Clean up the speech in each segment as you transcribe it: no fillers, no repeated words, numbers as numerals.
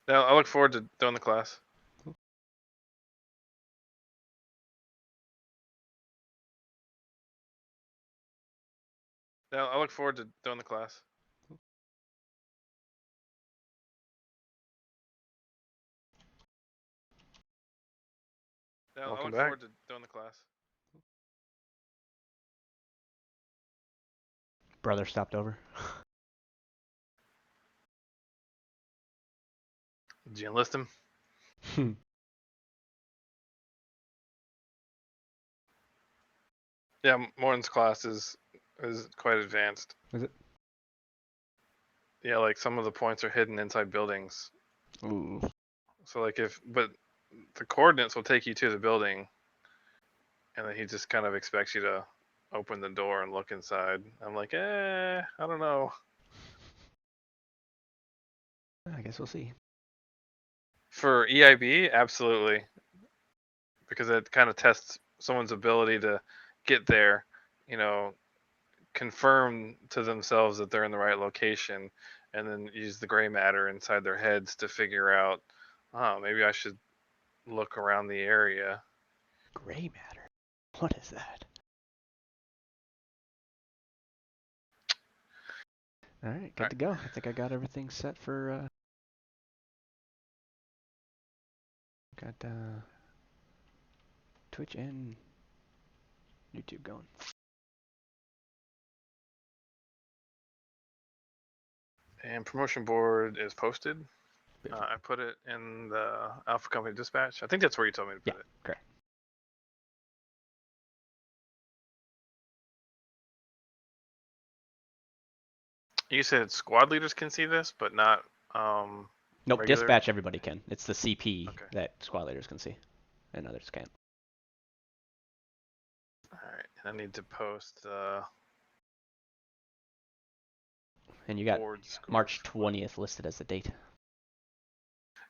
No, I look forward to doing the class. No, I look forward to doing the class. No, I Welcome look back. forward to doing the class. Brother stopped over. Did you enlist him? Yeah, Morton's class is quite advanced. Is it? Yeah, like some of the points are hidden inside buildings. Ooh. So like but the coordinates will take you to the building, and then he just kind of expects you to open the door and look inside. I'm like, I don't know. I guess we'll see. For EIB, absolutely, because it kind of tests someone's ability to get there. You know, confirm to themselves that they're in the right location, and then use the gray matter inside their heads to figure out, oh, maybe I should look around the area. Gray matter. What is that? All right, good to go. I think I got everything set for. Got Twitch and YouTube going. And promotion board is posted. I put it in the Alpha Company dispatch. I think that's where you told me to put it. Correct. You said squad leaders can see this, but not Nope, regular? dispatch everybody can. It's the CP Okay. that squad leaders can see, and others can't. All right, and I need to post And you got boards. March 20th listed as the date.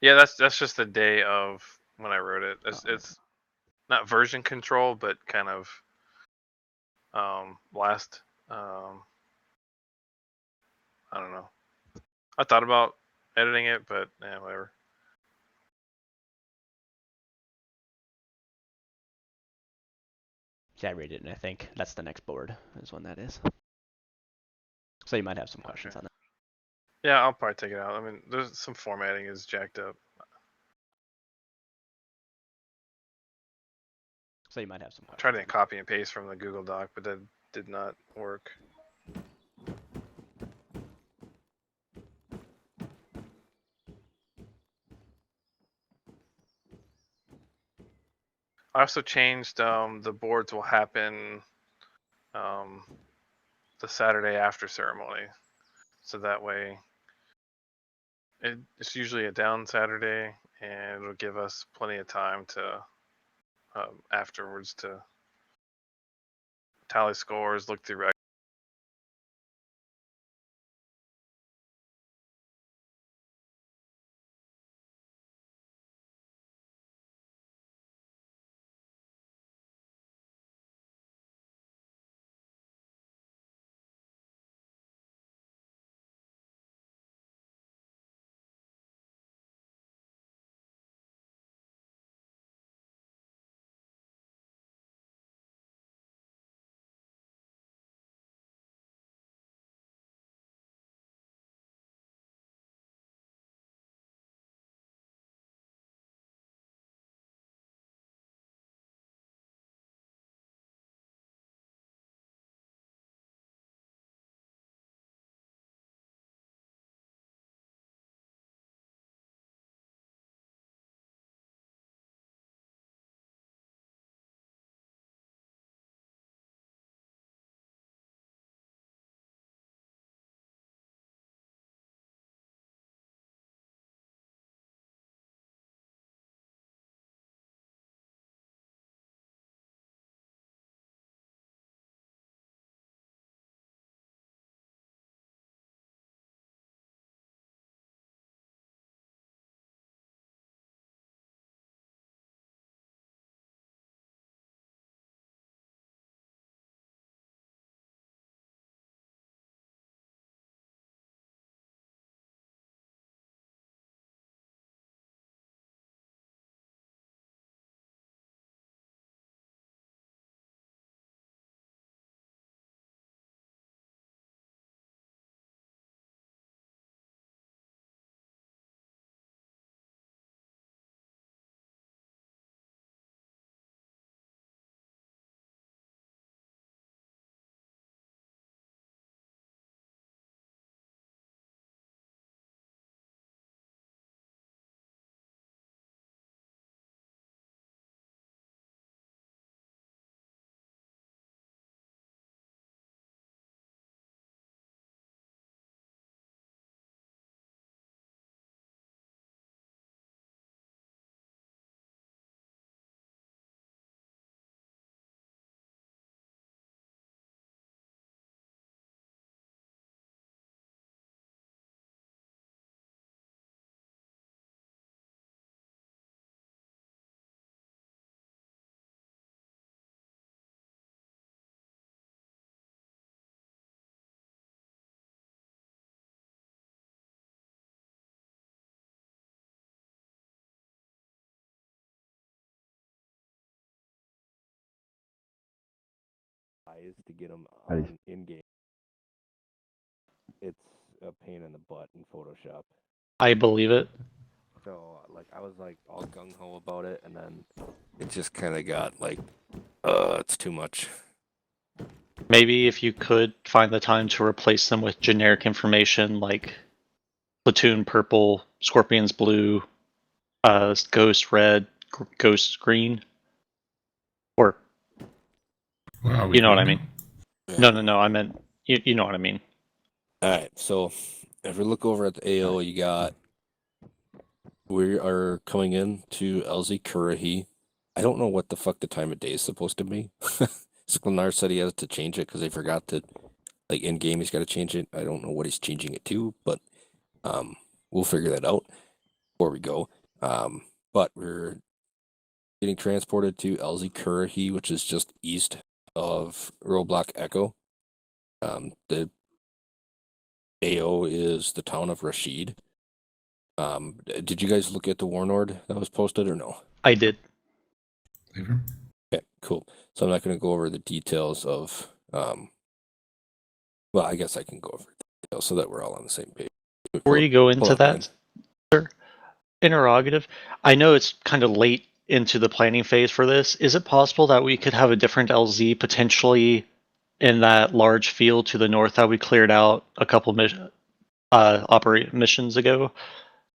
Yeah, that's just the day of when I wrote it. It's not version control, but kind of last. I don't know. I thought about editing it, but yeah, whatever. Yeah, I read it, and I think that's the next board is when that is. So you might have some questions on that. Yeah, I'll probably take it out. I mean, there's some formatting is jacked up. So you might have some I questions. tried to copy and paste from the Google Doc, but that did not work. I also changed the boards will happen the Saturday after ceremony, so that way it's usually a down Saturday, and it'll give us plenty of time to afterwards to tally scores, look through eyes to get them How do on in-game. It's a pain in the butt in Photoshop. I believe it. So, like, I was, like, all gung-ho about it, and then it just kind of got, like, it's too much. Maybe if you could find the time to replace them with generic information like platoon purple, scorpions blue, ghost red, ghost green, or Wow, you know what I mean. Yeah. No. I meant you know what I mean. All right, so if we look over at the AO, we are coming in to LZ Kurahi. I don't know what the fuck the time of day is supposed to be. Sklenar said he has to change it because they forgot to, like, in game he's got to change it. I don't know what he's changing it to, but we'll figure that out before we go. But we're getting transported to LZ Kurahi, which is just east of Roadblock Echo. The AO is the town of Rashid. Did you guys look at the Warlord that was posted or no? I did. Lever. Okay, cool. So I'm not going to go over the details of, well, I guess I can go over the details so that we're all on the same page. Before you go into that, sir, interrogative. I know it's kind of late into the planning phase for this. Is it possible that we could have a different LZ potentially in that large field to the north that we cleared out a couple missions ago?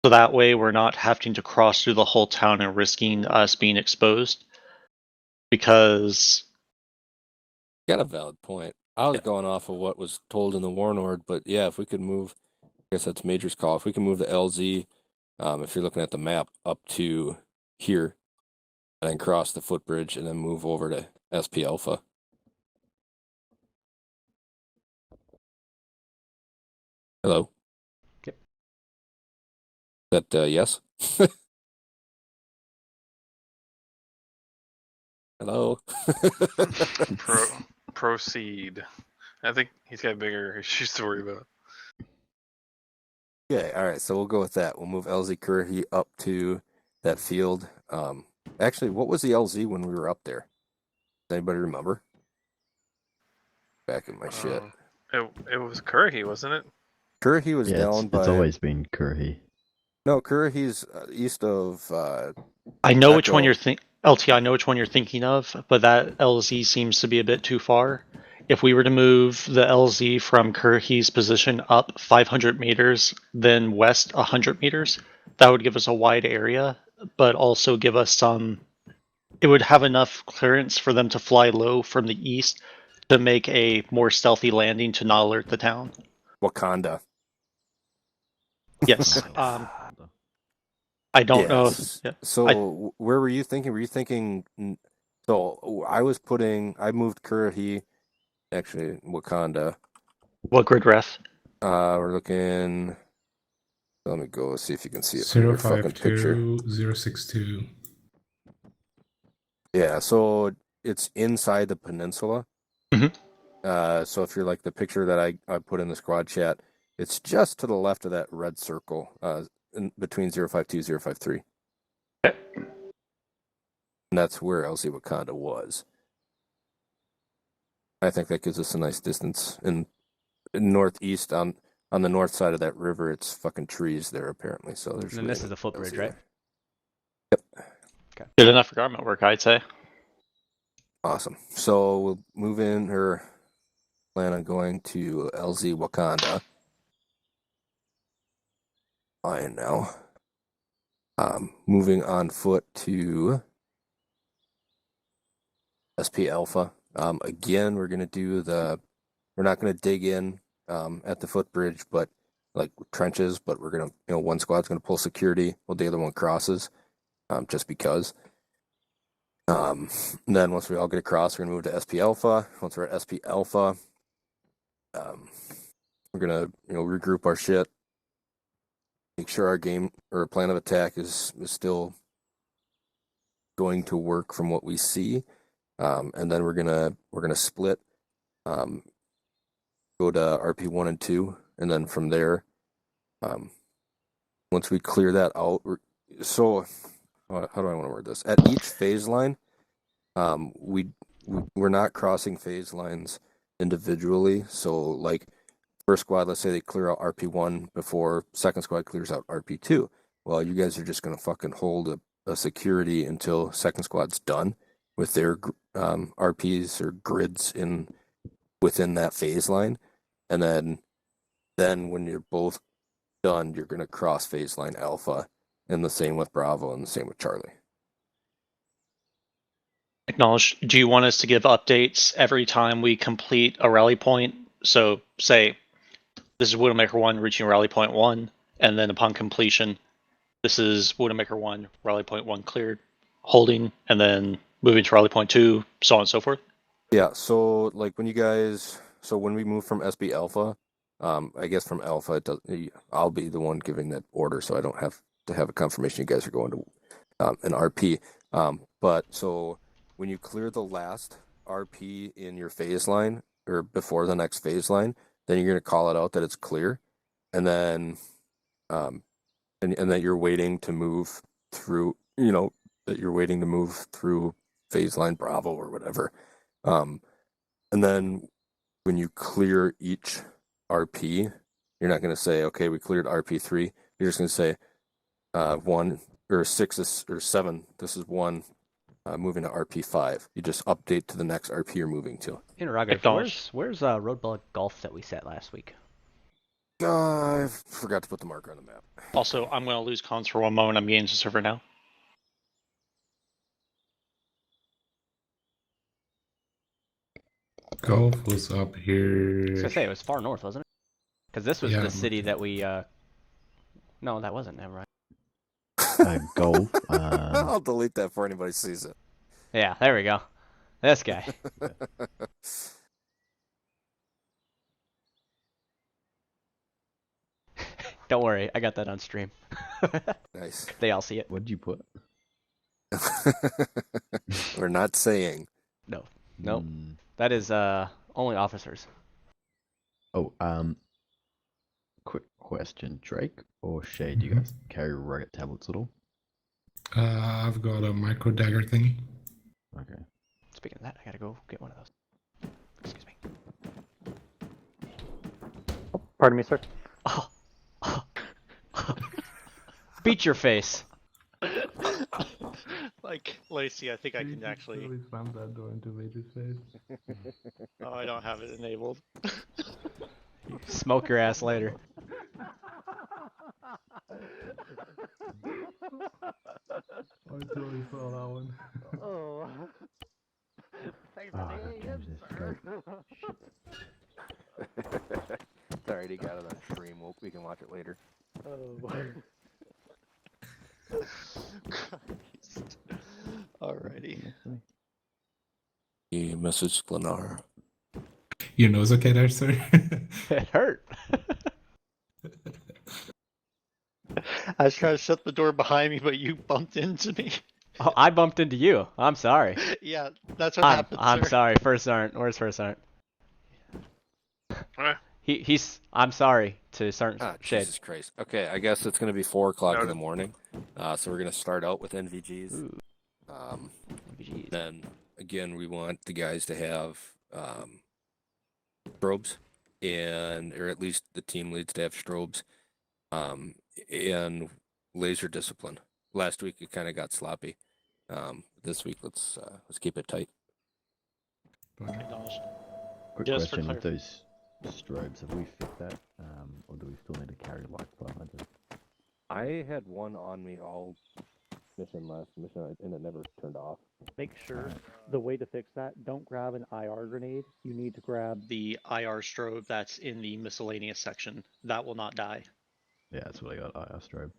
So that way we're not having to cross through the whole town and risking us being exposed. Because got a valid point. I was going off of what was told in the Warlord, but yeah, if we could move, I guess that's Major's call. If we can move the LZ, if you're looking at the map, up to here, and then cross the footbridge and then move over to SP Alpha. Hello? Yep. That, yes? Hello? Proceed. I think he's got bigger issues to worry about. Okay, all right, so we'll go with that. We'll move LZ Curry up to that field. Actually, what was the LZ when we were up there? Does anybody remember? Back in my shit. It was Curry, wasn't it? Curry was down by... It's always been Curry. No, Curry's east of... I know Echo. which one you're LT, I know which one you're thinking of, but that LZ seems to be a bit too far. If we were to move the LZ from Kurhi's position up 500 meters, then west 100 meters, that would give us a wide area, but also give us some... It would have enough clearance for them to fly low from the east to make a more stealthy landing to not alert the town. Wakanda. Yes. I don't know. Yes. So where were you thinking? Were you thinking... So I moved Curry, actually Wakanda. What grid ref? We're looking... Let me go see if you can see it from your fucking picture. 052-062. Yeah, so it's inside the peninsula. Mm-hmm. So if you're like the picture that I put in the squad chat, it's just to the left of that red circle, in between 052 053. Okay. And that's where LZ Wakanda was. I think that gives us a nice distance. In northeast, on the north side of that river, it's fucking trees there apparently. So there's. And this is the footbridge, right? Yep. Okay. Good enough for garment work, I'd say. Awesome. So we'll move in, or plan on going to LZ Wakanda. Fine now. Moving on foot to SP Alpha. Again, we're gonna do we're not gonna dig in at the footbridge, but like trenches, but we're gonna, one squad's gonna pull security while the other one crosses, just because. And then once we all get across, we're gonna move to SP Alpha. Once we're at SP Alpha, we're gonna, regroup our shit, make sure our game or plan of attack is still going to work from what we see. And then we're gonna split, go to RP 1 and 2, and then from there, once we clear that out, how do I want to word this? At each phase line, we're not crossing phase lines individually. So like first squad, let's say they clear out RP1 before second squad clears out RP2. Well, you guys are just gonna fucking hold a security until second squad's done with their RPs or grids within that phase line, and then when you're both done, you're gonna cross phase line Alpha, and the same with Bravo, and the same with Charlie. Acknowledge. Do you want us to give updates every time we complete a rally point? So, say, this is Widowmaker 1 reaching rally point 1, and then upon completion, this is Widowmaker 1, rally point 1 cleared, holding, and then moving to rally point 2, so on and so forth? Yeah, so like when we move from SB Alpha, I guess from Alpha, I'll be the one giving that order, so I don't have to have a confirmation you guys are going to an RP. But so when you clear the last RP in your phase line or before the next phase line, then you're gonna call it out that it's clear, and then and that you're waiting to move through, that you're waiting to move through phase line Bravo or whatever. And then when you clear each RP, you're not going to say, okay, we cleared RP3. You're just going to say 1 or 6 or 7. This is 1 moving to RP5. You just update to the next RP you're moving to. Interrogative. Where's Roadblock Golf that we set last week? I forgot to put the marker on the map. Also, I'm going to lose cons for one moment. I'm getting to server now. Golf was up I was here. gonna say it was far north, wasn't it? Because this was Yeah, the city that we. No, that wasn't. Never mind. Golf. I'll delete that before anybody sees it. Yeah, there we go. This guy. Don't worry, I got that on stream. Nice. They all see it. What'd you put? We're not saying. No, nope. Mm. That is only officers. Oh, quick question, Drake or Shay, do you guys carry rugged tablets at all? I've got a micro dagger thingy. Okay. Speaking of that, I gotta go get one of those. Excuse me. Pardon me, sir. Oh. Beat your face. Like, Lacey, I think I can actually... slammed that door into Vader's face. Oh, I don't have it enabled. Smoke your ass later. I totally saw that one. Oh. Oh, that game's just great. It's already got it on stream. We can watch it later. Oh. Christ. Alrighty. You message Glenar. Your nose okay there, sir? It hurt. I was trying to shut the door behind me, but you bumped into me. Oh, I bumped into you. I'm sorry. Yeah, that's what happened, I'm sir. sorry. First Sergeant. Where's First Sergeant? Eh, He's. I'm sorry to Sergeant Shade. Jesus Christ. Okay, I guess it's going to be 4 o'clock in the Noted. morning. So we're going to start out with NVGs. Ooh, Um, jeez. then, again, we want the guys to have strobes, or at least the team leads to have strobes, and laser discipline. Last week it kind of got sloppy. This week let's keep it tight. Acknowledged. Quick Just for question with those strobes, have we fit that, or do we still need to carry like 500? I had one on me all last mission, and it never turned off. Make sure the way to fix that, don't grab an IR grenade. You need to grab the IR strobe that's in the miscellaneous section. That will not die. Yeah, that's what I got, IR strobe.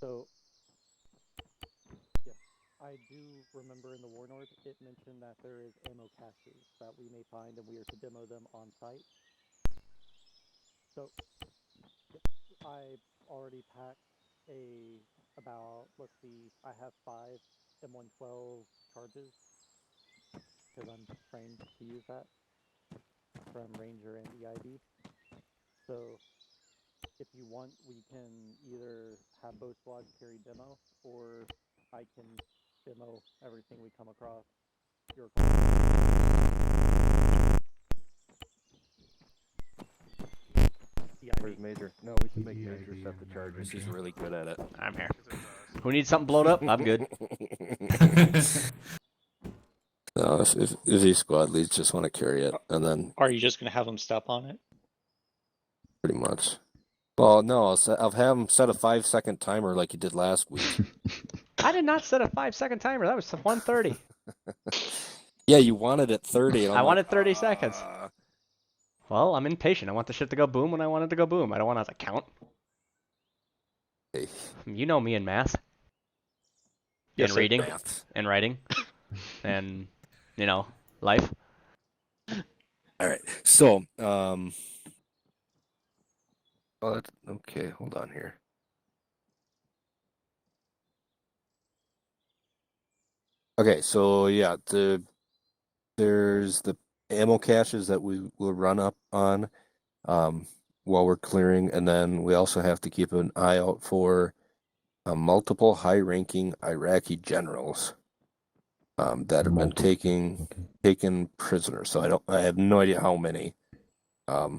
So, yes, I do remember in the Warlord it mentioned that there is ammo caches that we may find and we are to demo them on site. So, yes, I already packed let's see, I have 5 M112 charges because I'm trained to use that from Ranger and EIB. So, if you want, we can either have both squads carry demo, or I can demo everything we come across. Your call. Where's Major? No, we should make Major set the charges. He's really good at it. I'm here. 'Cause it does. Who needs something blowed up? I'm good. No, if these squad leads just want to carry it, and then Are you just going to have them step on it? pretty much. Well, no, I'll have him set a 5-second timer like he did last week. I did not set a 5-second timer. That was 1:30. Yeah, you wanted it 30. And I I'm wanted like, 30 seconds. "Ah." Well, I'm impatient. I want the shit to go boom when I want it to go boom. I don't want it to count. Hey, You know me in math. Yes, and sir. reading. math. And writing. And, life. All right. So, okay, hold on here. Okay, so yeah, there's the ammo caches that we will run up on while we're clearing, and then we also have to keep an eye out for multiple high-ranking Iraqi generals that have been taken prisoners. So I have no idea how many. Let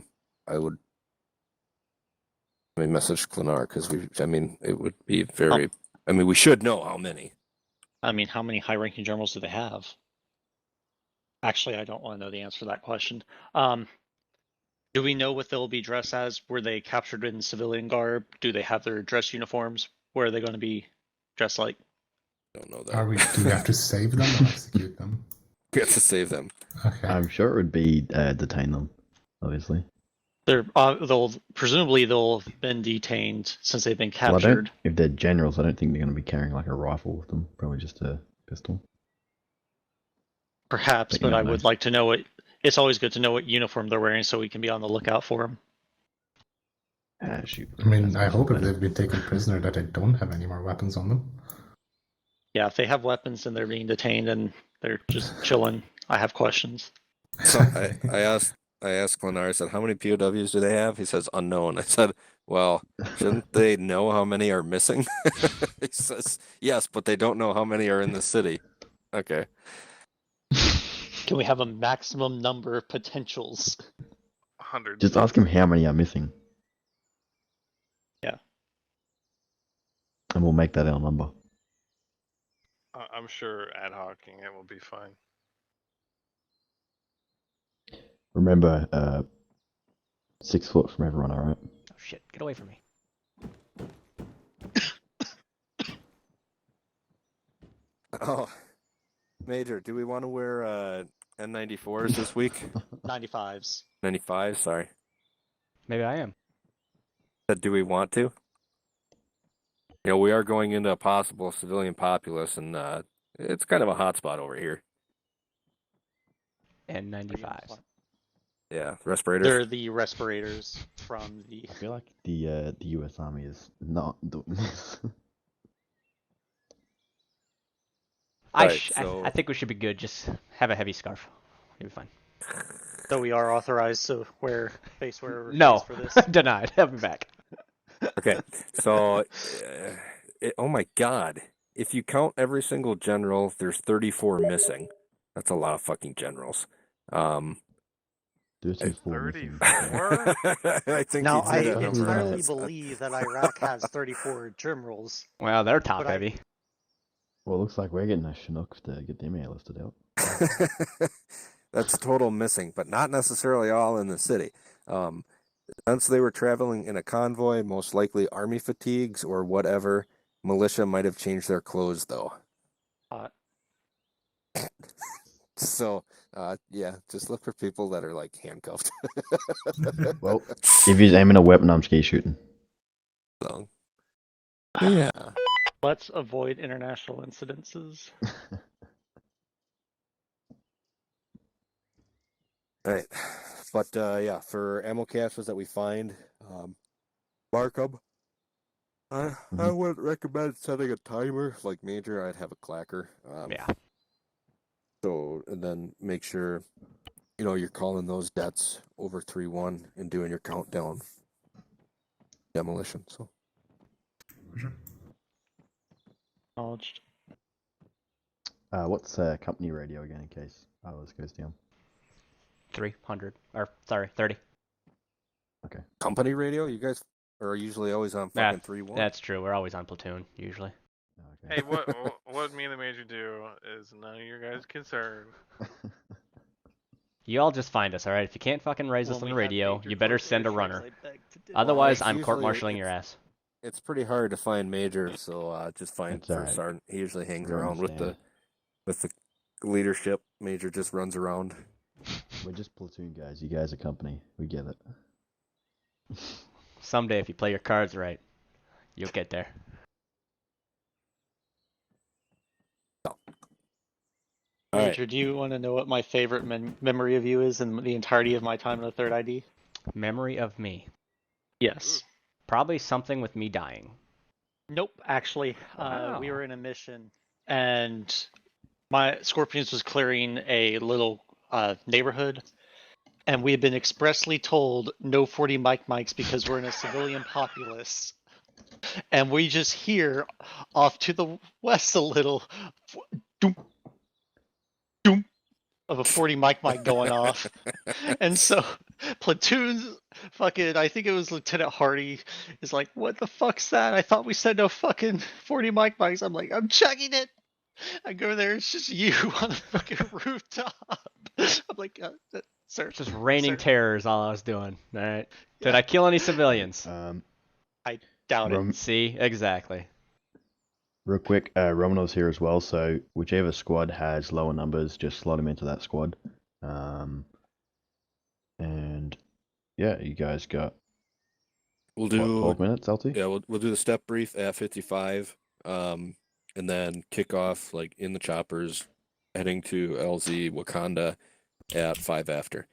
me message Klenar because it would be very. We should know how many. I mean, how many high-ranking generals do they have? Actually, I don't want to know the answer to that question. Do we know what they'll be dressed as? Were they captured in civilian garb? Do they have their dress uniforms? Where are they going to be dressed like? Don't know that. Do we have to save them or execute them? We have to save them. Okay. I'm sure it would be detain them, obviously. Presumably they'll have been detained since they've been Well, captured. if they're generals, I don't think they're going to be carrying like a rifle with them. Probably just a pistol. Perhaps, But you but I don't know. would like to know it's always good to know what uniform they're wearing so we can be on the lookout for them. Shoot. I hope if they've been taken prisoner that they don't have any more weapons on them. Yeah, if they have weapons and they're being detained and they're just chilling, I have questions. So I asked Klenar, I said, how many POWs do they have? He says, unknown. I said, well, shouldn't they know how many are missing? He says, yes, but they don't know how many are in the city. Okay. Can we have a maximum number of potentials? 100. Just ask him how many are missing. Yeah. And we'll make that our number. I'm sure ad hocing it will be fine. Remember, 6 foot from everyone, alright? Oh, shit. Get away from me. Oh, Major, do we want to wear N94s this week? 95s. 95, sorry. Maybe I am. Do we want to? We are going into a possible civilian populace, and it's kind of a hot spot over here. And 95s. Yeah, respirators. They're the respirators from the. I feel like the US Army is not doing this. I think we should be good. Just have a heavy scarf. You'll be fine. So we are authorized to wear face wearer No, for this. denied. Have me back. Okay, so, oh my God. If you count every single general, there's 34 missing. That's a lot of fucking generals. 34 missing. 34? I think Now, he'd I say that number entirely has- believe that Iraq has 34 generals. Well, they're top But I- heavy. Well, looks like we're getting a Chinook to get them airlifted out. That's total missing, but not necessarily all in the city. Since they were traveling in a convoy, most likely army fatigues or whatever, militia might have changed their clothes though. So, yeah, just look for people that are like handcuffed. Well, if he's aiming a weapon, I'm ski shooting. So, Yeah. Let's avoid international incidences. All right. But yeah, for ammo caches that we find, mark them. I wouldn't recommend setting a timer. Like Major, I'd have a clacker. Yeah. So, and then make sure, you know, you're calling those debts over 3-1 and doing your countdown demolition. So, For sure. Acknowledged. What's company radio again in case ours goes down? 300. Or, sorry, 30. Okay. company radio, you guys are usually always on Yeah, fucking 3-1. that's true. We're always on platoon, usually. Okay. Hey, what me and the Major do is none of your guys' concern. You all just find us, alright? If you can't fucking raise us on the radio, you better send a runner. Otherwise, it's I'm usually- court-martialing your ass. It's pretty hard to find Major, so just find That's first alright. sergeant. He usually hangs We around with the leadership. Major just runs around. We're just platoon guys. You guys are company. We get it. Someday, if you play your cards right, you'll get there. All right. Major, do you want to know what my favorite memory of you is in the entirety of my time in the third ID? Memory of me. Yes. Probably something with me dying. Nope. Actually, Wow. we were in a mission, and my Scorpions was clearing a little neighborhood, and we had been expressly told no 40 mics because we're in a civilian populace. And we just hear off to the west a little doom, doom of a 40 mic going off. And so platoons fucking, I think it was Lieutenant Hardy, is like, what the fuck's that? I thought we said no fucking 40 mics. I'm like, I'm checking it. I go there, it's just you on the fucking rooftop. I'm like, sir. Just raining sir. terror is all I was doing. Alright. Did Yeah. I kill any civilians? Doubt it. See? Exactly. Real quick, Romanov's here as well, so whichever squad has lower numbers, just slot him into that squad. And yeah, you guys got We'll what, do 12 minutes, LT? Yeah, we'll do the step brief at 55, and then kick off like in the choppers, heading to LZ Wakanda at 5 after.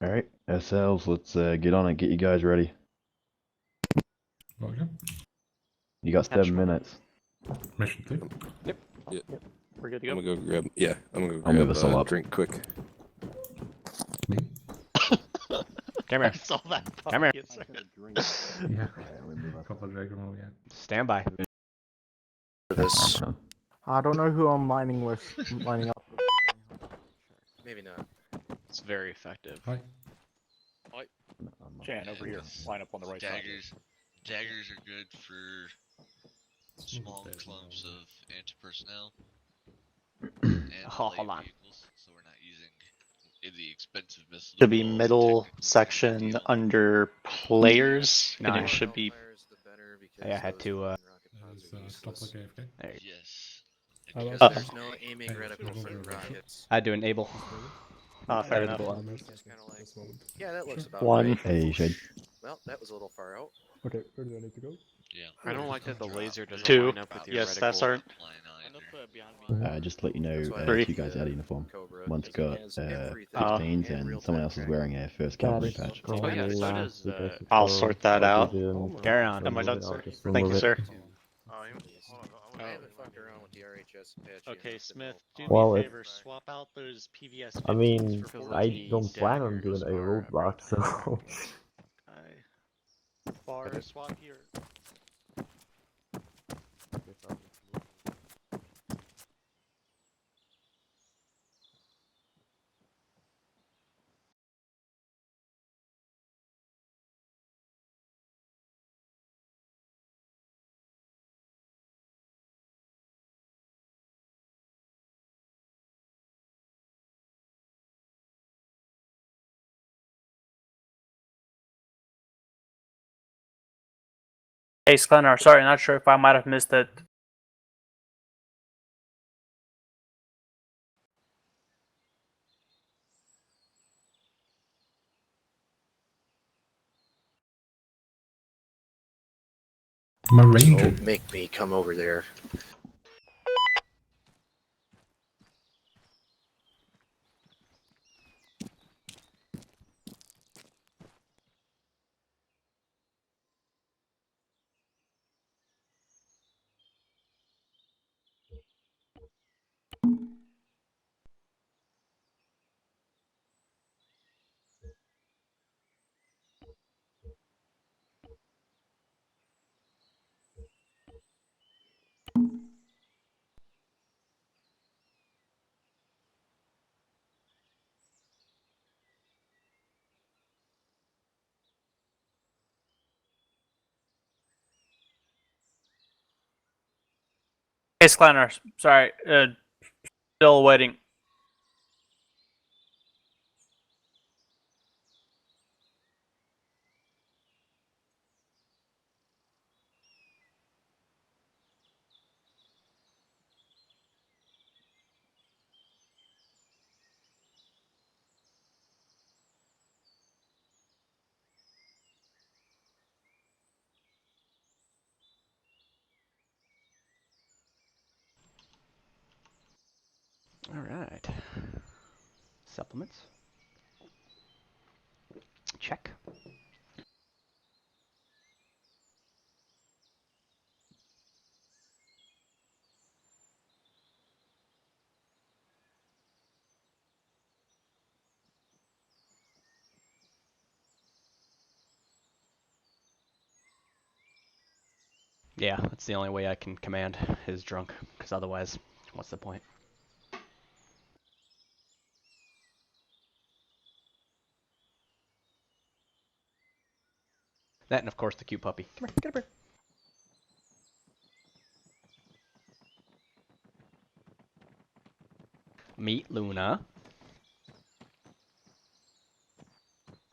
Alright, SLs, let's get on it, get you guys ready. Okay. You got Catch 7 one. minutes. Mission 2. We're good to I'm go. gonna go grab. Yeah, I'm gonna go I'll move grab us all a up. drink quick. Me? Come I here. saw that. Come here. Yes, sir. Yeah. Alright, we move up. Couple of Dragon Ball, yeah. Stand by. This. I don't know who I'm lining with. Lining up. Maybe not. It's very effective. Hi. Chan, over here. Line up on the right Daggers are good for small clumps of anti-personnel and Hold light on. vehicles, so we're not using the expensive missile. Should be deploys, middle technical section deal. under players, No, and I- it should be. I had to, Stop like AFK. there. Yes. How And about- because There's no aiming Hey, reticle should for we go rockets. I had to enable. Fair enough. It's kinda like, yeah, that looks about One. right. Hey, Shade. Well, that was a little far out. Okay, where do I need to go? yeah. I don't like that the laser doesn't Two. line up with your Yes, reticle. that's our. Flying either. Just to let you know, That's why I Three. 2 guys out of uniform. Cobra. One's It got has 15s and real and someone time else is tracking. wearing a 1st cavalry That's patch. Oh yeah, so does I'll sort that out. Carry on. Am I done, sir? Just Thank you, sir. Oh, hold on, I haven't fucked around with the RHS patch. yet, Okay, to Smith, know. do Well, me a if- favor. Swap out those PVS. I mean, 15s for I 14s. don't plan on doing a daggers are roadblock, so. Bar swap here. Hey, Sklenar, sorry, not sure if I might have missed it. My ranger. Don't make me come over there. Case Clanner, sorry, still waiting. Alright. Supplements. Check. Yeah, that's the only way I can command is drunk, because otherwise, what's the point? That and of course the cute puppy. Come here, get up here. Meet Luna.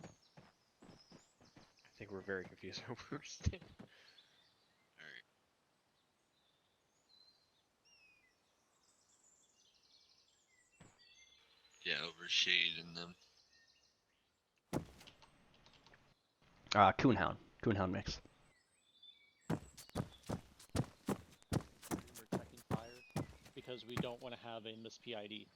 I think we're very confused where we're standing. Alright. Yeah, over Shade and them. Coonhound. Coonhound mix. We're checking fire because we don't want to have a miss PID.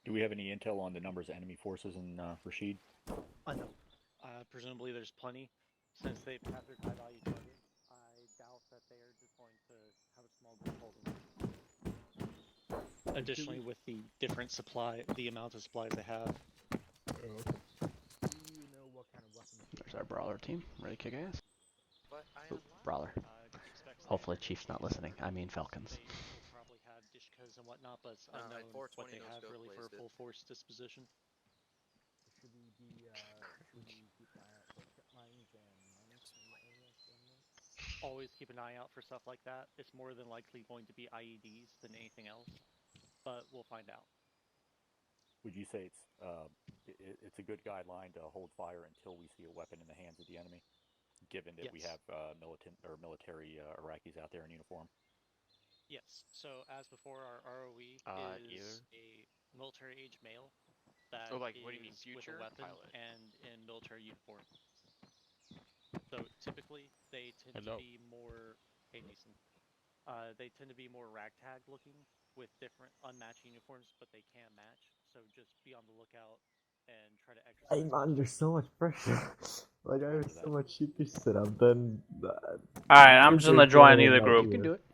Do we have any intel on the numbers of enemy forces in Rashid? No. Presumably there's plenty. Since they've captured high value targets, I doubt that they are just going to have a small group holding. Additionally, with the different supply, the amount of supplies they have. There's our brawler team. Ready to kick ass? But I Ooh, brawler. Hopefully Chief's not listening. I mean Falcons. They will probably have Dishkas and whatnot, but it's at unknown what 420 they no have scope really for a wasted. full force disposition. Should we be, should we keep an eye out for trip mines and miners in the area at the moment? Always keep an eye out for stuff like that. It's more than likely going to be IEDs than anything else, but we'll find out. Would you say it's a good guideline to hold fire until we see a weapon in the hands of the enemy, given that we have military Iraqis out there in uniform? Yes. So as before, our ROE is a military-age male that what do you mean, is future with a weapon pilot? and in military uniform. So typically, they tend to be more. Hey, Mason. They tend to be more ragtag looking with different unmatched uniforms, but they can match. So just be on the lookout and try to exercise. Hey man, there's so much pressure. Like I have so much shit to set up. Then. Alright, I'm just gonna join either group. You can do it.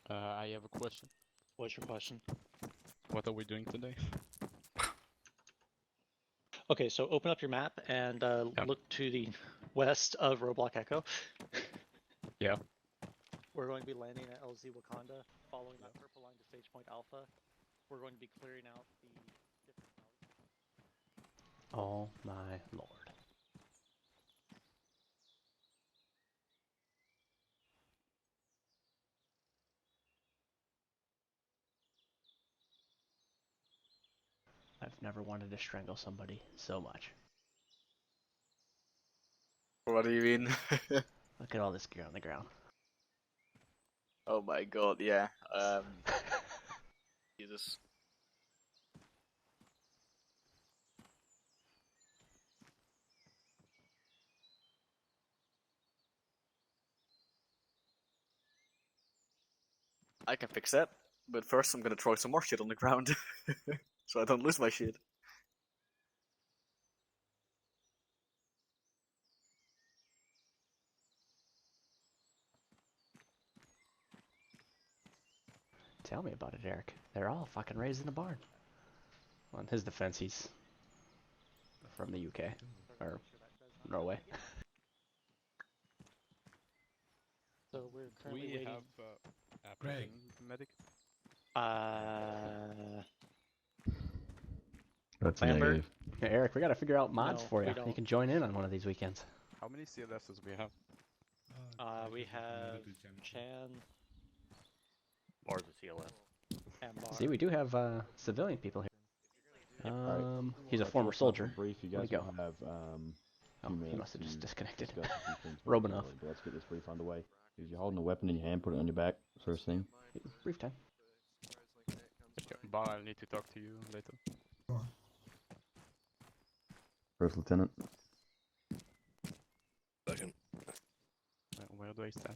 I have a question. What's your question? What are we doing today? Okay, so open up your map and look to the west of Roblox Echo. Yeah. We're going to be landing at LZ Wakanda, following that purple line to Stage Point Alpha. We're going to be clearing out the different houses. Oh my lord. I've never wanted to strangle somebody so much. What do you mean? Look at all this gear on the ground. Oh my god, yeah. Jesus. I can fix that, but first I'm gonna throw some more shit on the ground, so I don't lose my shit. Tell me about it, Eric. They're all fucking raised in a barn. Well, in his defense, he's from the UK or Norway. So we're currently waiting. Greg. Medic. That's a Lambert? negative. Yeah, Eric, we gotta figure out mods No, for we you. You don't. can join in on one of these weekends. How many CLSs we have? We have Chan Bar's a CLS. and Bar. See, we do have civilian people here. He's a That's former all for soldier. Brief. You Where'd guys he will go? have Oh, he must have just disconnected. Robe Robe enough. But let's get this brief underway. If you're holding a weapon in your hand, put it on your back. First thing. Brief time. Bar, I'll need to talk to you later. First lieutenant. Second. Where do I stand?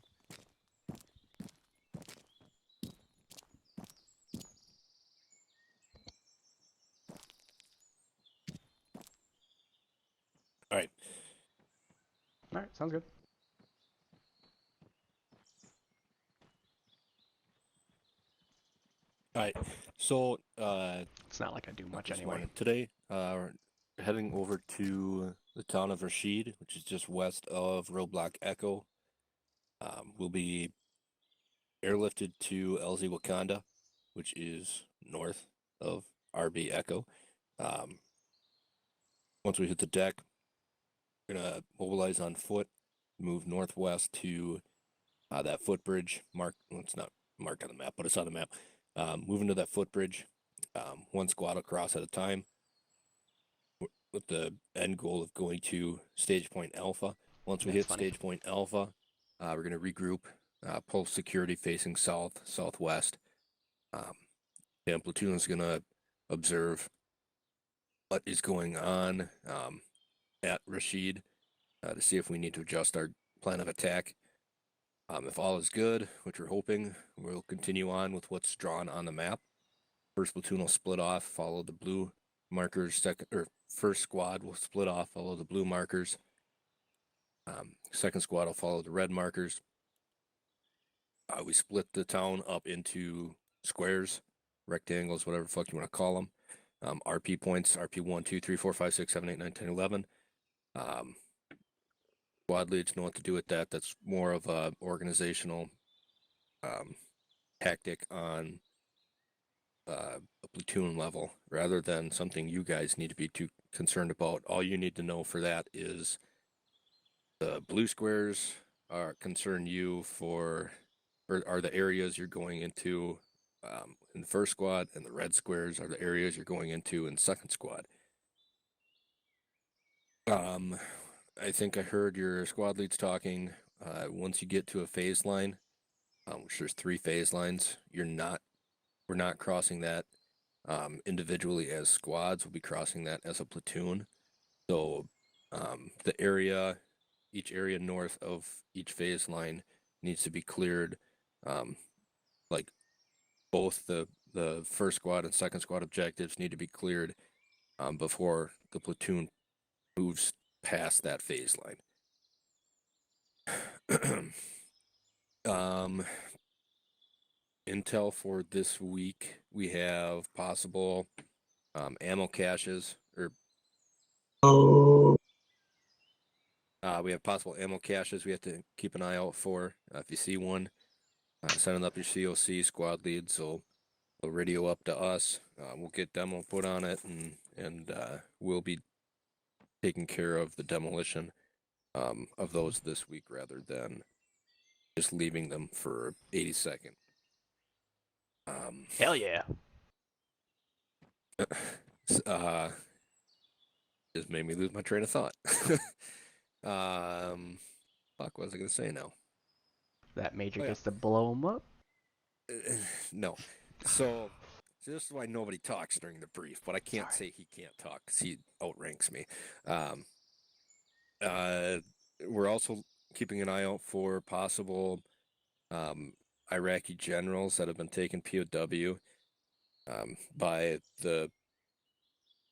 All right. All right, sounds good. All right. So It's not like I do much this anyway. morning. Today, we're heading over to the town of Rashid, which is just west of Roadblock Echo. We'll be airlifted to LZ Wakanda, which is north of RB Echo. Once we hit the deck, we're gonna mobilize on foot, move northwest to that footbridge. Well, it's not marked on the map, but it's on the map. Moving to that footbridge, one squad across at a time, with the end goal of going to Stage Point Alpha. Once we hit Stage Point Alpha, we're going to regroup, pull security facing southwest. The platoon is going to observe what is going on at Rashid to see if we need to adjust our plan of attack. If all is good, which we're hoping, we'll continue on with what's drawn on the map. First platoon will split off, follow the blue markers. First squad will split off, follow the blue markers. Second squad will follow the red markers. We split the town up into squares, rectangles, whatever the fuck you want to call them. RP points, RP 1, 2, 3, 4, 5, 6, 7, 8, 9, 10, 11. Squad leads know what to do with that. That's more of a organizational tactic on a platoon level rather than something you guys need to be too concerned about. All you need to know for that is the blue squares concern you for, or are the areas you're going into in the first squad, and the red squares are the areas you're going into in second squad. I think I heard your squad leads talking. Once you get to a phase line, which there's 3 phase lines, we're not crossing that individually as squads. We'll be crossing that as a platoon. So each area north of each phase line needs to be cleared. Like both the first squad and second squad objectives need to be cleared before the platoon moves past that phase line. Intel for this week, we have possible ammo caches, or we have possible ammo caches we have to keep an eye out for. If you see one, sending up your COC squad lead, so they'll radio up to us. We'll get demo put on it, and we'll be taking care of the demolition of those this week rather than just leaving them for 82nd. Hell yeah. Just made me lose my train of thought. Fuck, what was I gonna say now? That major gets to blow him up? No. So this is why nobody talks during the brief, but I can't say he can't talk because he outranks me. We're also keeping an eye out for possible Iraqi generals that have been taken POW by the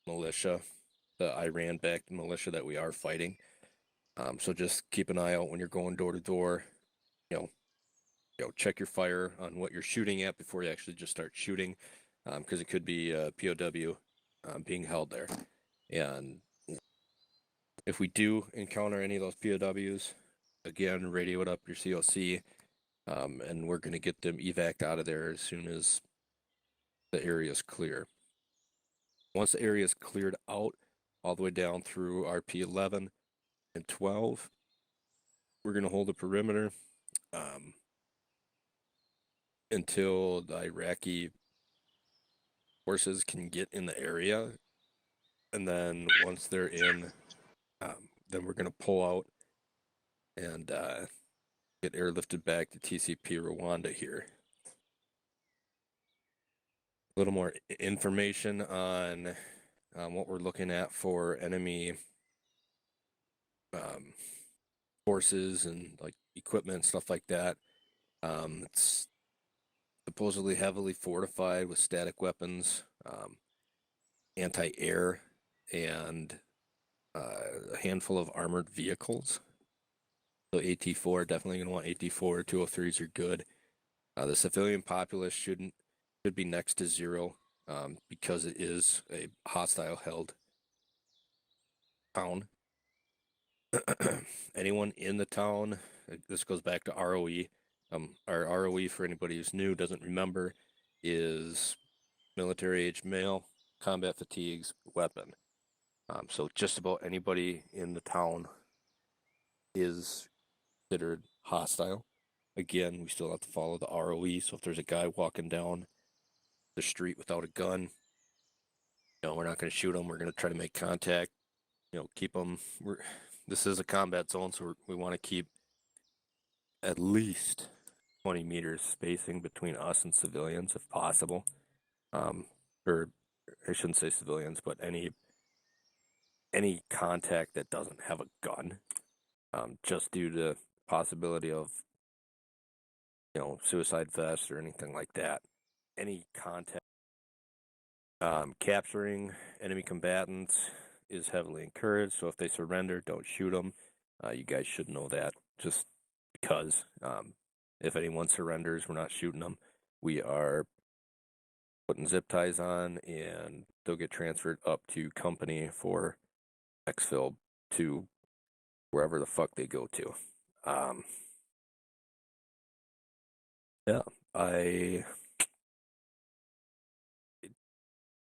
militia, the Iran-backed militia that we are fighting. So just keep an eye out when you're going door to door. Check your fire on what you're shooting at before you actually just start shooting, because it could be POW being held there. And if we do encounter any of those POWs, again, radio it up your COC, and we're going to get them evac'd out of there as soon as the area is clear. Once the area is cleared out, all the way down through RP 11 and 12, we're going to hold a perimeter until the Iraqi forces can get in the area. And then once they're in, then we're going to pull out and get airlifted back to TCP Rwanda here. A little more information on what we're looking at for enemy forces and like equipment, stuff like that. It's supposedly heavily fortified with static weapons, anti-air, and a handful of armored vehicles. So AT4, definitely going to want AT4. 203s are good. The civilian populace should be next to zero, because it is a hostile held town. Anyone in the town, this goes back to ROE. Our ROE, for anybody who's new, doesn't remember, is military age male, combat fatigues, weapon. So just about anybody in the town is considered hostile. Again, we still have to follow the ROE. So if there's a guy walking down the street without a gun, we're not going to shoot him. We're going to try to make contact. Keep them. This is a combat zone, so we want to keep at least 20 meters spacing between us and civilians, if possible. Or I shouldn't say civilians, but any contact that doesn't have a gun, just due to possibility of suicide vest or anything like that. Any contact. Capturing enemy combatants is heavily encouraged, so if they surrender, don't shoot them. You guys should know that, just because if anyone surrenders, we're not shooting them. We are putting zip ties on, and they'll get transferred up to company for exfil to wherever the fuck they go to. Yeah, I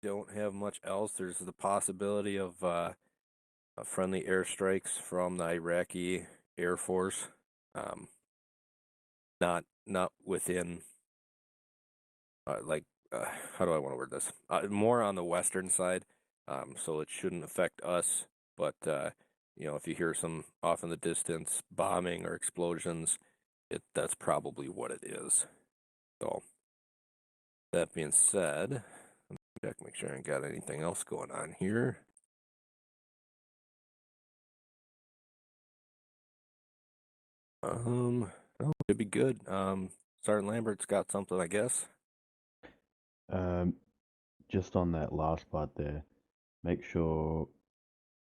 don't have much else. There's the possibility of friendly airstrikes from the Iraqi Air Force. Not within how do I want to word this? More on the western side, so it shouldn't affect us. But if you hear some off in the distance bombing or explosions, that's probably what it is. So that being said, let me check, make sure I ain't got anything else going on here. No, it'd be good. Sergeant Lambert's got something, I guess. Just on that last part there, make sure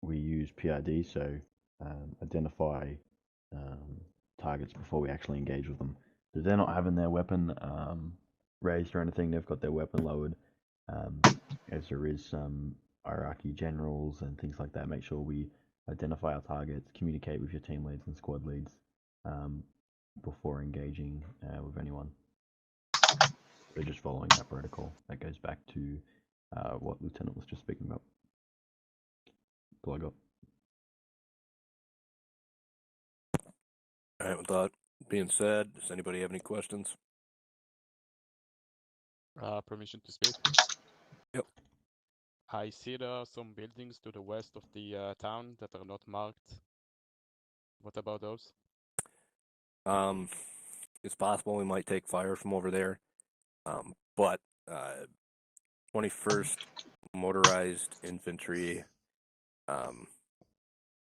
we use PID, so identify targets before we actually engage with them. If they're not having their weapon raised or anything, they've got their weapon lowered. As there is some Iraqi generals and things like that, make sure we identify our targets, communicate with your team leads and squad leads before engaging with anyone. So just following that protocol. That goes back to what Lieutenant was just speaking about. That's all I got. All right, with that being said, does anybody have any questions? Permission to speak? Yep. I see there are some buildings to the west of the town that are not marked. What about those? It's possible we might take fire from over there, but 21st Motorized Infantry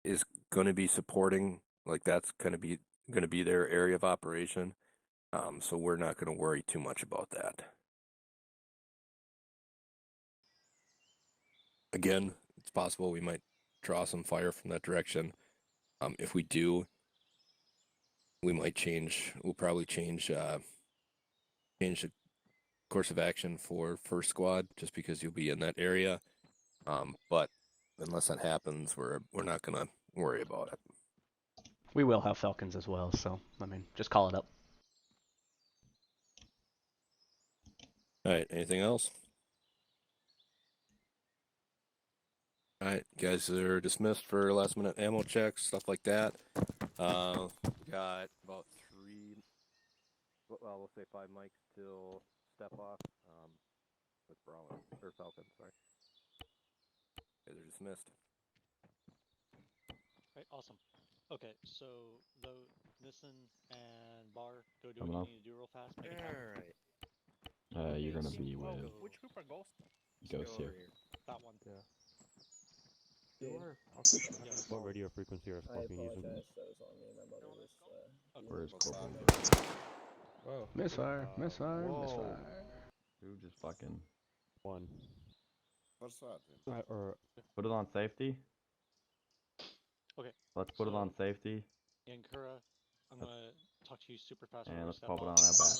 is going to be supporting, like that's going to be their area of operation. So we're not going to worry too much about that. Again, it's possible we might draw some fire from that direction. If we do, we might change. We'll probably change the course of action for first squad, just because you'll be in that area. But unless that happens, we're not gonna worry about it. We will have Falcons as well, so I mean, just call it up. All right. Anything else? All right, guys are dismissed for last minute ammo checks, stuff like that. We got about we'll say 5 mics till step off. With Brawler or Falcon, sorry. Okay, they're dismissed. Right, awesome. Okay, so though Nissen and Bar, go do Coming what up. you need to do real fast. Make it happen. Alright. You're gonna be with Which group are Ghost? Ghost here. That one. Yeah. Sure. What radio frequency are Scorpion using? That was on me. My mother was. Where's Corporal? Whoa. Misfire, misfire, Whoa. misfire. Dude, just fucking. One. What's that? Or put it on safety. Okay. Let's put it on safety. Ankura, I'm gonna talk to you super fast. And when we let's step pop it off. on our back.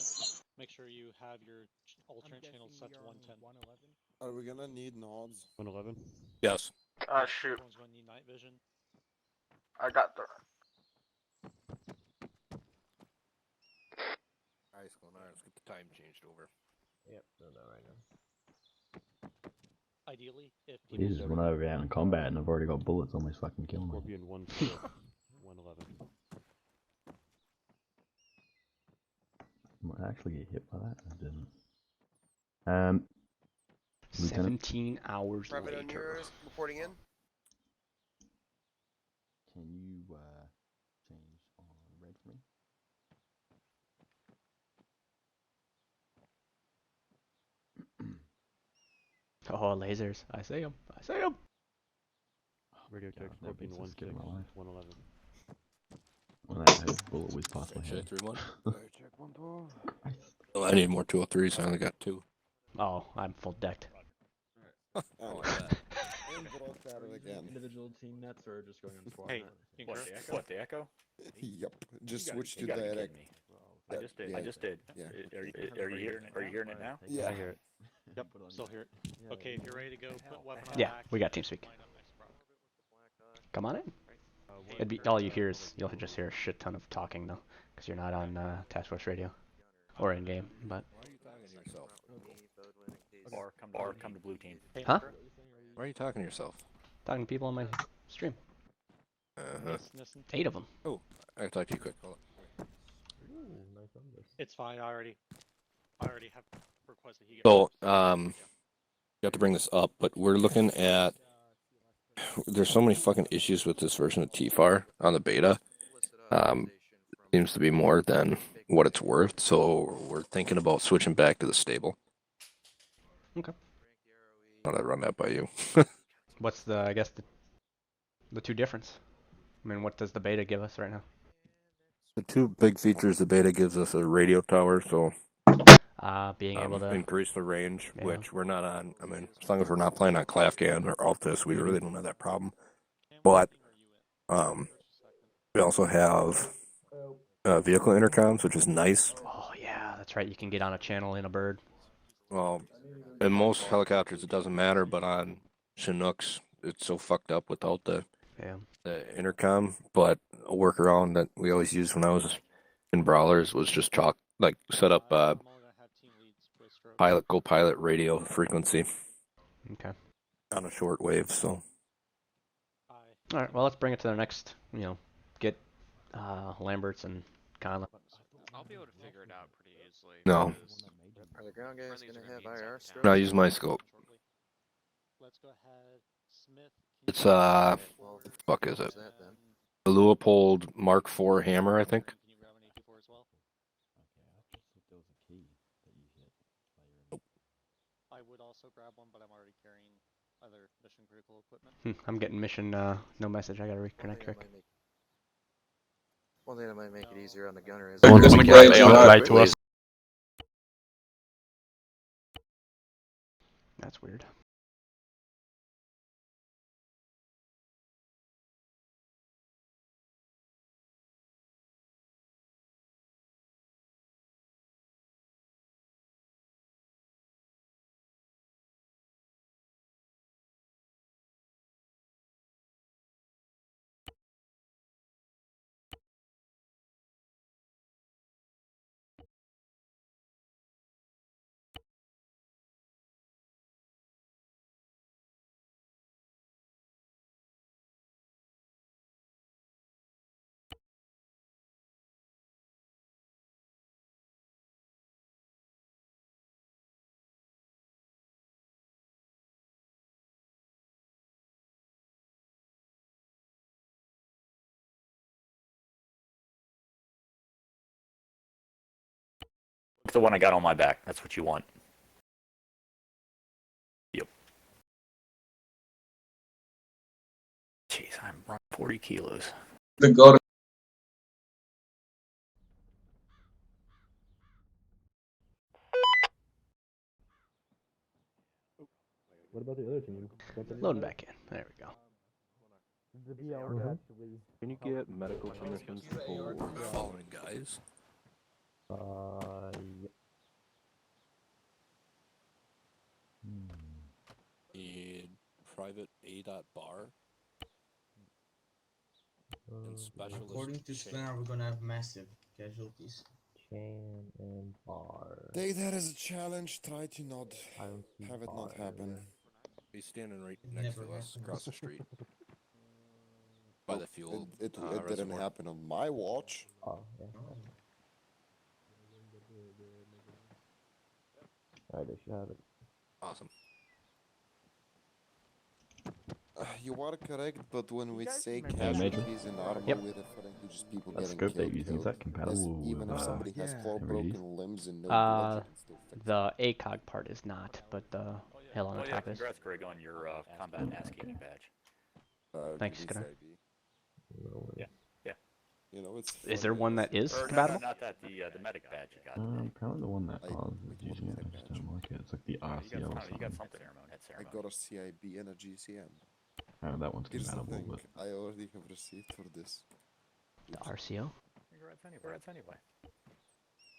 Make sure you have your alternate channel set to 110. 111. Are we gonna need nods? 111. Yes. Ah, shoot. Everyone's gonna need night vision. I got the. Alright, let's get the time changed over. Yep, doing that right now. Ideally, if people Jesus, when I'm out in combat and I've already got bullets, almost fucking killing me. Scorpion 111. Might actually get hit by that. I didn't. Lieutenant, 17 hours Private later. O'Neill's reporting in. can you change on red for me? Oh, lasers. I see them. I see them. Radio check God, Scorpion that beats the 16, skin of my life. 111. When that bullet whizzed past my Check head. 3-1. Check 112. Well, I need more 203s. I only got 2. Oh, I'm full decked. Oh, and broke at it again. Individual team nets or just going on squad? Hey, what, the Echo? Yep. Just switch to You gotta be direct. kidding me. I just did. Yeah. I just did. Yeah. Are you hearing it now? Yeah. I hear it. Yep, still here. Okay, if you're ready to go, put weapon on Yeah, back. we got TeamSpeak. Line up next to Bravo. Come on in. It'd be all you hear is you'll just hear a shit ton of talking though, because you're not on Task Force Radio or in game. But Why are you talking to yourself? Or come to blue team. huh? Why are you talking to yourself? Talking to people on my stream. Uh-huh. Nissen. 8 of them. Oh, I gotta talk to you quick. Hold on. It's fine. I already have requested he get. So, you have to bring this up, but we're looking at. There's so many fucking issues with this version of TFAR on the beta. Seems to be more than what it's worth, so we're thinking about switching back to the stable. Okay. Thought I'd run that by you. What's the the two difference? I mean, what does the beta give us right now? The 2 big features the beta gives us a radio tower, so Being able to increase the range, Yeah. which we're not on. I mean, as long as we're not playing on Clafgan or Altus, we really don't have that problem. But we also have vehicle intercoms, which is nice. Oh yeah, that's right. You can get on a channel in a bird. Well, in most helicopters it doesn't matter, but on Chinooks it's so fucked up without the intercom. But a workaround that we always used when I was in Brawlers was just set up pilot radio frequency. Okay. On a short wave, so. All right. Well, let's bring it to the next. Get Lamberts and Conlon. I'll be able to figure it out pretty easily. No. Are the ground guys gonna have IR stroke? No, I use my scope. Let's go ahead. Smith. It's fuck is it? The Leupold Mark IV hammer, I think. I would also grab one, but I'm already carrying other mission critical equipment. I'm getting mission no message. I gotta reconnect quick. One thing that might make it easier on the gunner is Once again, they all lied to us. That's weird. It's the one I got on my back. That's what you want. Yep. Jeez, I'm running 40 kilos. The god. What about the other team? Loading back in. There we go. The BL actually. Can you get medical permissions for the following guys? Yeah. In private A.bar and specialist. According to Spanner, we're gonna have massive casualties. Chain and bar. Take that as a challenge. Try to not have it not happen. He's standing right It next never to us happens. across the street. By Oh, the fuel It didn't reservoir. happen on my watch. Oh, yeah. Alright, they should have it. Awesome. You are correct, but when we say Major? casualties in armor, Yep. we're referring to just people That getting scope they're killed. using, is that compatible with, Even if somebody has 4 Everything? broken limbs and no blood, you can still fix The ACOG part is not, but the hell on the Oh yeah, top is. congrats, Greg, on your combat ASCII badge. Thanks, this Skinner. ID. Yeah, yeah. You know, it's Is there funny one as- that is Or compatible? not that, the medic badge you got. Apparently the one that I- ours is using it, I just don't like it. It's like the You got, RCL or you got something. something ceremony. Head I ceremony. got a CIB and a GCM. That one's Here's the compatible, thing, but I already have received for this. The RCO? Congrats anyway.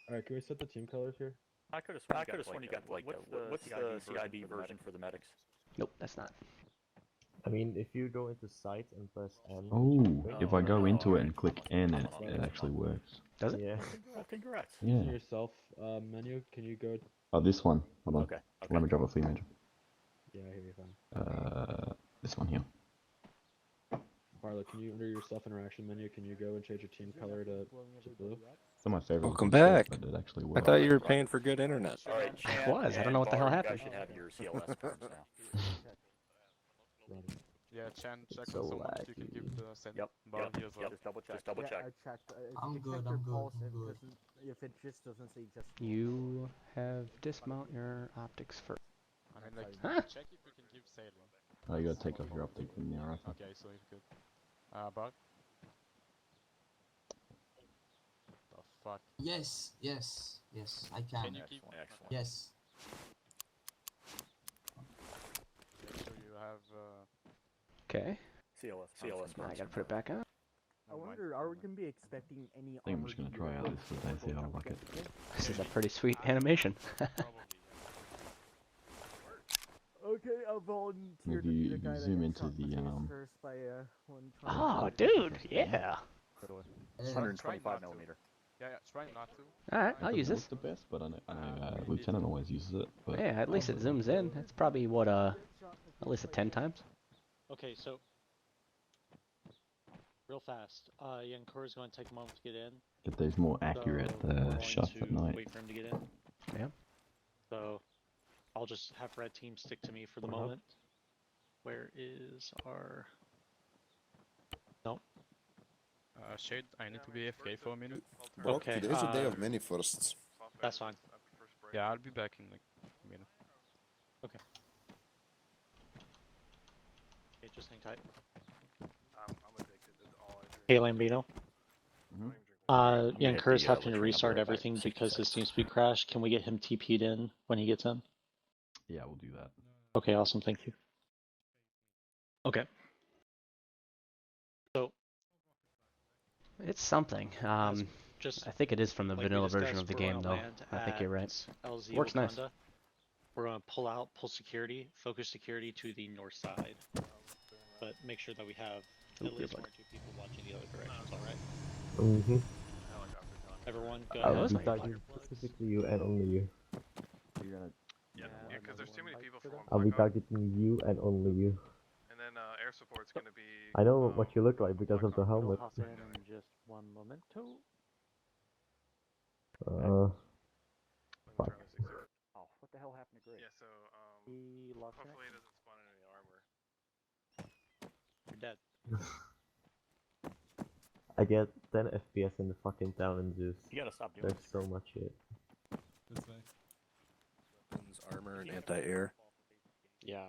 Alright, can we set the team colors here? I could have sworn you got like what's the CIB version for the medics? Nope, that's not. I mean, if you go into site and press N. if I go into it and click N, it actually works. Does it? Yeah. Congrats. Yeah. In your self menu, can you go? Oh, this one. Hold on. Okay. Let me grab a flea major. Yeah, I hear you fine. This one here. Marla, can you under your self interaction menu? Can you go and change your team color to blue? It's my favorite. Welcome looking scope, back. but it actually I works. thought you were paying for good internet. All right, I was. I don't know what the hell happened. You guys should have your CLS cards now. Yeah, Chan, check So with someone if you can give the send Yep. bar here as well. Just double check. I checked. I'm good, I'm good, I'm good. If it just doesn't say just. You have dismount your optics first. I mean, like, Huh? check if you can give sailing. Oh, you gotta take off your optic from the rifle. Okay, so it's good. Bar? The fuck? Yes, I can. Can you keep? Excellent. Yes. Make sure you have. Okay. CLS I cards. gotta put it back on. I wonder, are we gonna be expecting any? I think I'm just gonna try out this for the day, see how I like it. This is a pretty sweet animation. Okay, I'll volunteer If you zoom into the Oh, dude, yeah. 125 millimeter. Yeah, try not to. Alright, I'll It use doesn't this. look the best, but I know Lieutenant always uses it. But Yeah, at least it zooms in. It's probably what at least 10 times. Okay, so real fast. Yankur's going to take a moment to get in. get those more accurate So we're going shots to at night. wait for him to get in. Yeah. So I'll just have red team stick to me for the moment. Where is our? No. Shade, I need to be AFK for a minute. Bro, Okay, today's a day of many firsts. That's fine. Yeah, I'll be back in like a minute. Okay. Okay, just hang tight. I'm addicted to all I do. Hey, Lambino. Yeah, and At Kerr's the, having to latrine, restart I'll be right back. everything 60 because his seconds. TeamSpeak crashed. Can we get him TP'd in when he gets in? Yeah, we'll do that. Okay, awesome. Thank you. Okay. So It's something. just I think it is from the like we vanilla version discussed, of the we're game, gonna though. land I think you're right. at LZ Works nice. Wakanda. We're gonna pull security, focus security to the north side, but make sure that we have Ooh, at least earbud. one or two people watching the other directions. All right. Mm-hmm. Everyone, go I'll ahead. be Light your targeting plugs. specifically you and only you. You're gonna. Yeah, because there's too many people for one I'll be Blackhawk. targeting you and only you. And then air support's gonna be. I know what you look like because of the helmet. Hop in just one momento. Fuck. Oh, what the hell happened to Greg? Yeah, so He lost hopefully it connection. doesn't spawn in any armor. You're dead. I get 10 FPS in the fucking town and just You gotta stop doing there's this, so Greg. much shit. Weapons, armor, and anti-air. Yeah,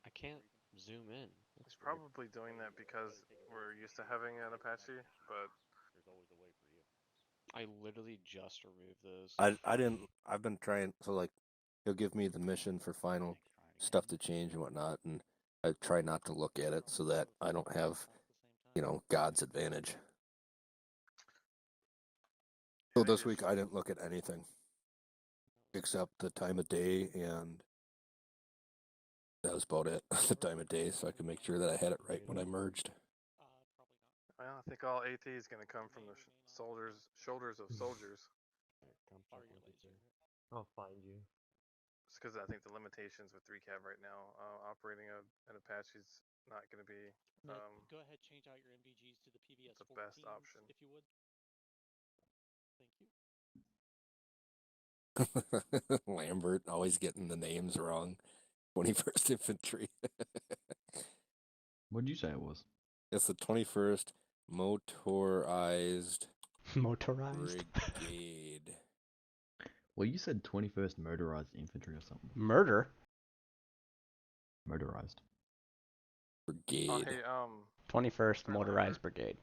I can't zoom in. He's probably doing that because we're used to having an Apache, but There's always a way for you. I literally just removed those. I didn't. I've been trying. So like, he'll give me the mission for final stuff to change and whatnot, and I try not to look at it so that I don't have, God's advantage. So this week I didn't look at anything except the time of day, and that was about it. The time of day, so I could make sure that I had it right when I merged. well, I think all AT is gonna come from the shoulders of soldiers. I'll find you. Just because I think the limitations with 3 cab right now, operating an Apache is not going to be Go ahead, change out your MBGs to the PBS the best option. if you would. Thank you. Lambert always getting the names wrong. 21st Infantry. What did you say it was? It's the 21st Motorized Brigade. Well, you said 21st Motorized Infantry or something. Murder? Motorized. Brigade. Oh, hey, 21st Motorized Brigade.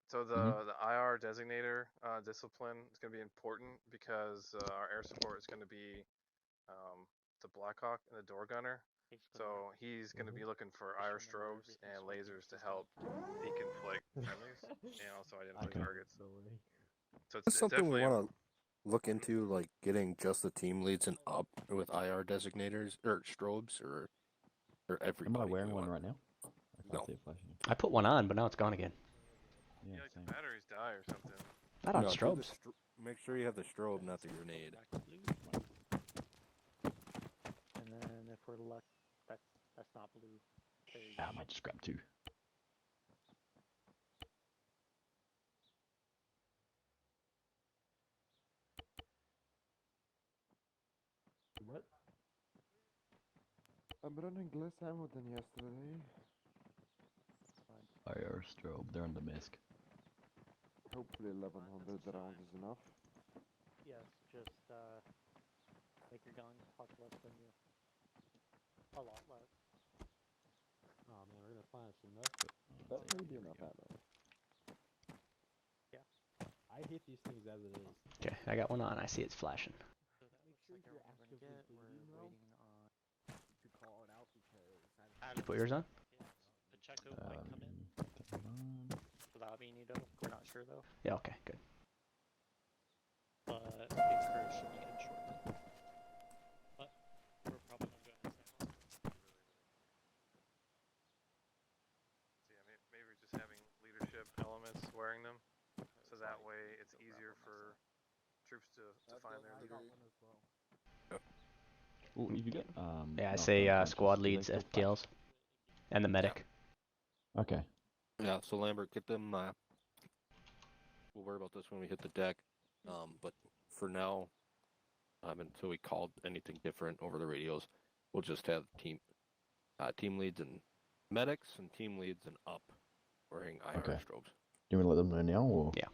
So the IR designator discipline is going to be important because our air support is going to be the Blackhawk and the door gunner. So he's going to be looking for IR strobes and lasers to help deconflict friendlies and also identify targets. So That's something we definitely want to look into, like getting just the team leads and up with IR designators or strobes or everybody. Am I wearing one right now? I can't see it flashing. I put one on, but now it's gone again. Yeah, like the batteries die or something. Not on strobes. Make sure you have the strobe, not the grenade. And then if we're lucky, that's not blue. I might just grab 2. What? I'm running less ammo than yesterday. IR strobe, they're on the misc. Hopefully 1100 rounds is enough. Yes, just make your gun cost less than you. A lot less. Oh man, we're gonna find some nuts. That may be enough ammo. Yeah. I hate these things as it is. Okay, I got one on. I see it's flashing. Make sure you're actively bleeding though. To call it out because You put yours on? Pacheco might come in without Benito. We're not sure though. Yeah, okay, good. But I think Curry should be in shortly. But we're probably gonna go ahead and say So yeah, maybe just having leadership elements wearing them, so that way it's easier for troops to find their leader. Ooh, you get Yeah, I say squad leads, FTLs, and the medic. Okay. Yeah, so Lambert, get them. We'll worry about this when we hit the deck. But for now, until we call anything different over the radios, we'll just have team leads and medics and team leads and up wearing IR strobes. Do you want to let them know now, or? Yeah.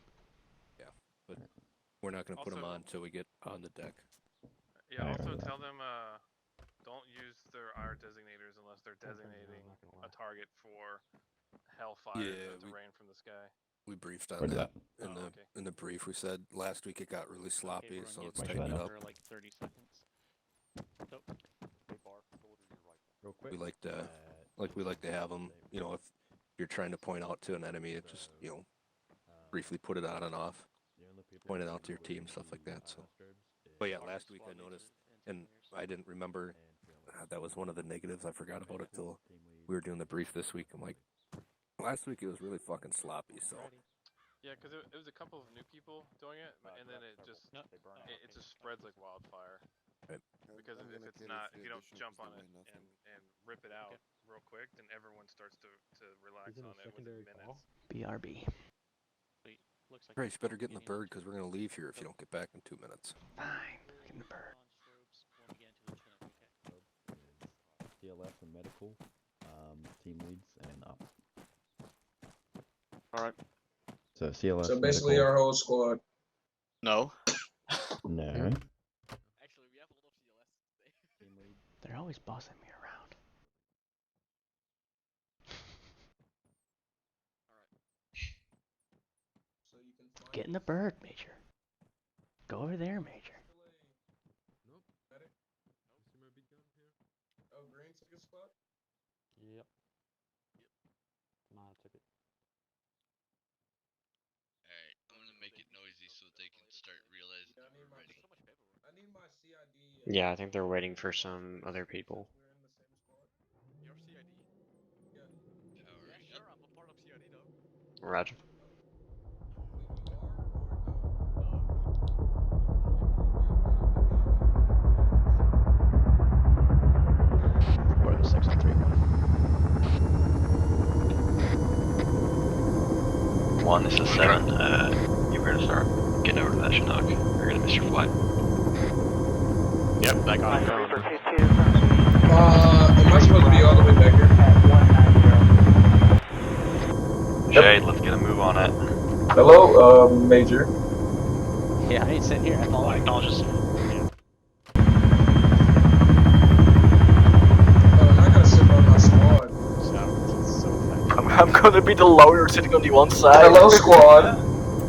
Yeah, but we're not going to put them on until we get on the deck. Yeah, also tell them don't use their IR designators unless they're designating a target for hellfire to rain from the sky. We briefed on Roger that. that. In the brief, we said last week it got really sloppy, so let's Roger tighten it that. up. Like 30 seconds. Nope. Real quick. We like to have them. You know, if you're trying to point out to an enemy, just briefly put it on and off, point it out to your team, stuff like that. So, but yeah, last week I noticed, and I didn't remember. That was one of the negatives. I forgot about it till we were doing the brief this week. I'm like, last week it was really fucking sloppy. So. Yeah, because it was a couple of new people doing it, and then it just spreads like wildfire. Right. Because if you don't jump on it and rip it out real quick, then everyone starts to relax on it within minutes. BRB. Grace, you better get in the bird because we're gonna leave here if you don't get back in 2 minutes. Fine. Get in the bird. CLS and medical, team leads and up. Alright. So CLS. So basically, medical. our whole squad. No. No. Actually, we have a lot of CLS today. They're always bossing me around. Get in the bird, Major. Go over there, Major. Oh, Green took a spot? Yep. Nah, I took it. Alright, I'm gonna make it noisy so they can start realizing that we're ready. I need my CID. Yeah, I think they're waiting for some other people. Your CID? Yeah. Power Yeah, sure, I'm a part of CID though. Wait, Roger. you are or no? Or the 6031. 1, this is 7. You're gonna start getting over to that Chinook. You're gonna miss your flight. Yep, I got it. Am I supposed to be all the way back here? Shade, let's get a move on it. Hello, Major. Yeah, I ain't sitting here. I follow Acknowledges. I gotta sit by my squad. I'm gonna be the loner sitting on the one side. Hello, squad.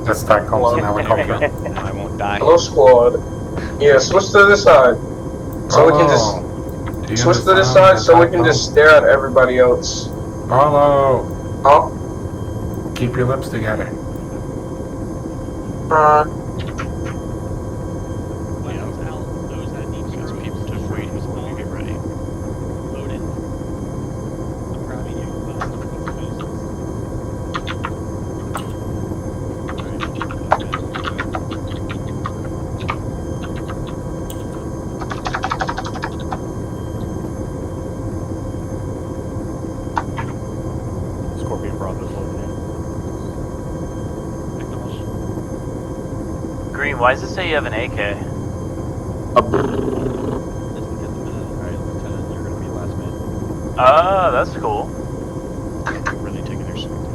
That's that comes now we come here. I won't die. Hello, squad. Yeah, switch to this side. So we can just switch to this side so we can just stare at everybody else. Paulo! Huh? Keep your lips together. Those that need to people just wait as long as you get ready. Load in. I'm grabbing you. Scorpion Bravo's loading in. Green, why does it say you have an AK? Ah, that's cool. Really taking their sweet time.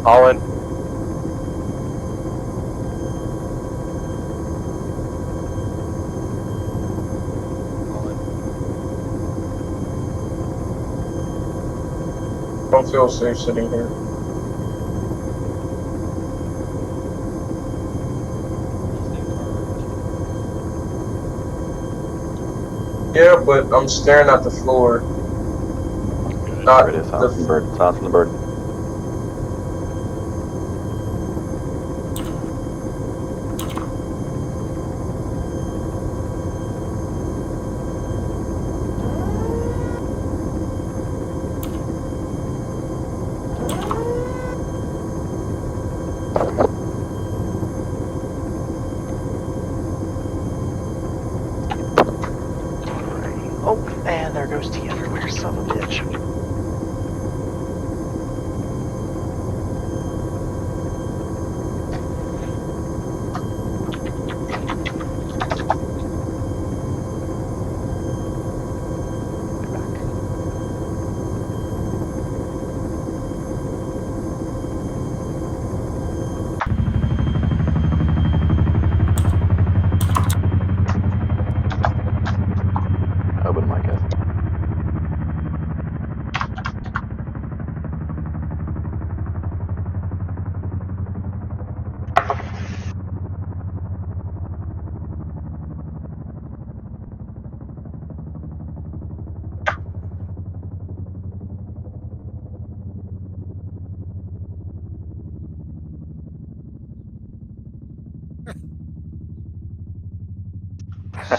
All in. Don't feel safe sitting here. Yeah, but I'm staring at the floor. Not It is hot from the bird. It's hot from the bird. Oh, and there goes T everywhere, son of a bitch.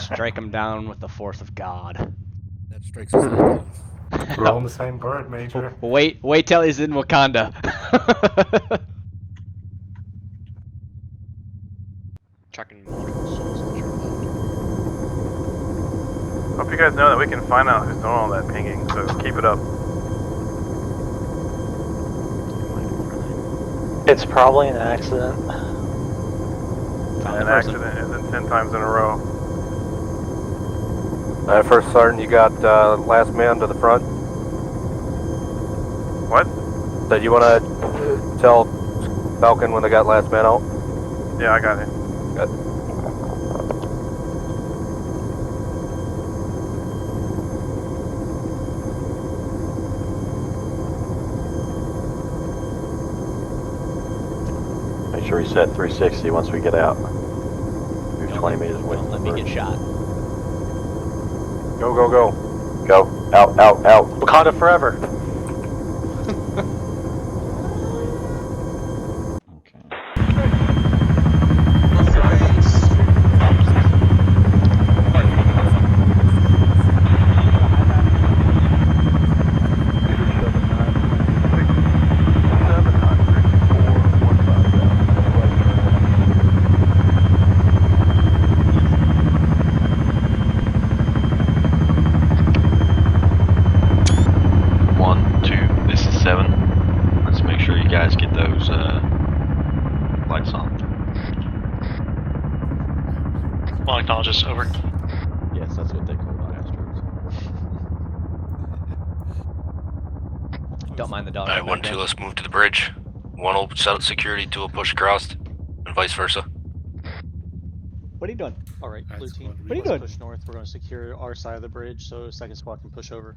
Strike them down with the force of God. That strikes us all down. We're all on the same bird, Major. Wait till he's in Wakanda. Chucking multiple souls at your load. Hope you guys know that we can find out who's doing all that pinging, so keep it up. It's probably an accident. An accident isn't 10 times in a row. First Sergeant, you got last man to the front. What? Said you want to tell Falcon when they got last man out? Yeah, I got him. Good. Make sure he's set 360 once we get out. Move 20 meters away. Don't let me get shot. Go, go, go. Go. Out, out, out. Wakanda forever. Lights on. Well, acknowledges, over. Yes, that's what they call Astros. Don't mind the dog. Alright, 1-2, let's move to the bridge. One will set up security, two will push across, and vice versa. What are you doing? Alright, blue team. What are you doing? Push north. We're going to secure our side of the bridge so second squad can push over.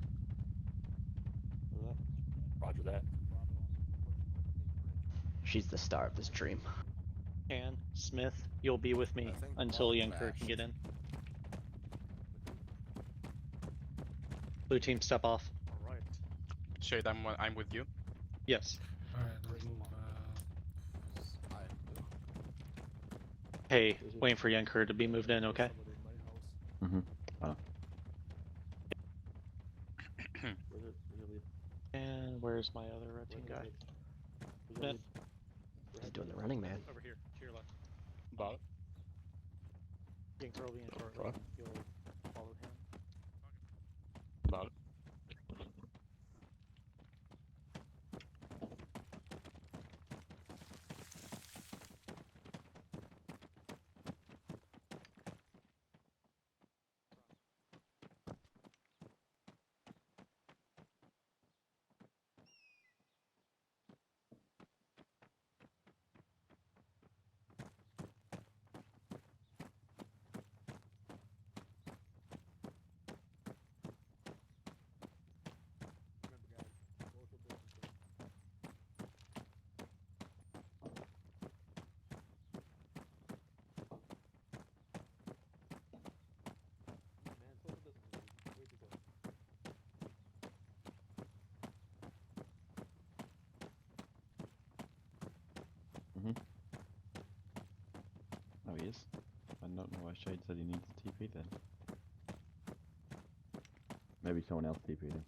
Roger that. She's the star of this dream. And Smith, you'll be with me until Yanker can get in. Blue team, step off. Alright. Shade, I'm with you. Yes. Alright, let's move. Hey, waiting for Yanker to be moved in, okay? Mm-hmm. And where's my other red team guy? Smith. He's doing the running man. Over here, to your left. About. Yanker will be in shortly. You'll follow him. About. Mm-hmm. Oh, he is? I don't know why Shade said he needs a TP then. Maybe someone else TP'd him.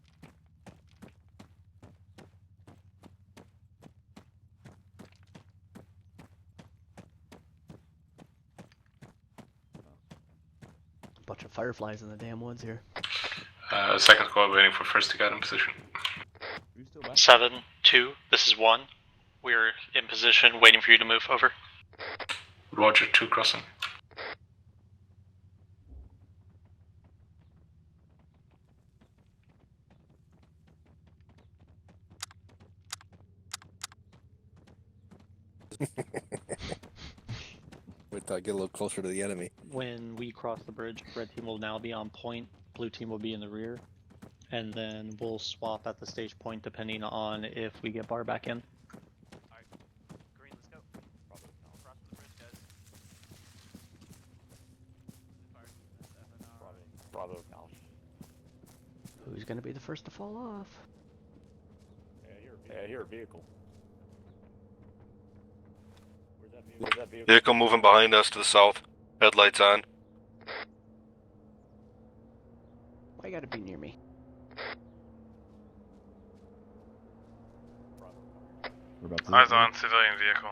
Bunch of fireflies in the damn woods here. Second squad waiting for first to get in position. 7-2, this is 1. We're in position, waiting for you to move, over. Roger, 2 crossing. Wait till I get a little closer to the enemy. When we cross the bridge, red team will now be on point, blue team will be in the rear, and then we'll swap at the stage point depending on if we get bar back in. Alright, green, let's go. Cross the bridge, guys. Bravo acknowledged. Who's gonna be the first to fall off? Yeah, I hear a vehicle. Where's that vehicle? Vehicle moving behind us to the south. Headlights on. you gotta be near me? We're about to Eyes on civilian vehicle.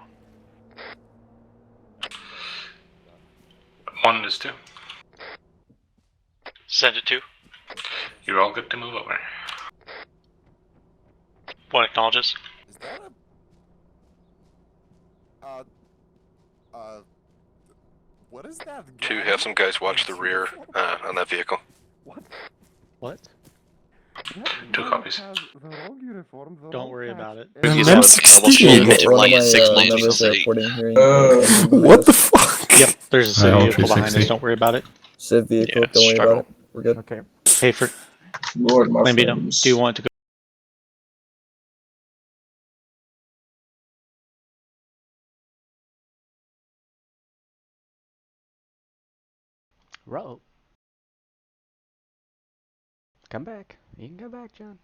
1 is 2. Send it to. You're all good to move over. 1 acknowledges. Is that a what is that? 2, have some guys watch the rear on that vehicle. What? 2 copies. Don't worry about it. Like 698. What the fuck? Yep, there's a civ vehicle behind us. Don't worry about it. Civ vehicle, don't worry about it. We're good. Okay. Hey, for Lord, my Lambino, friends. do you want to go? Rope. Come back. You can come back, John.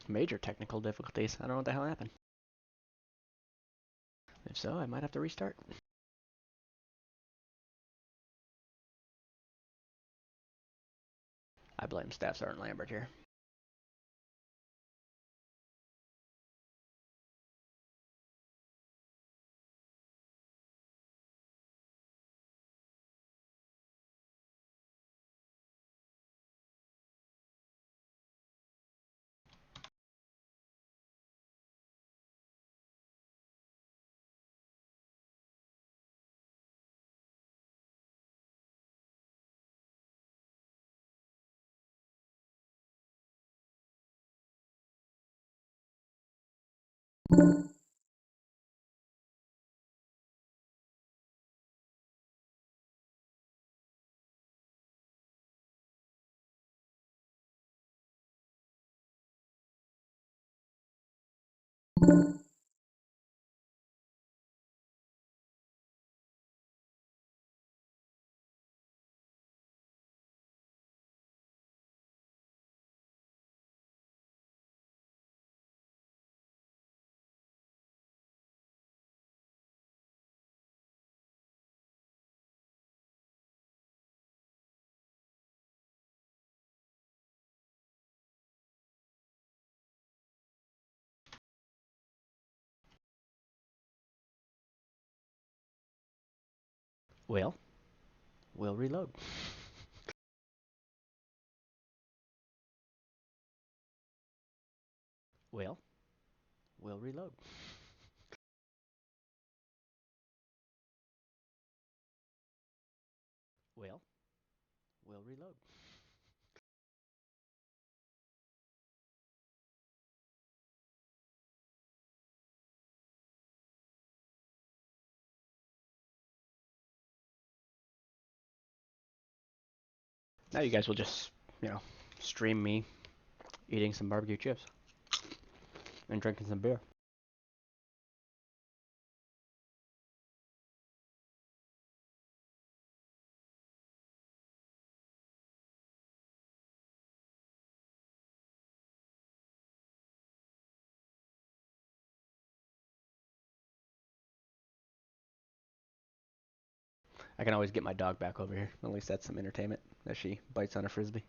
Major technical difficulties. I don't know what the hell happened. If so, I might have to restart. I blame Staff Sergeant Lambert here. Well, we'll reload. Well, we'll reload. Well, we'll reload. Now you guys will just, stream me eating some barbecue chips and drinking some beer. I can always get my dog back over here. At least that's some entertainment as she bites on a frisbee.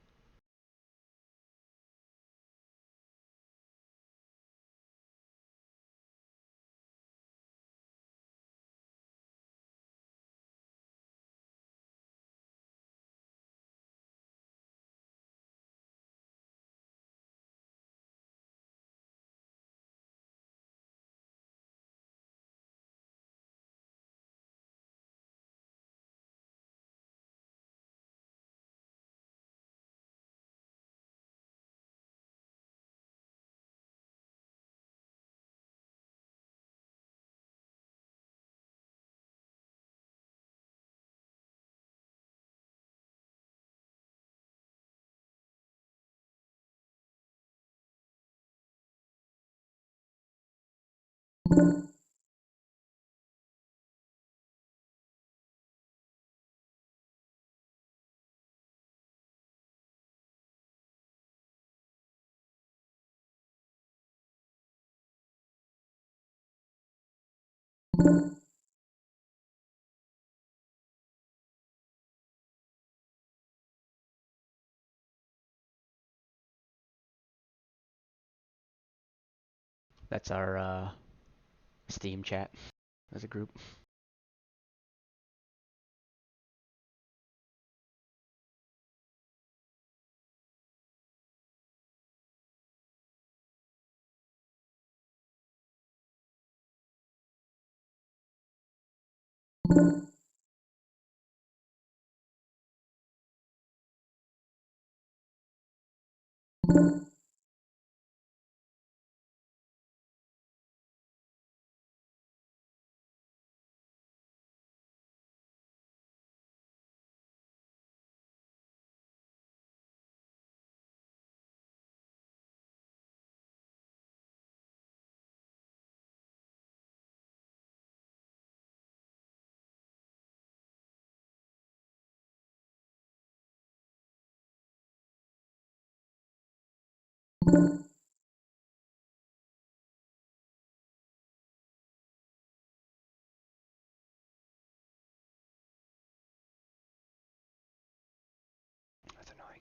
That's our Steam chat as a group. That's annoying.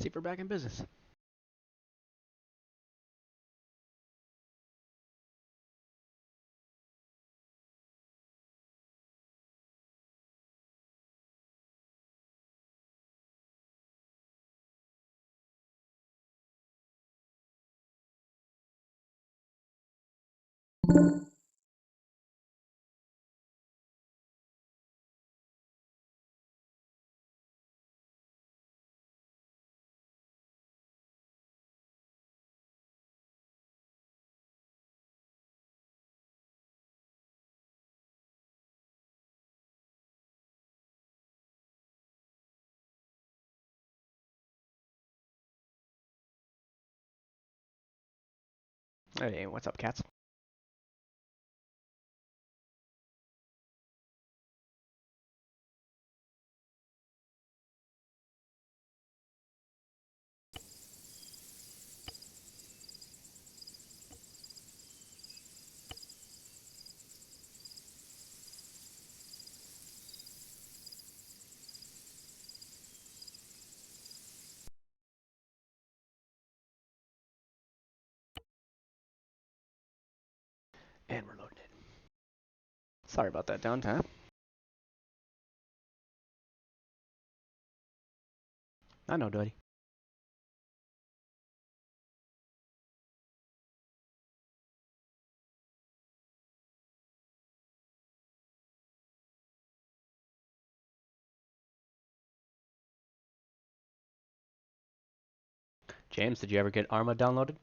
See if we're back in business. Hey, what's up, cats? And we're loading it. Sorry about that downtime. I know, Duddy. James, did you ever get Arma downloaded?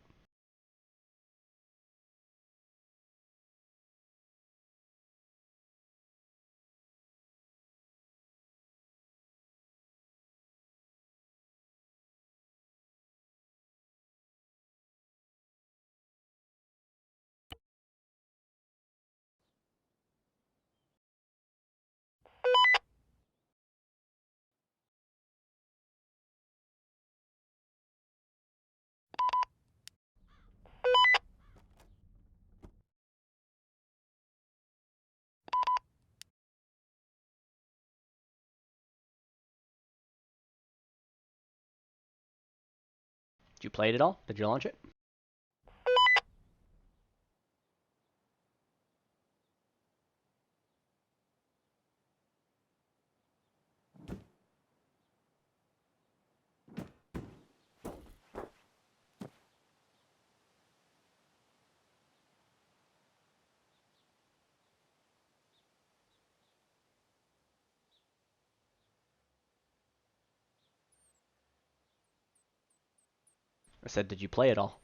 Did you play it at all? Did you launch it? I said, did you play it all?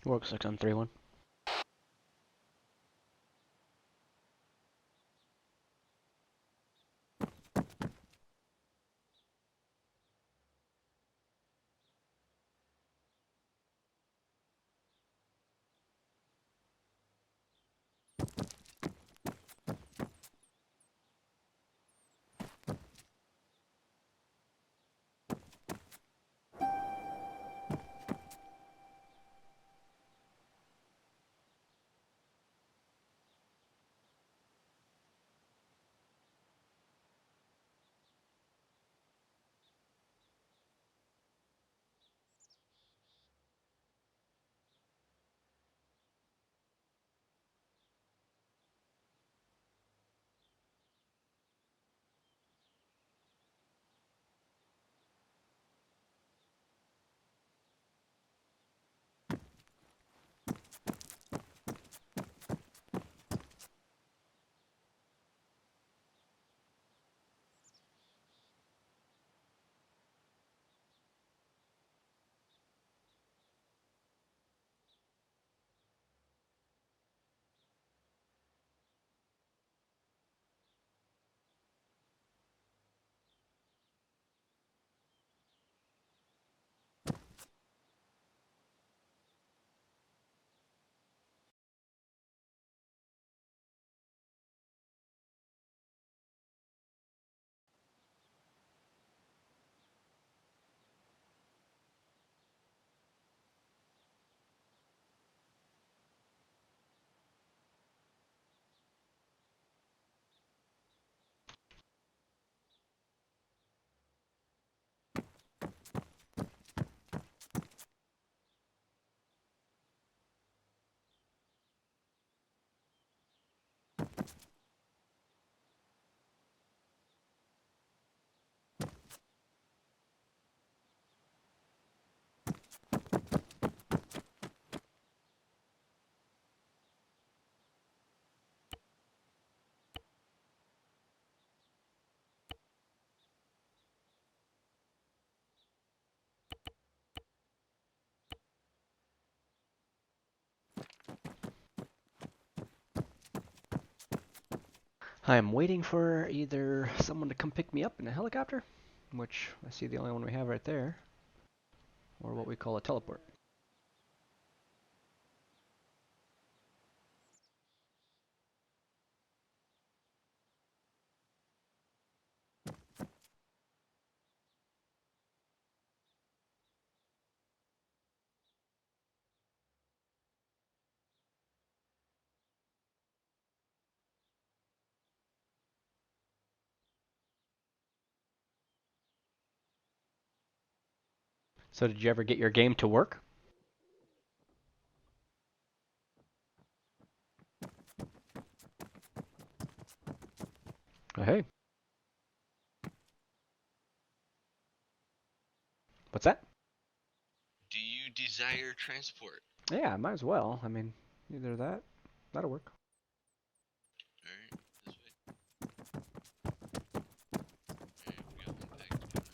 Works like on 3-1. I'm waiting for either someone to come pick me up in a helicopter, which I see the only one we have right there, or what we call a teleport. So did you ever get your game to work? Oh, hey. What's that? Do you desire transport? Yeah, might as well. I mean, either that, that'll work. Alright, this way. Alright, we got one package coming in.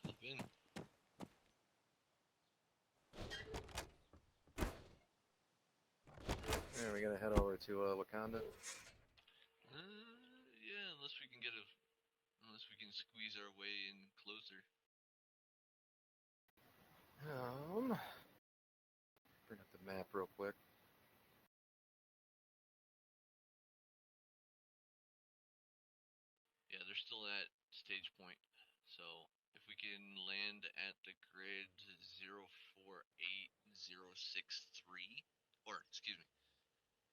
Hop in. Yeah, we gotta head over to Wakanda. Yeah, unless we can squeeze our way in closer. Bring up the map real quick. Yeah, they're still at stage point. So if we can land at the grid 048063, or excuse me,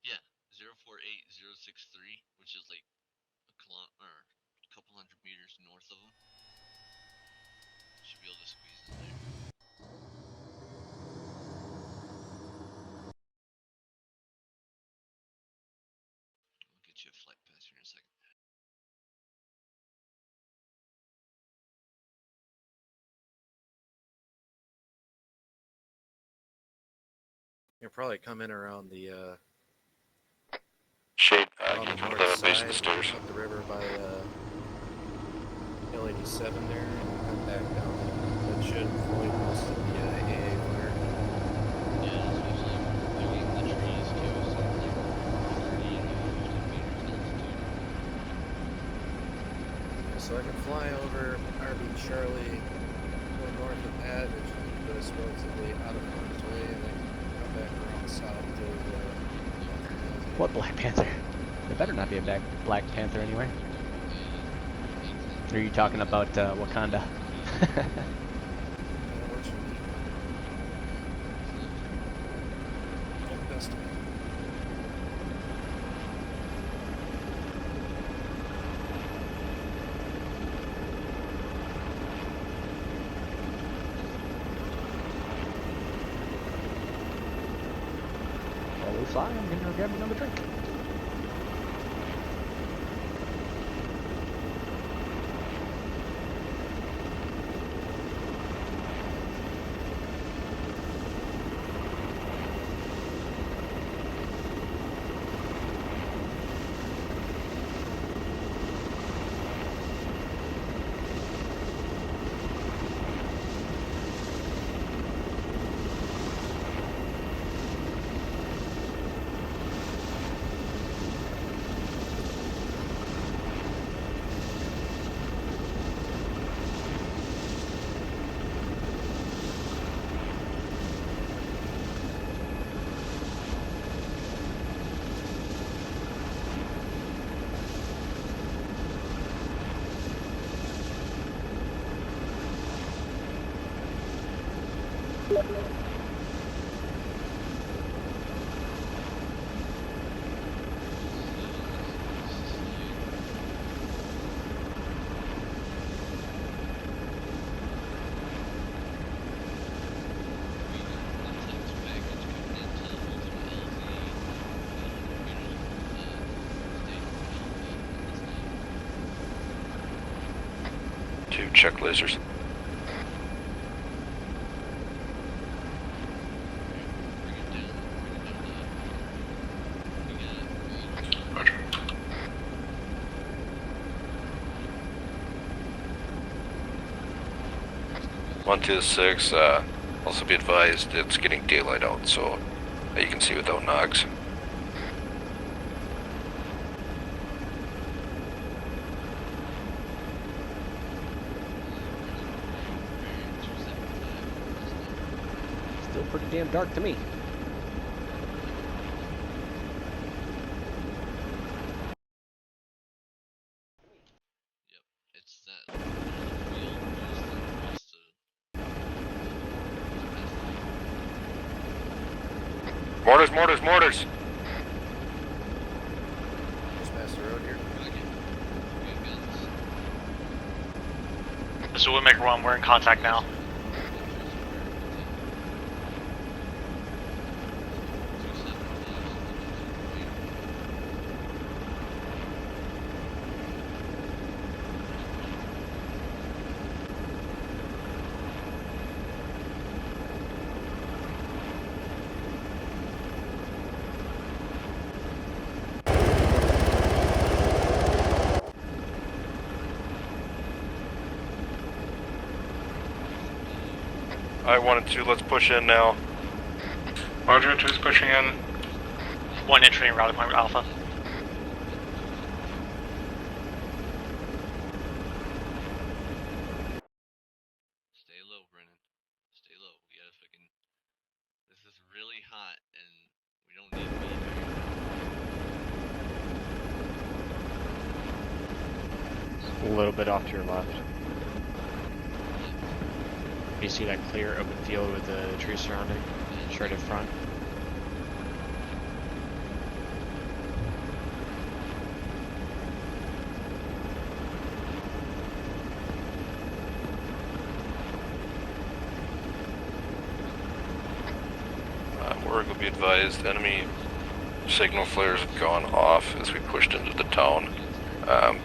yeah, 048063, which is like a couple hundred meters north of them, should be able to squeeze in there. I'll get you a flight pass here in a second. You'll probably come in around the Shade, on the north base side, of the stairs. up the river by L87 there, and come back down. That should avoid most of the AA flare. Yeah, especially between the trees too, so it's like 30 and 50 meters to altitude. Yeah, so I can fly over RB Charlie, go north of that, which put us relatively out of harm's way, and then come back around south to What Black Panther? There better not be a Black Panther anywhere. Or are you talking about Wakanda? While we fly, I'm gonna go grab another drink. To check lasers. Roger. 1 126, also be advised it's getting daylight out, so you can see without nogs. Still pretty damn dark to me. It's that wheel used that wants to. Mortars, mortars, mortars! Just past the road here. This is Windmaker 1, we're in contact now. I 1 and 2, let's push in now. Roger, 2 is pushing in. 1 entering routing point Alpha. Stay low, Brennan. Stay low. We gotta fucking. This is really hot, and we don't need to be there. A little bit off to your left. You see that clear open field with the trees surrounding, straight in front. Warwick will be advised, enemy signal flares have gone off as we pushed into the town.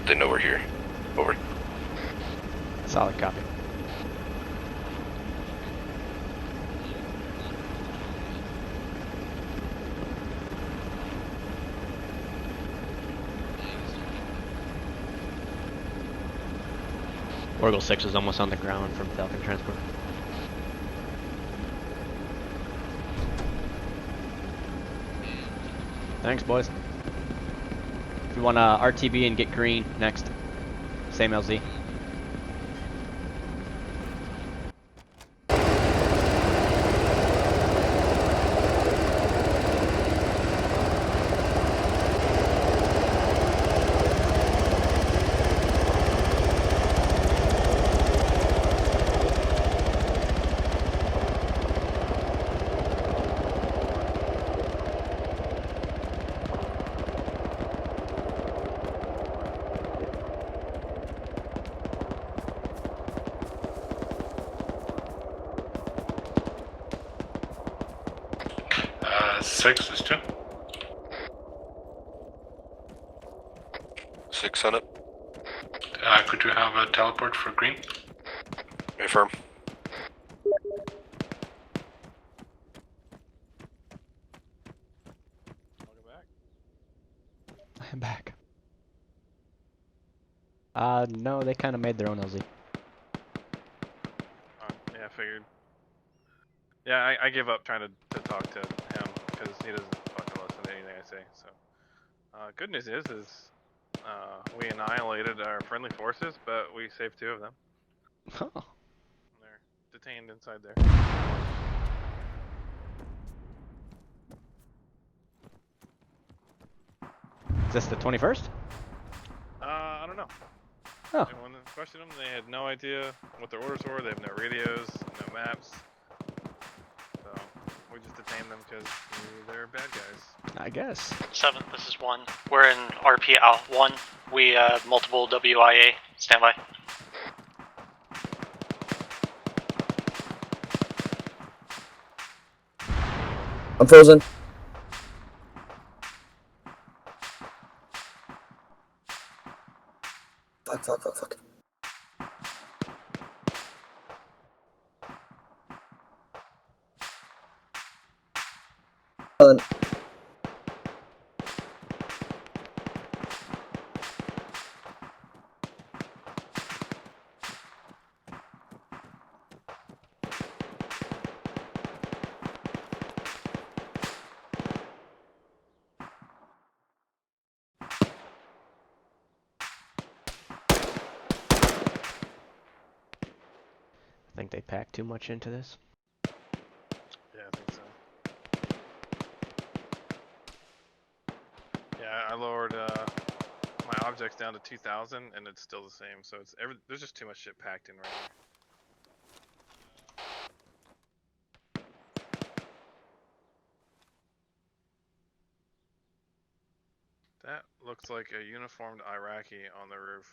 They know we're here. Over. Solid copy. Orgle 6 is almost on the ground from Falcon Transport. Thanks, boys. If you want to RTB and get green next, same LZ. Six is 2. 6 on it. Could you have a teleport for green? Affirm. I'm back. No, they kind of made their own LZ. Yeah, I figured. Yeah, I give up trying to talk to him because he doesn't fucking listen to anything I say. So, good news is we annihilated our friendly forces, but we saved 2 of them. Oh. They're detained inside there. Is this the 21st? I don't know. Oh. When I questioned them, they had no idea what their orders were. They have no radios, no maps. So we just detained them because they're bad guys. I guess. 7, this is 1. We're in RP out 1. We multiple WIA. Standby. I'm frozen. Fuck. think they packed too much into this. Yeah, I think so. Yeah, I lowered my objects down to 2,000, and it's still the same. So there's just too much shit packed in right here. That looks like a uniformed Iraqi on the roof.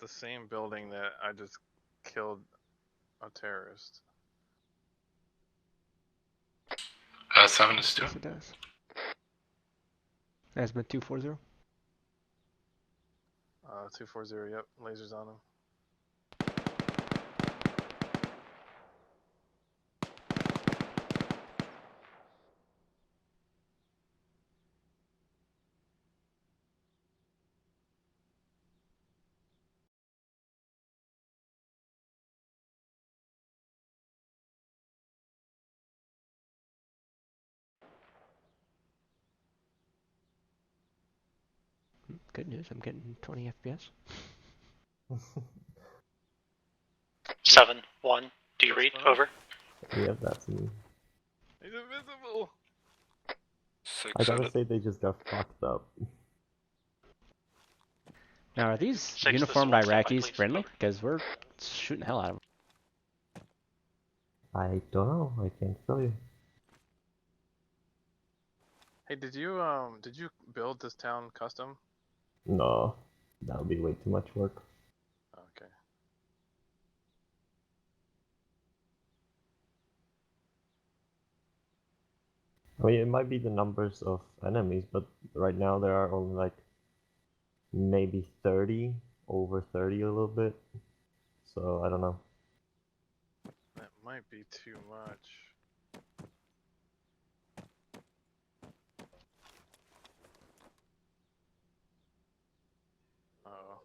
The same building that I just killed a terrorist. 7 is 2. Yes, it does. Asthma 240. 240, yep. Lasers on him. Good news, I'm getting 20 FPS. 7, 1. Do you read? Over. Yeah, that's me. He's invisible! 6, I gotta say, they just got fucked up. Now, are these 6, uniformed this is 1, Iraqis please. friendly? Over. Because we're shooting the hell out of them. I don't know. I can't tell you. Hey, did you build this town custom? No, that would be way too much work. Okay. I mean, it might be the numbers of enemies, but right now there are only like maybe 30, over 30 a little bit. So I don't know. That might be too much. Uh-oh.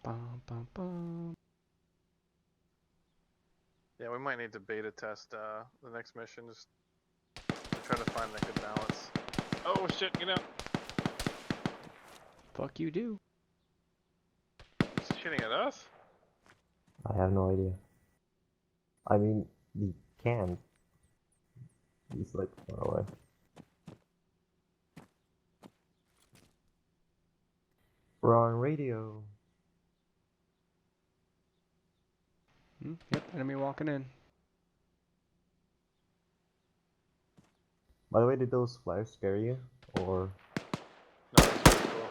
Bum, bum, bum. Yeah, we might need to beta test the next mission. Just try to find that good balance. Oh shit, get out! Fuck you do. He's shooting at us? I have no idea. I mean, he can't. He's like far away. We're on radio. Yep, enemy walking in. By the way, did those flares scare you? Or... No, it's pretty cool.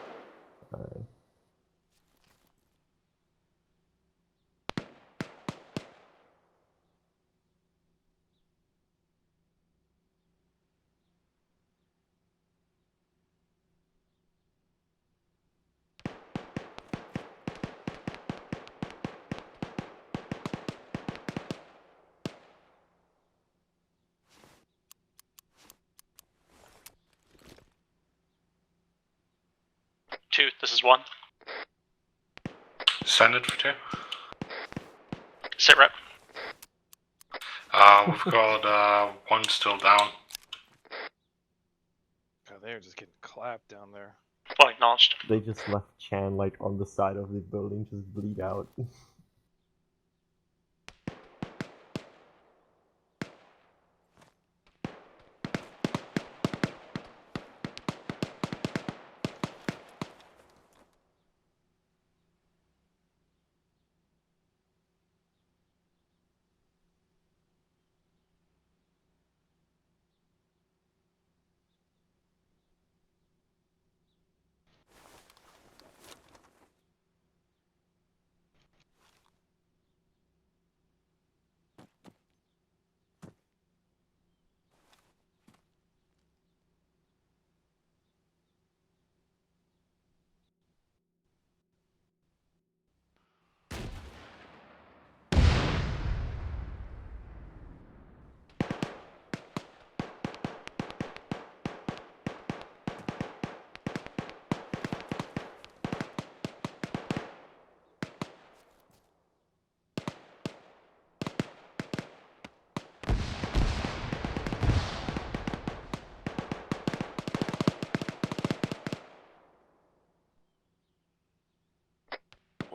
Alright. Two, this is 1. Send it for 2. Sit rep. We've got 1 still down. God, they're just getting clapped down there. Well acknowledged. They just left Chan like on the side of the building, just bleed out.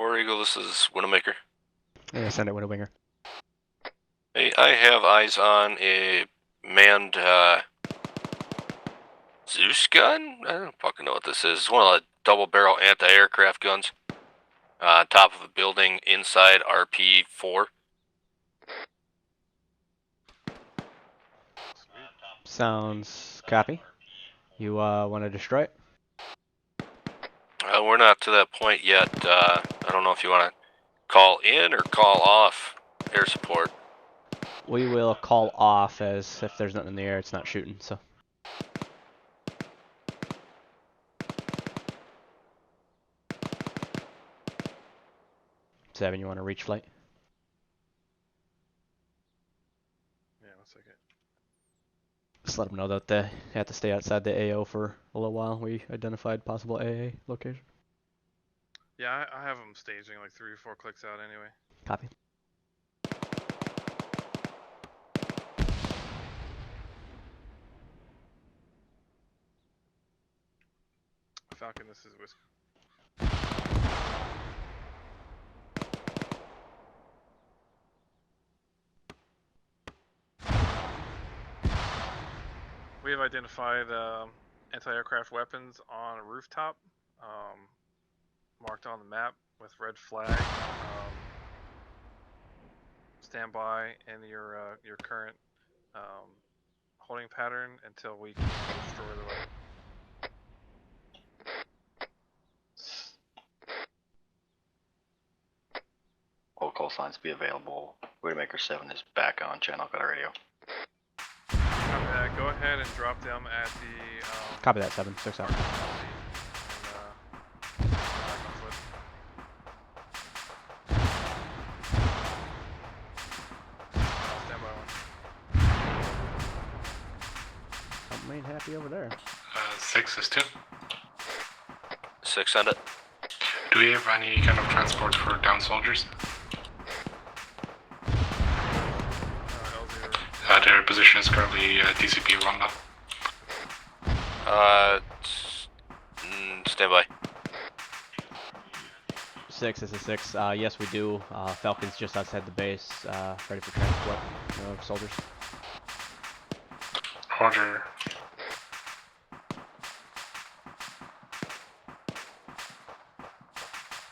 War Eagle, this is Widowmaker. Yeah, send it Widowmaker. Hey, I have eyes on a manned Zeus gun? I don't fucking know what this is. It's one of the double-barrel anti-aircraft guns. On top of a building inside RP4. Sounds copy. You want to destroy it? We're not to that point yet. I don't know if you want to call in or call off air support. We will call off, as if there's nothing in the air, it's not shooting, so. Seven, you want to reach flight? Yeah, 1 second. Just let them know that they have to stay outside the AO for a little while. We identified possible AA location. Yeah, I have them staging like 3 or 4 clicks out anyway. Copy. Falcon, this is Whiskey. We have identified anti-aircraft weapons on a rooftop, marked on the map with red flag. Stand by in your current holding pattern until we can destroy the weapon. All call signs be available. Widowmaker 7 is back on channel cutter radio. Copy that. Go ahead and drop them at the. Copy that, 7. 6 out. Stand by Something ain't happy over there. 6 is 2. 6, send it. Do we have any kind of transport for down soldiers? Their position is currently DCP Rwanda. Stand by. 6, this is 6. Yes, we do. Falcon's just outside the base, ready for transport of soldiers. Roger.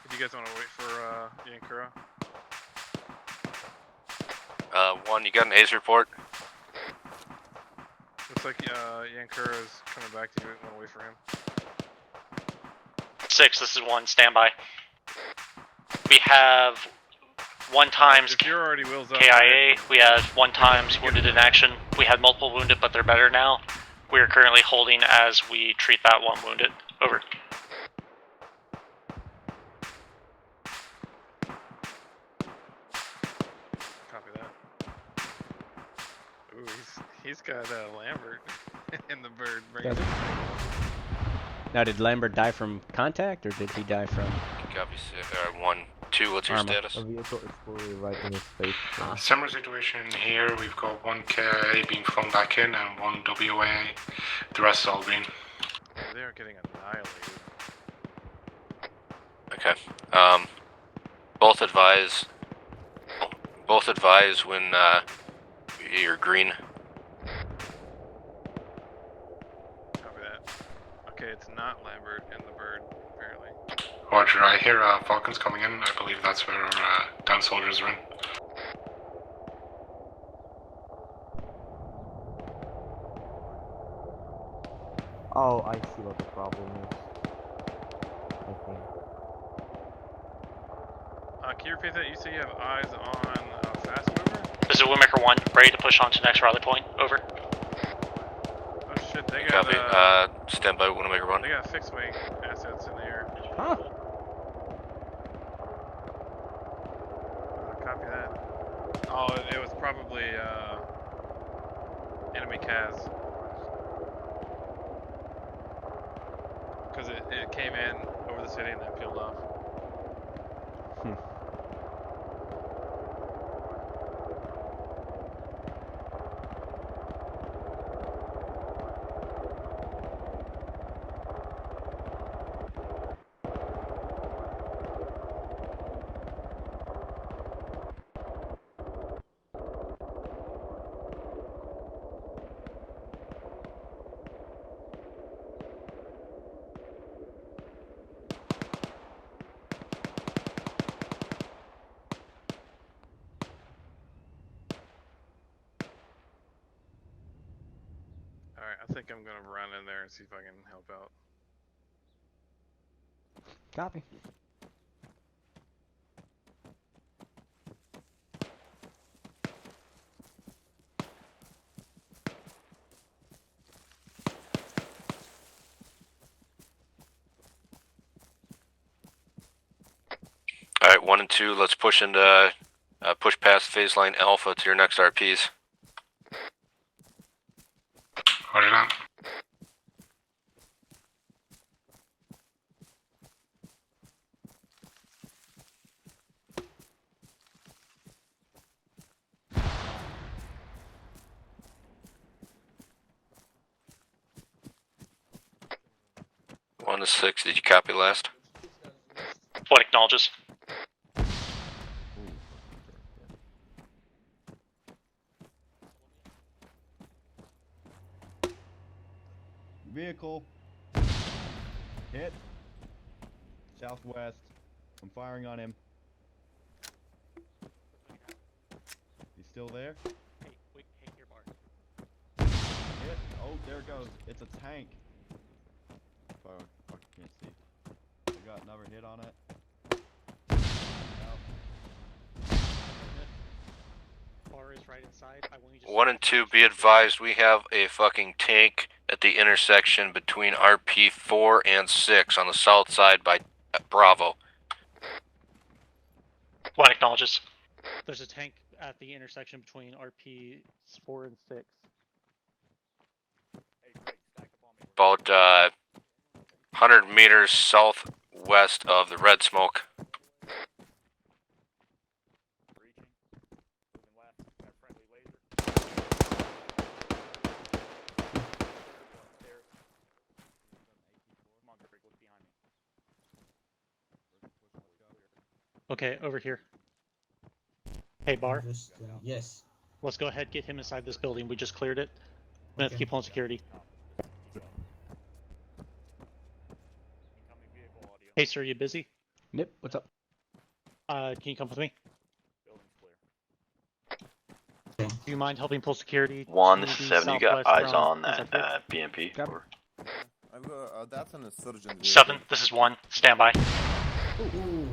Do you guys want to wait for Yankura? 1, you got an A's report? Looks like Yankura is coming back to you. Want to wait for him? 6, this is 1, standby. We have 1 times If you're already wheels up, KIA, we have 1 times wounded in action. We had multiple wounded, but they're better now. We are currently holding as we treat that 1 wounded. Over. Copy that. Ooh, he's got Lambert in the bird. Now, did Lambert die from contact, or did he die from... Copy, 1, 2, what's your status? A vehicle exploded right in his face. Similar situation here. We've got 1 KIA being flown back in and 1 WA. The rest is all green. They are getting annihilated. Okay. Both advise when you're green. Copy that. Okay, it's not Lambert in the bird, apparently. Roger, I hear Falcons coming in. I believe that's where our down soldiers are in. Oh, I see what the problem is. I think. Can you repeat that? You say you have eyes on fast mover? This is Widowmaker 1, ready to push on to next rally point. Over. Oh shit, they got Copy. Stand by, Widowmaker 1. They got fixed wing assets in the air. Huh? Copy that. Oh, it was probably enemy CAS. Because it came in over the city and then peeled off. think I'm gonna run in there and see if I can help out. Copy. All right, 1 and 2. Let's push into push past phase line Alpha to your next RPs. Roger that. One to 6. Did you copy last? Flight acknowledges. Vehicle. Hit. Southwest. I'm firing on him. He's still there? Hey, wait, hey, here, Bart. Hit. Oh, there it goes. It's a tank. Fuck, I can't see. I got another hit on it. Bar is right inside. I want you to 1 and 2, be advised we have a fucking tank at the intersection between RP 4 and 6 on the south side by Bravo. Flight acknowledges. There's a tank at the intersection between RP 4 and 6. About 100 meters southwest of the red smoke. Okay, over here. Hey, Bar. Yes. Let's go ahead, get him inside this building. We just cleared it. We have to keep on security. Hey, sir, you busy? Nip, what's up? Can you come with me? Do you mind helping pull security? 1, to this is the 7. You got southwest eyes from on inside that here? BMP? Over. I've got that's an insurgent. 7, this is 1. Stand by. Ooh.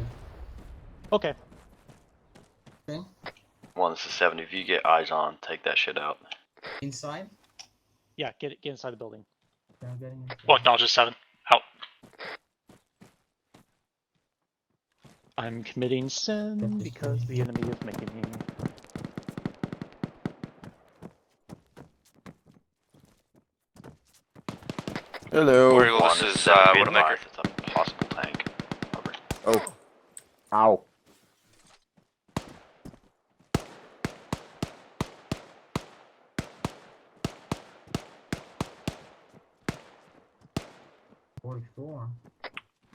Okay. Okay. 1, this is 7. If you get eyes on, take that shit out. Inside? Yeah, get inside the building. Yeah, I'm getting inside. Well, acknowledges 7. Out. I'm committing sin because the enemy is making me. Hello. Warrior, 1, this is 7. Be Widowmaker. advised, it's a possible tank. Over. Oh. Ow.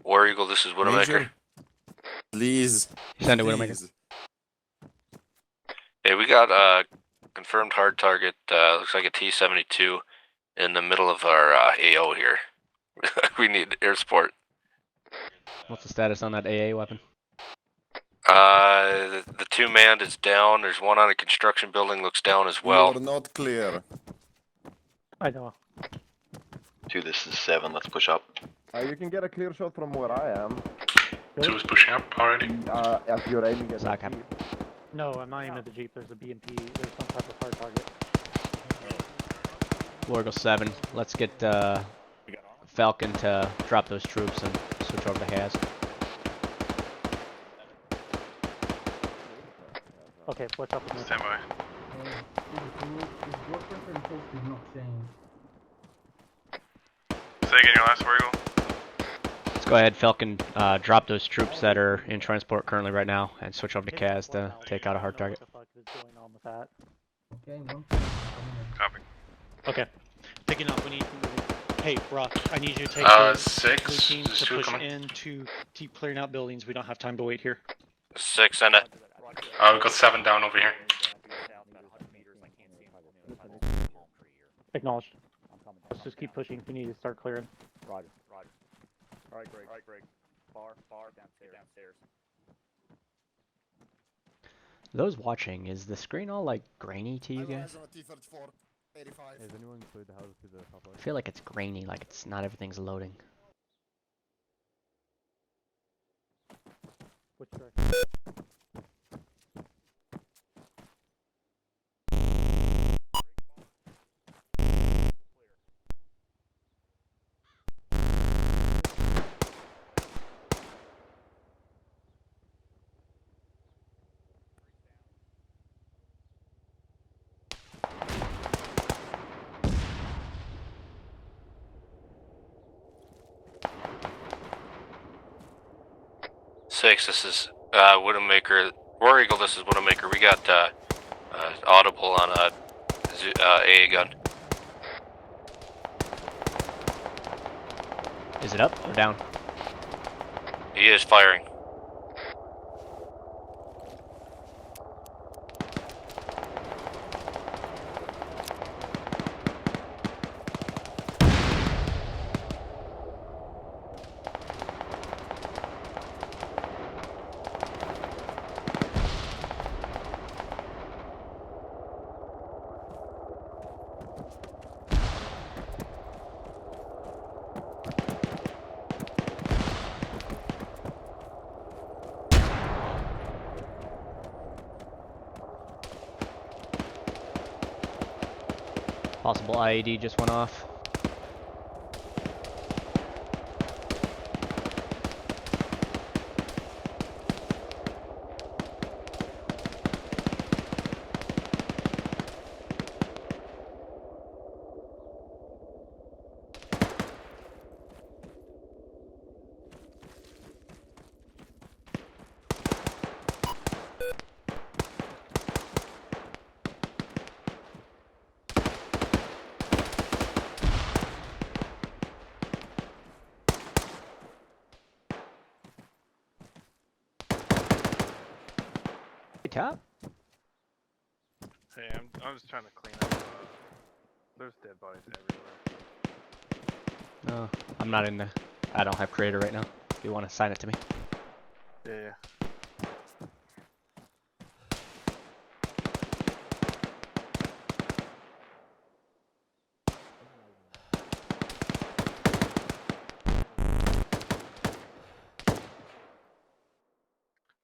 War Eagle, this is Widowmaker. Major, please. Send it, Widowmaker. Please. Hey, we got a confirmed hard target, looks like a T-72 in the middle of our AO here. We need air support. What's the status on that AA weapon? The 2-man is down. There's one on a construction building, looks down as well. You are not clear. I know. 2, this is 7. Let's push up. You can get a clear shot from where I am. 2 is pushing up already. If you're aiming at Zach, the Jeep. No, I'm not aiming at the Jeep. There's a BMP. There's some type of hard target. Wargo 7, let's get Falcon to drop those troops and switch over to Haz. Okay, what's up with me? Stand by. Say again your last, War Eagle. Let's go ahead, Falcon, drop those troops that are in transport currently right now and switch over to Kaz to take out a hard target. What the fuck is going on with that? Okay, Copy. Okay. Picking up, we need... Hey, Brock, I need you to take 6. blue team There's to 2 push coming. in to keep clearing out buildings. We don't have time to wait here. 6, send it. We've got 7 down over here. Acknowledged. Let's just keep pushing. We need to start clearing. Roger. Alright, Greg. Bar, downstairs. Those watching, is the screen all like grainy to you guys? 85. Has anyone cleared the house to the top right? I feel like it's grainy, like it's not everything's loading. Which track? Six, this is Widowmaker. War Eagle, this is Widowmaker. We got audible on a AA gun. Is it up or down? He is firing. Possible IED just went off. Top? Hey, I'm just trying to clean up. There's dead bodies everywhere. No, I'm not in the. I don't have creator right now. If you want to sign it to me. Yeah. I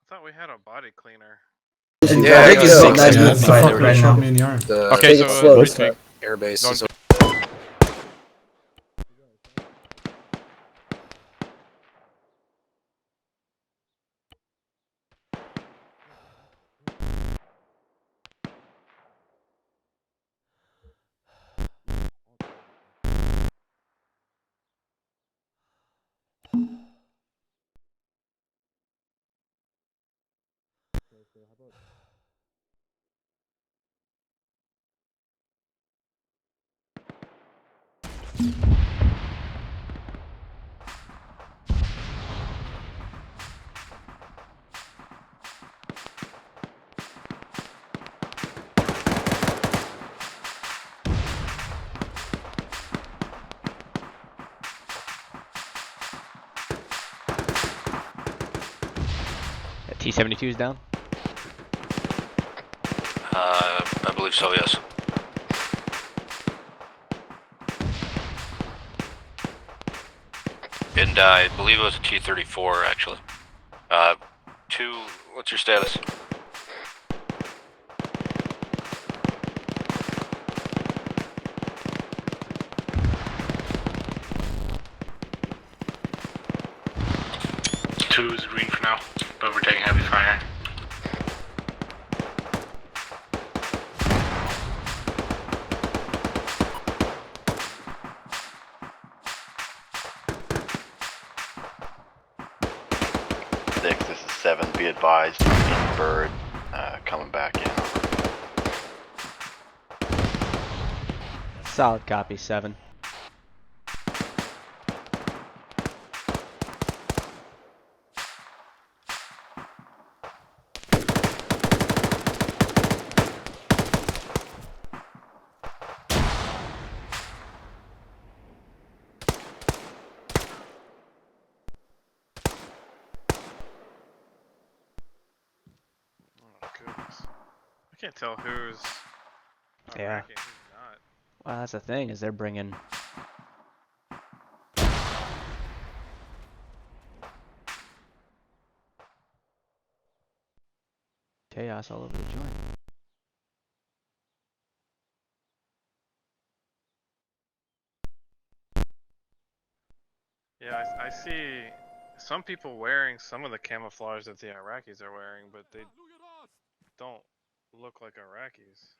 thought we had a body cleaner. Yeah, Take it slow. Nice move. The fuck right shot me in the arm. Okay, Take it slow. This time. Airbase is. T-72 is down. I believe so, yes. And I believe it was a T-34, actually. What's your status? Two is green for now, but we're taking heavy fire. Six, this is 7. Be advised, in bird, coming back in. Solid copy, 7. Oh goodness. I can't tell who's Yeah. Iraqi and who's not. Well, that's the thing, is they're bringing chaos all over the joint. Yeah, I see some people wearing some of the camouflage that the Iraqis are wearing, but they don't look like Iraqis.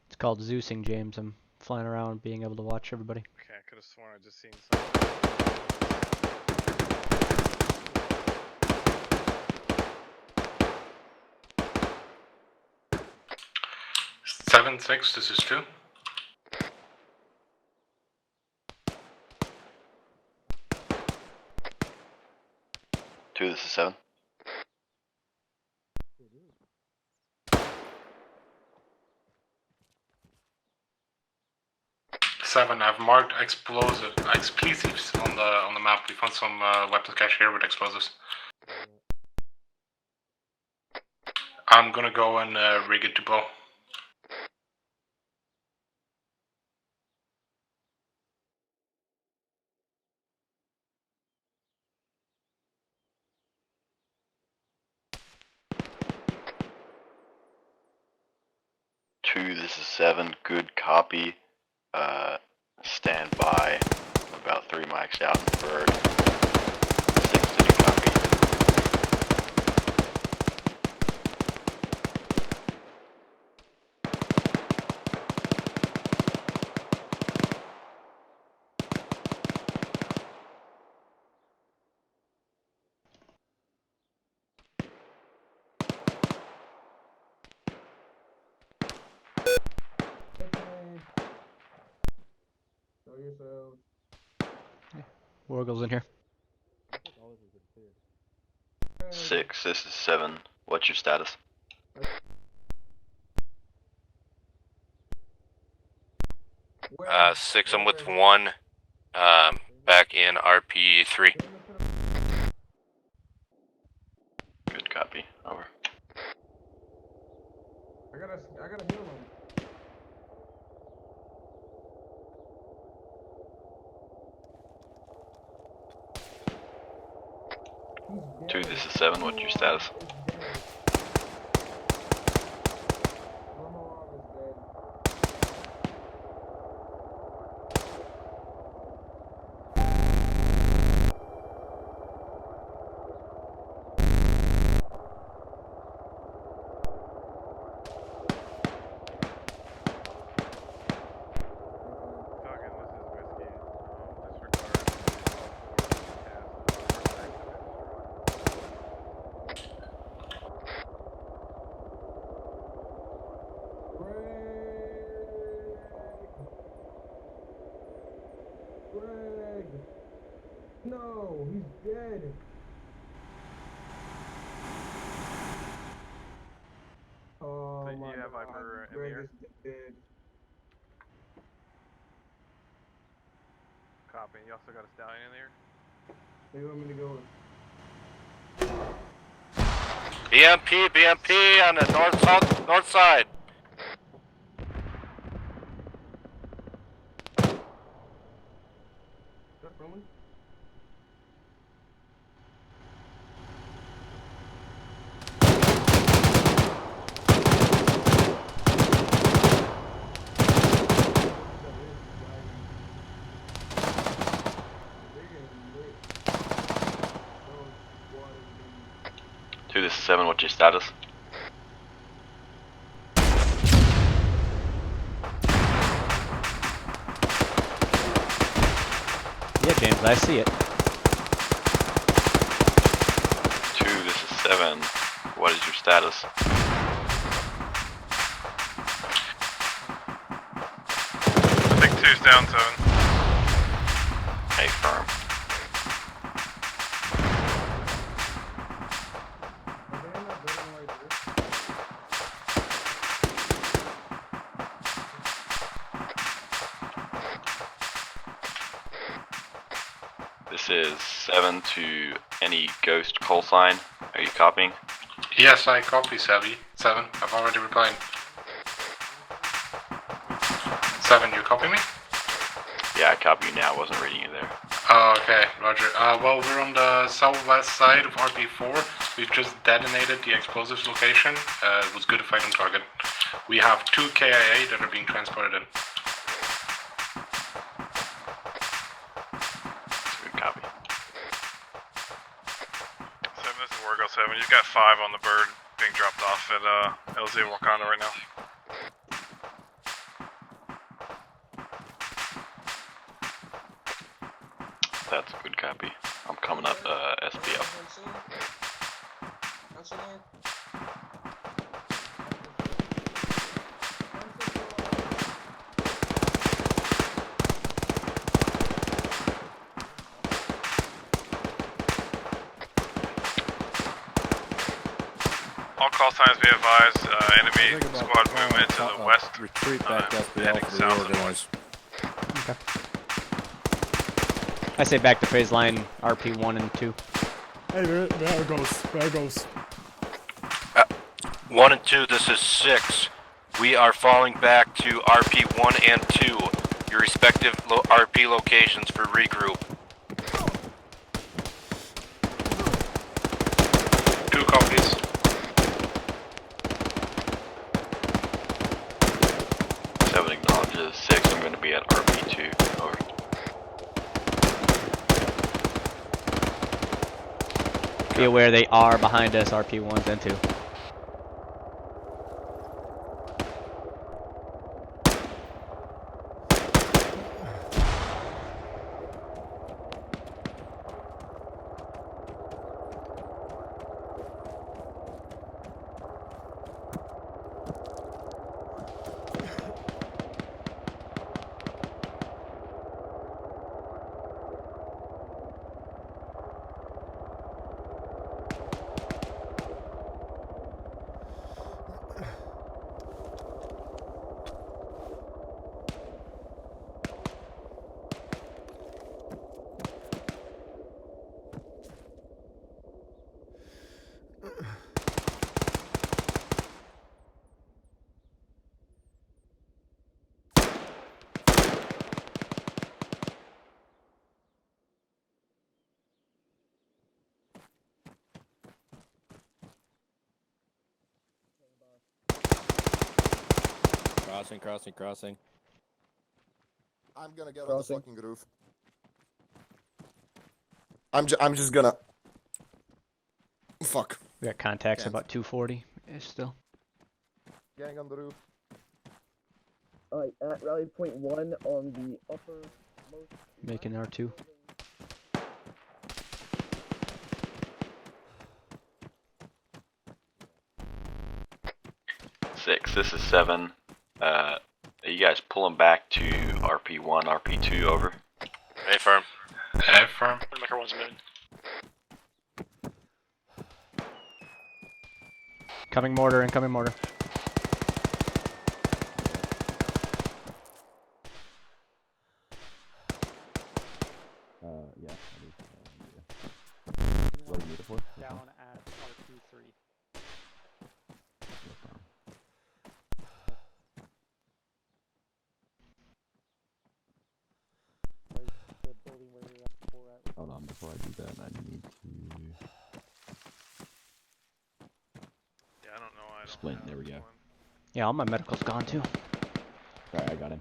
It's called Zeusing, James. I'm flying around being able to watch everybody. Okay, I could have sworn I just seen something. 7-6, this is 2. Two, this is 7. Seven, I've marked explosives on the map. We found some weapons cache here with explosives. I'm gonna go and rig it to blow. Two, this is 7. Good copy. Stand by. About 3 mics out in bird. 6, did you copy? Show yourselves. Wargle's in here. 6, this is 7. What's your status? 6, I'm with 1. Back in RP 3. Good copy. Over. I gotta heal him. Two, this is 7. What's your status? Greg! No, he's dead. Oh But my you have God, Viper Greg Emir. is dead. Copy. You also got a stallion in there. They want me to go. BMP on the north side. Is that friendly? Two, this is 7. What's your status? Yeah, James, I see it. 2, this is 7. What is your status? I think 2's down zone. Hey, firm. This This is 7 to any ghost call sign. Are you copying? Yes, I copy, 7. I've already replied. 7, you copy me? Yeah, I copy you now. I wasn't reading you there. Oh, okay, roger. Well, we're on the southwest side of RP4. We've just detonated the explosives location. It was good to fight on target. We have 2 KIA that are being transported in. Good copy. 7, this is Wargo 7. You've got 5 on the bird being dropped off at LZ Wakanda right now. That's a good copy. I'm coming up SPL. All call signs be advised. Enemy squad movement to the west. Retreat back to SPL heading for the south reorganize. Okay. I say back to phase line RP 1 and 2. Hey, there it goes. There it goes. 1 and 2, this is 6. We are falling back to RP 1 and 2, your respective RP locations for regroup. 2 copies. Seven acknowledges. 6, I'm going to be at RP2. Over. Be aware they are behind us, RP 1s and 2. Crossing. I'm gonna get on the fucking roof. I'm just gonna. Fuck. We got contacts about 240-ish still. Getting on the roof. Alright, at rally point 1 on the upper most. Making R2. Six, this is 7. Are you guys pulling back to RP1, RP2, over? Affirm. Affirm. Maker 1's moving. Incoming mortar. Yeah. What do you need it for? Down at RP 3. Hold on, before I do that, I need to. Yeah, I don't know. Splint, there we go. Yeah, all my medical's gone too. Alright, I got him.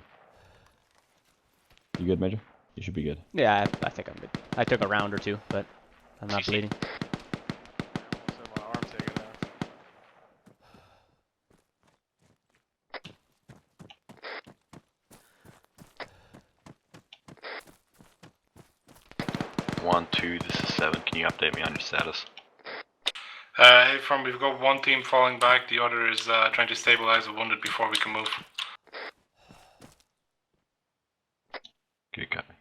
You good, Major? You should be good. Yeah, I think I'm good. I took a round or 2, but I'm not bleeding. My arm taken off. One, 2, this is 7. Can you update me on your status? Affirm, we've got 1 team falling back, the other is trying to stabilize the wounded before we can move. Good copy.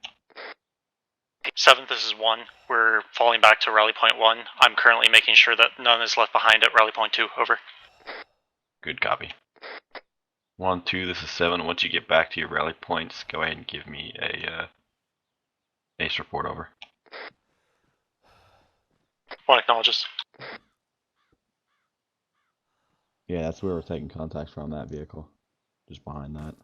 7th, this is 1. We're falling back to rally point 1. I'm currently making sure that none is left behind at rally point 2. Over. Good copy. 1, 2, this is 7. Once you get back to your rally points, go ahead and give me a ACE report. Over. One acknowledges. Yeah, that's where we're taking contacts from, that vehicle. Just behind that.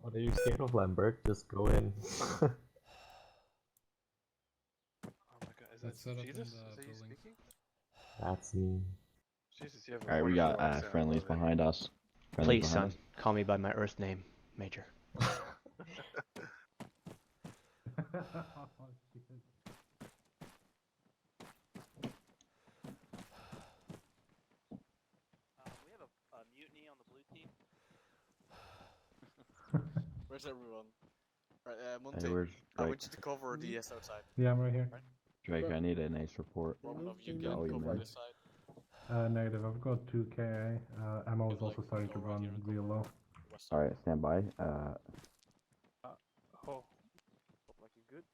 What are you scared of, Lambert? Just go in. Oh my god, is Let's that set up Jesus? in Is the that you building. speaking? That's me. Jesus, you have a Alright, we wonderful got accent. I friendlies love it. behind us. Friendlies Please, behind son, call me by my Earth name, Major. We have a mutiny on the blue team. Where's everyone? Right, Monty, Hey, where's I Drake? want you to cover the south side. Yeah, I'm right here. Right? Drake, I need an ace report. One of you Got can all your cover men. this side. Negative. I've got 2 KA. Ammo is also starting to run real low. Alright, stand by. Oh. Look like you're good.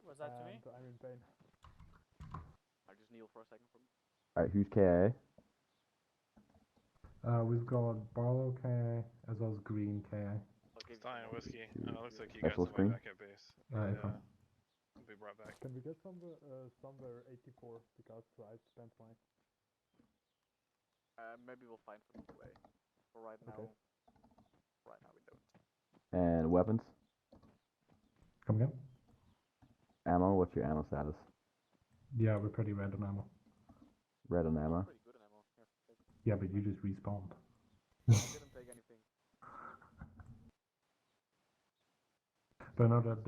Was that to me? I'm in pain. I just kneel for a second from. Alright, who's KA? We've got Barlow KA as well as Green KA. Stein whiskey. Looks like you Special got screen? somebody back at base. Will be brought back. Can we get somewhere 84 because I spent my. Maybe we'll find some way. For right now. Okay. Right now we don't. And weapons? Come again? Ammo, what's your ammo status? Yeah, we're pretty red on ammo. Red on ammo? Pretty good on ammo. Yeah, but you just respawned. I didn't take anything. But no, that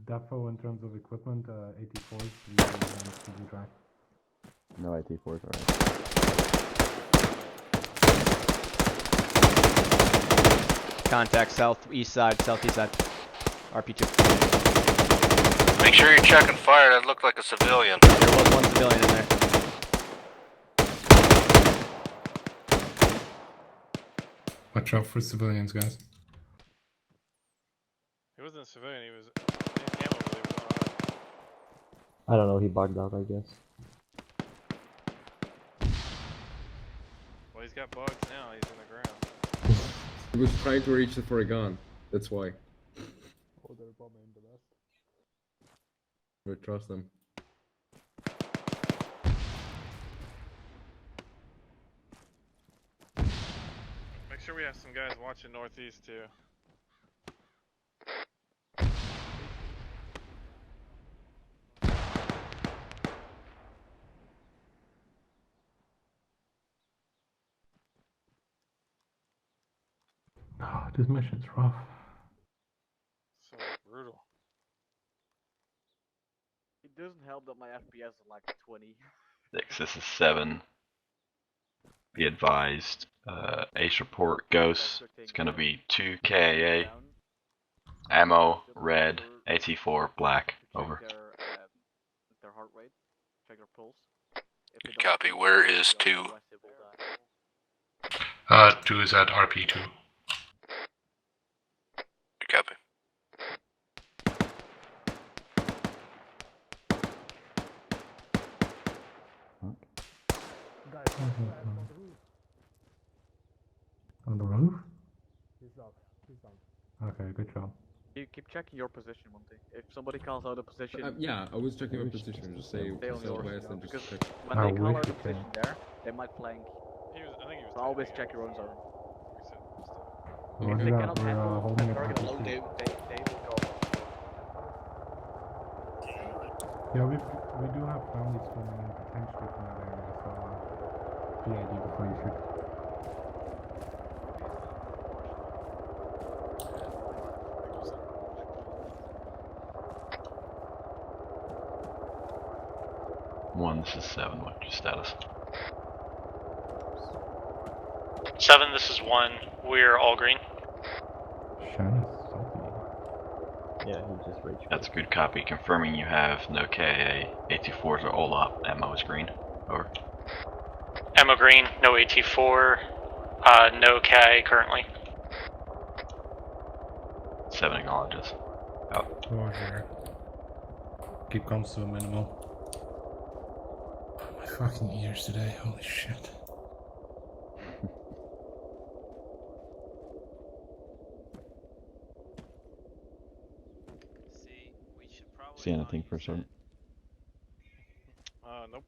defo in terms of equipment, 84s, really track. No AT4s, alright. Contact southeast side, southeast side. RP2. Make sure you're checking fire. That looked like a civilian. There was one civilian in there. Watch out for civilians, guys. He wasn't a civilian, he was ammo really was on. I don't know, he bugged out, I guess. Well, he's got bugs now, he's in the ground. He was trying to reach for a gun, that's why. Oh, they're bombing the west. We trust them. Make sure we have some guys watching northeast too. Oh, this mission's rough. So brutal. It doesn't help that my FPS is like 20. 6, this is 7. Be advised, ace report ghost. It's gonna be 2 KAA. Ammo, red, AT4, black. Over. Their heart rate, check their pulse. Good copy. Where is 2? 2 is at RP2. Good copy. On the roof? He's up. He's up. Okay, good job. You keep checking your position, Monty. If somebody calls out a position, Yeah, I was checking my position. Just say stay on yours. southwest and Because just check. when they call out a position there, they might flank. I think he was So always check your own zone. Roger If they that, cannot we're handle holding the it target RP2. alone, they will go. Yeah, we do have families coming in potentially from that area, so PID before you shoot. One, this is 7. What's your status? 7, this is 1. We're all green. Shanna's salty. Yeah, he just rage. That's a good copy. Confirming you have no KAA. AT4s are all up. Ammo is green. Over. Ammo green, no AT4, no KI currently. 7 acknowledges. Out. Over here. Keep comms to a minimal. My fucking ears today, holy shit. See anything for certain? Nope.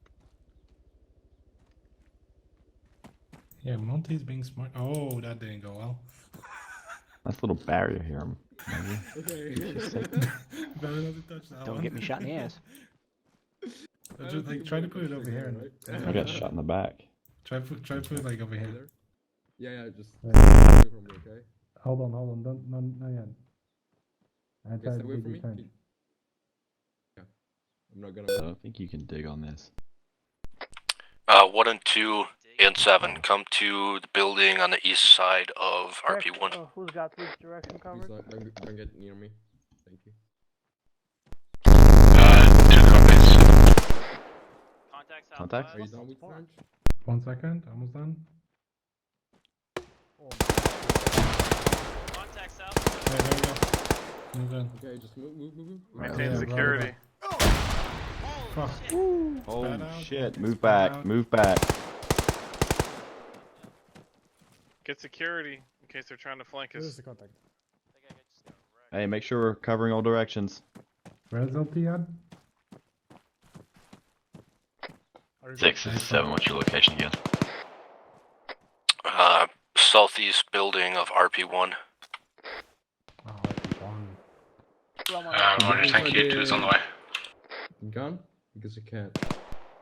Yeah, Monty's being smart. Oh, that didn't go well. Nice little barrier here. Better not to touch that Don't one. get me shot in the ass. Just like try to put it over here. I got shot in the back. Try put it like over here. Yeah, just Yeah. away from me, okay? Hold on, don't not yet. I Okay, try stay to away get from you me. turned. Yeah. I'm not I gonna. don't think you can dig on this. 1 and 2 and 7, come to the building on the east side of RP1. Who's got which direction covered? Please don't get near me. Thank you. 2 copies. Contact? Are you done with French? 1 second, almost done. Yeah, there we go. Move in. Okay, just move. Maintain Yeah, security. Fuck. Holy Spread out. shit, move Spread back, out. move back. Get security in case they're trying to flank us. Where's the contact? Hey, make sure we're covering all directions. Where's LT at? 6, this is 7. What's your location again? Southeast building of RP1. Oh, Roger, thank you. 2's on the way. Gun? Because I can't.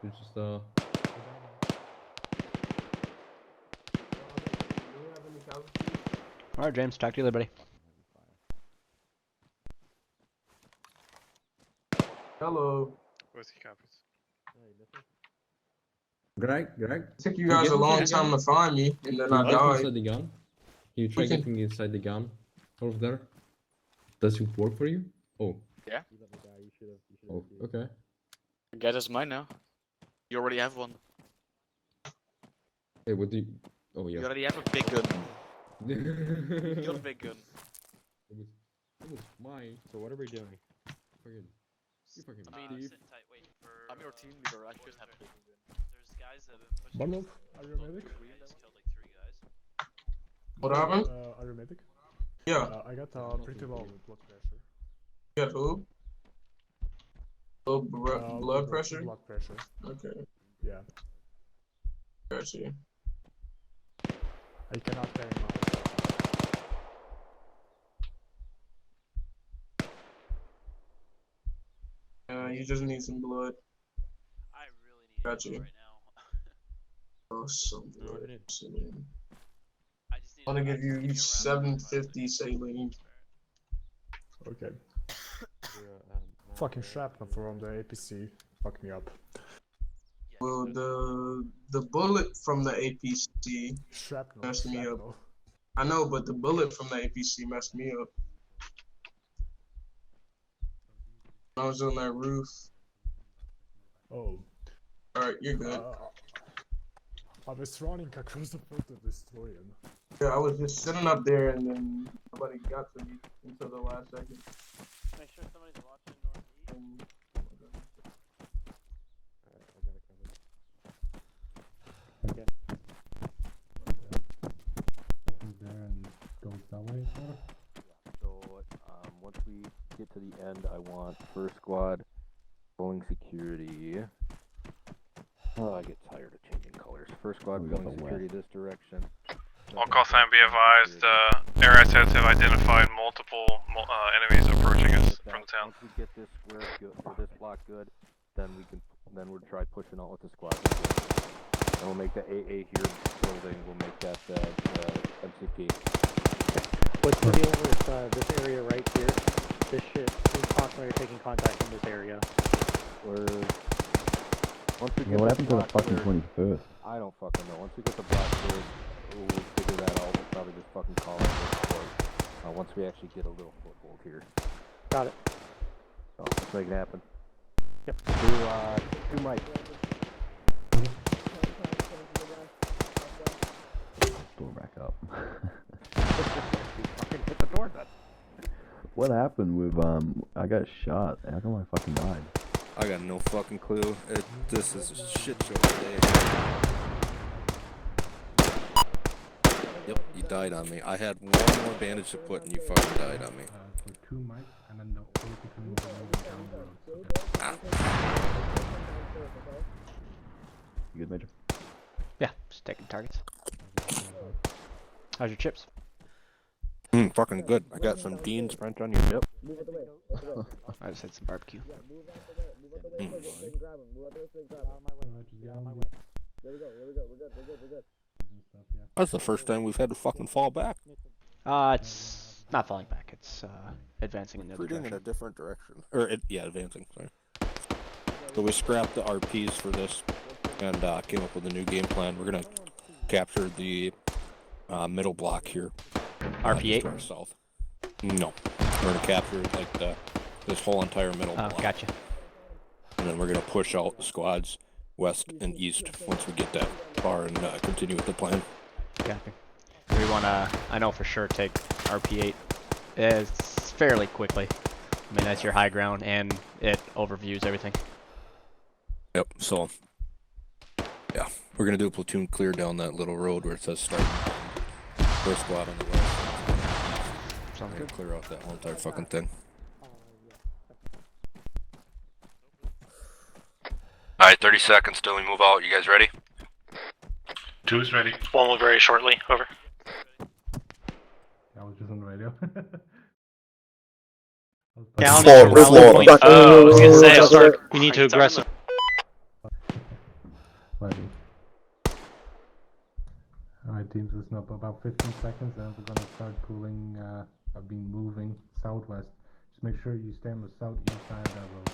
It's just Alright, James, talk to you later, buddy. Hello. Whiskey copies. Greg? It took you guys a long time to find me, and then I Get died. inside the gun. Can you try getting inside the gun? Over there? Does it work for you? Oh. Yeah. Oh, okay. Get us mine now. You already have one. Hey, what do you... Oh, yeah. You already have a big gun. Your big gun. It was mine. So what are we doing? You fucking I mean, thief. I'm your team leader. I should have been. There's guys that have been pushing. Bundle, are you a medic? Just killed like 3 guys. What happened? Are you a medic? Yeah. I got pretty low blood pressure. You got who? Low blood pressure? Blood pressure. Okay. Yeah. Gotcha. I cannot carry my. You just need some blood. I really need Gotcha. it right now. Oh, some blood. I just need I'm gonna to give you 750 saline. Okay. Fucking shrapnel from the APC. Fuck me up. Well, the bullet from the APC Shrapnel. messed me up. I know, but the bullet from the APC messed me up. I was on that roof. Oh. Alright, you're good. I was running across the field to destroy him. Yeah, I was just sitting up there and then nobody got to me until the last second. Make sure somebody's watching northeast. Okay. There and goes that way. So, once we get to the end, I want first squad going security. Oh, I get tired of changing colors. First squad going security this direction. All call sign be advised, air assets have identified multiple enemies approaching us from the town. Once we get this square good, or this block good, then we'll try pushing out with the squad. And we'll make the AA here building, we'll make that MCP. What's the deal with this area right here? This shit, we constantly are taking contact from this area. Once we Yeah, get what the happened to the block fucking cleared, 21st? I don't fucking know. Once we get the block cleared, we'll figure that out. We'll probably just fucking call it once we actually get a little foothold here. Got it. So let's make it happen. Yep. Two mics. Door back up. Fucking hit the door then. What happened with I got shot. How come I fucking died? I got no fucking clue. This is a shit show today. Yep, you died on me. I had one more bandage to put and you fucking died on me. For 2 mics and then the whole platoon is moving down the road. Okay. You good, Major? Yeah, just taking targets. How's your chips? Fucking good. I got some beans French on your dip. I just had some barbecue. That's the first time we've had to fucking fall back. It's not falling back. It's advancing in the other Retreating in a direction. different direction. Advancing, sorry. So we scrapped the RPs for this and came up with a new game plan. We're gonna capture the middle block here. RP8? To our south. No. We're gonna capture like this whole entire middle block. Gotcha. And then we're gonna push out the squads west and east once we get that far and continue with the plan. Copy. We wanna, I know for sure, take RP8 it's fairly quickly. I mean, that's your high ground and it overviews everything. Yep, so yeah, we're gonna do a platoon clear down that little road where it says start. First squad on the west. Sounds good. Clear out that whole entire fucking thing. Alright, 30 seconds till we move out. You guys ready? 2's ready. 1 will very shortly. Over. I was just on the radio. Down Floor, is rally floor. point. I was gonna say, start. We need to aggressive. Alright teams, listen up. About 15 seconds and we're gonna start pulling, I've been moving southwest. Just make sure you stay on the southeast side of that road.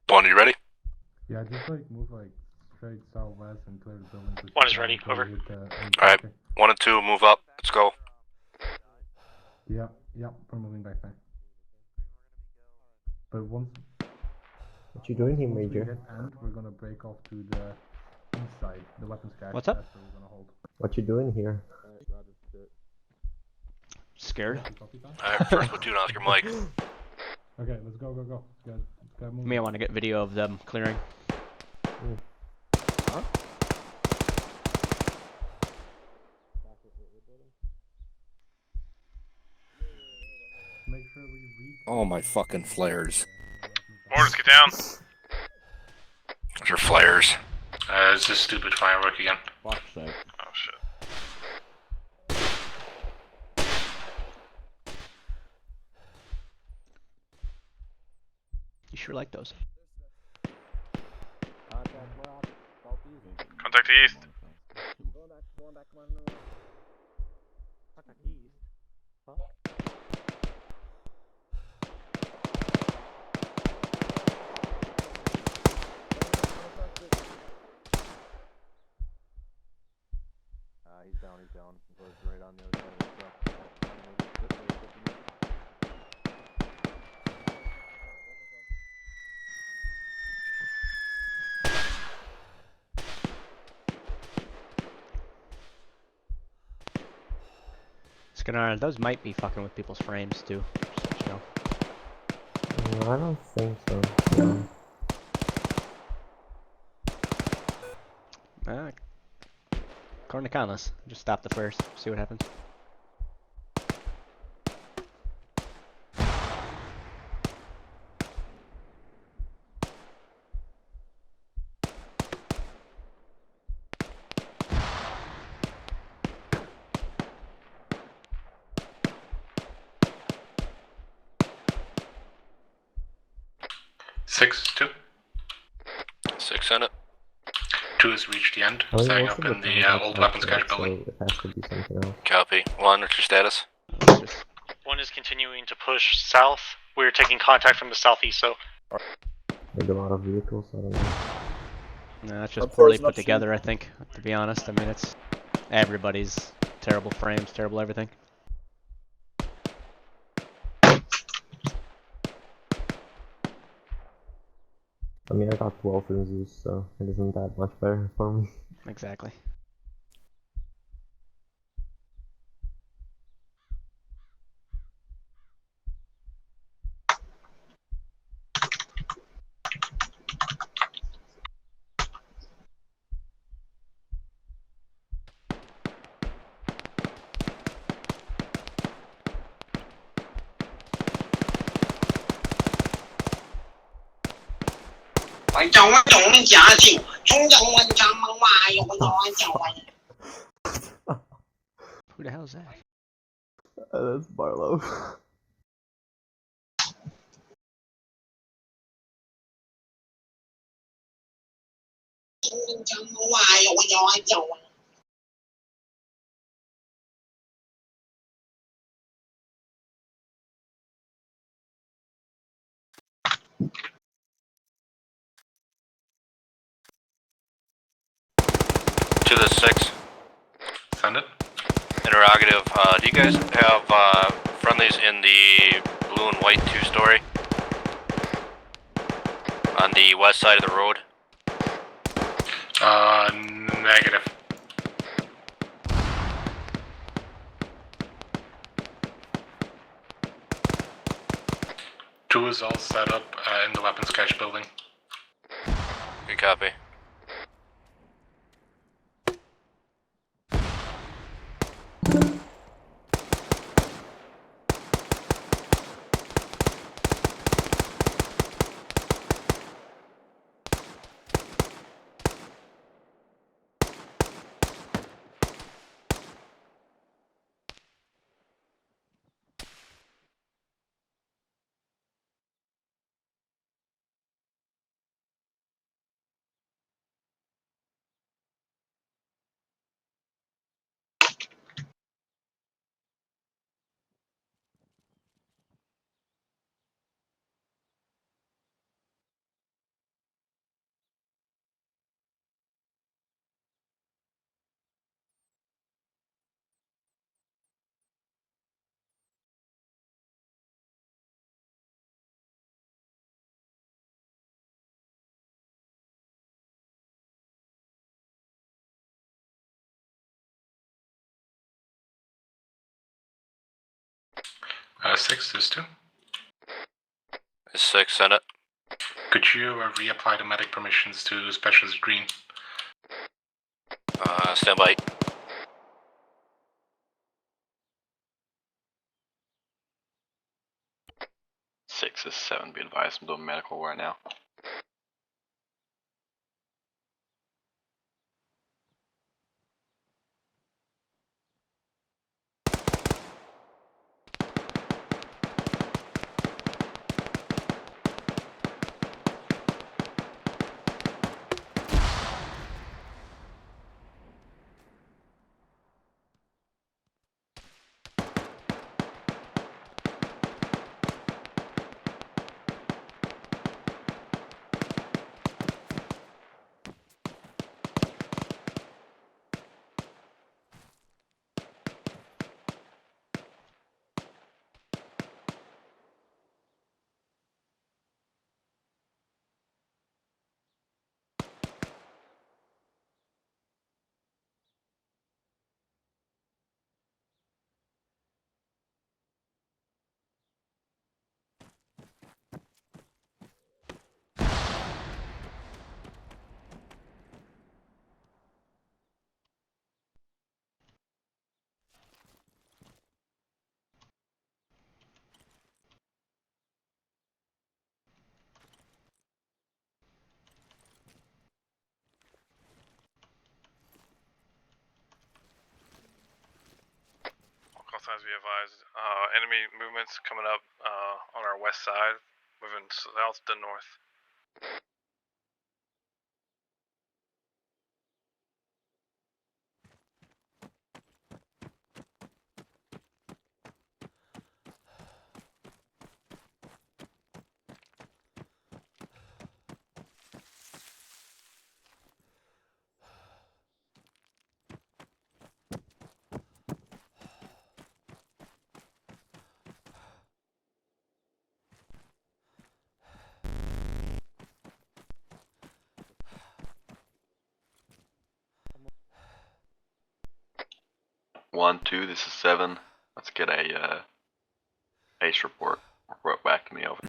One, are you ready? Yeah, just like move like straight southwest and clear the buildings. 1 is ready. Over. Alright, 1 and 2, move up. Let's go. Yeah, we're moving back there. But once What you doing here, we Major? hit end, we're gonna break off to the east side, the weapons cache. What's up? That's where we're gonna hold. What you doing here? Scared? Alright, first platoon, Oscar Mike. Okay, let's go. Gotta move. Me, I want to get video of them clearing. Huh? Make sure we read. Oh my fucking flares. Orders, get down. Those are flares. It's this stupid firework again. Fuck's sake. Oh shit. You sure like those? Contact east. Going back, come on. He's down. He goes right on the other side of the truck. Skinner, those might be fucking with people's frames too. Just so you know. No, I don't think so. No. According to Conless, just stop the flares, see what happens. Six, 2. 6 in it. 2 has reached the end, Oh, yeah, setting also up in the the time old has weapons passed, cache building. So it has to be something else. Copy. 1, what's your status? 1 is continuing to push south we were taking contact from the southeast, so. Like a lot of vehicles, I don't know. Nah, that's just poorly put together, I think, to be honest. I mean, it's everybody's terrible frames, terrible everything. I mean, I got 12 in Zeus, so it isn't that much better for me. Exactly. Who the hell is that? That's Barlow. To the 6. Send it. Interrogative. Do you guys have friendlies in the blue and white 2-story? On the west side of the road? Negative. Two is all set up in the weapons cache building. Good copy. Six is 2. Is 6, send it. Could you reapply the medic permissions to Specialist Green? Stand by. Six is 7. Be advised, I'm doing medical right now. Call signs be advised. Enemy movements coming up on our west side, moving south to north. 1-2, this is 7. Let's get a ace report. Report back to me, over.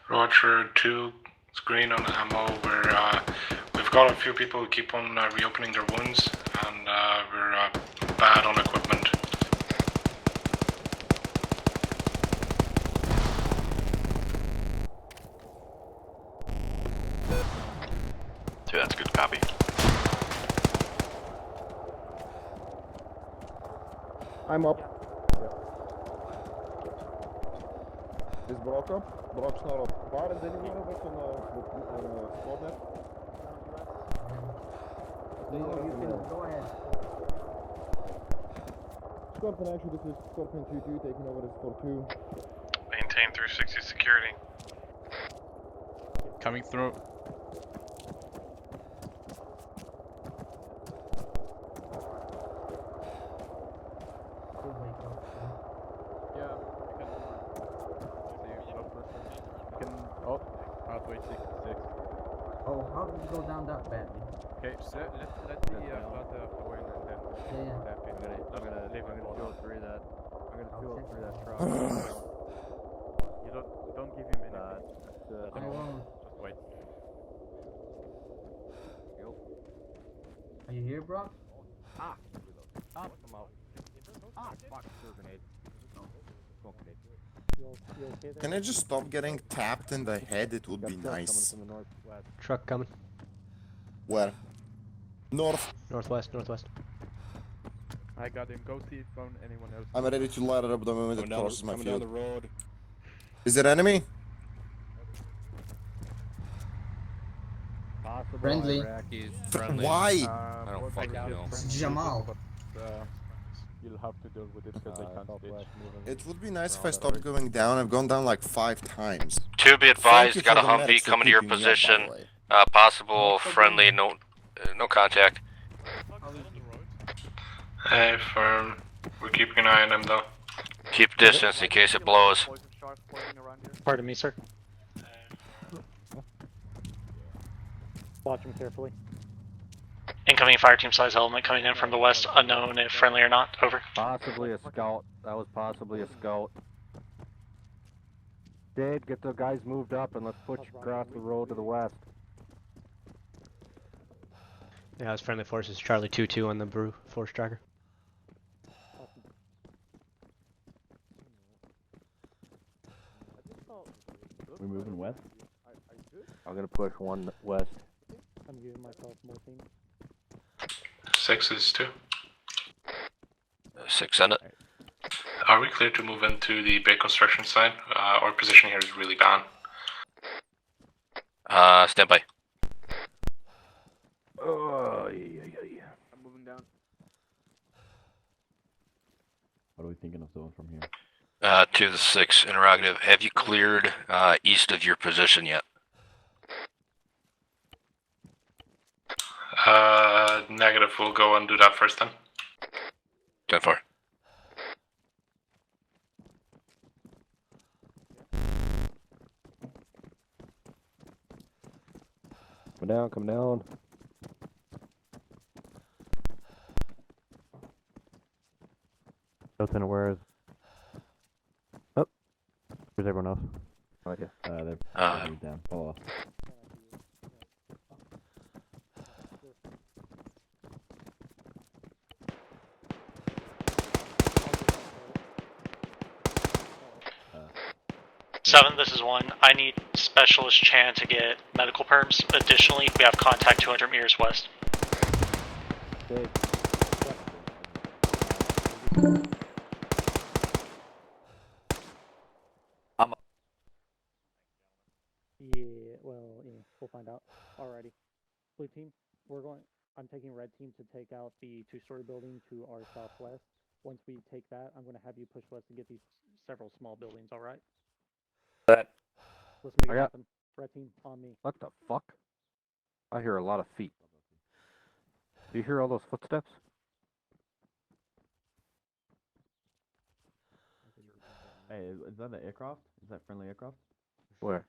Roger, 2 screen on ammo. We've got a few people who keep on reopening their wounds, and we're bad on equipment. Two, that's a good copy. I'm up. Is Brock up? Brock's not up. Bar, is anyone of us on a squad net? No, you can go ahead. Scorpion, actually, this is Scorpion 2-2 taking over as 4-2. Maintain 360 security. Coming through. Yeah, we can. We can. Oh, pathway 66. Oh, how did it go down that badly? Okay, so let the flutter flow in and then Yeah. tap in. I'm gonna 203 that. I'm gonna 203 that truck. You don't give him anything. I won't. Just wait. Are you here, Brock? Ah! Ah! Come out. Ah! Fuck! Grenade. Smoke grenade. Can I just stop getting tapped in the head? It would be nice. Truck coming. Where? North. Northwest. I got him. Go see if anyone else. I'm ready to light it up the moment it Coming down, crosses my coming down field. the road. Is it enemy? Possible Friendly. Iraqis. Friendly. Why? I don't fucking know. It's Jamal. You'll have to deal with it because they can't switch. It would be nice if I stopped going down. I've gone down like 5 times. 2, be Thank advised, you got a for the Humvee medics for coming to your keeping me up, by the position. way. Possible friendly, no contact. Hey, firm. We're keeping an eye on them though. Keep distance in case it blows. Pardon me, sir. Watch him carefully. Incoming fire team size element coming in from the west, unknown if friendly or not. Over. Possibly a scout. That was possibly a scout. Dade, get the guys moved up and let's push across the road to the west. Yeah, it's friendly forces. Charlie 2-2 on the Brew Force tracker. We're moving west. I'm gonna push one west. I'm giving myself more team. 6 is 2. 6 send it. Are we clear to move into the bay construction site? Our position here is really bad. Stand by. Oh, yeah. I'm moving down. What are we thinking of doing from here? 2 to 6, interrogative. Have you cleared east of your position yet? Negative. We'll go and do that first then. 10-4. Come down. Lieutenant, where is? Oh, where's everyone else? Right here. They're down. Follow us. Seven, this is 1. I need Specialist Chan to get medical perms. Additionally, we have contact 200 meters west. Dade. Yeah, well, yeah, we'll find out. Alrighty. Blue team, I'm taking red team to take out the 2-story building to our southwest. Once we take that, I'm going to have you push west to get these several small buildings, alright? That. Let's make it happen. Red team, on me. What the fuck? I hear a lot of feet. Do you hear all those footsteps? Hey, is that an aircraft? Is that friendly aircraft? Where?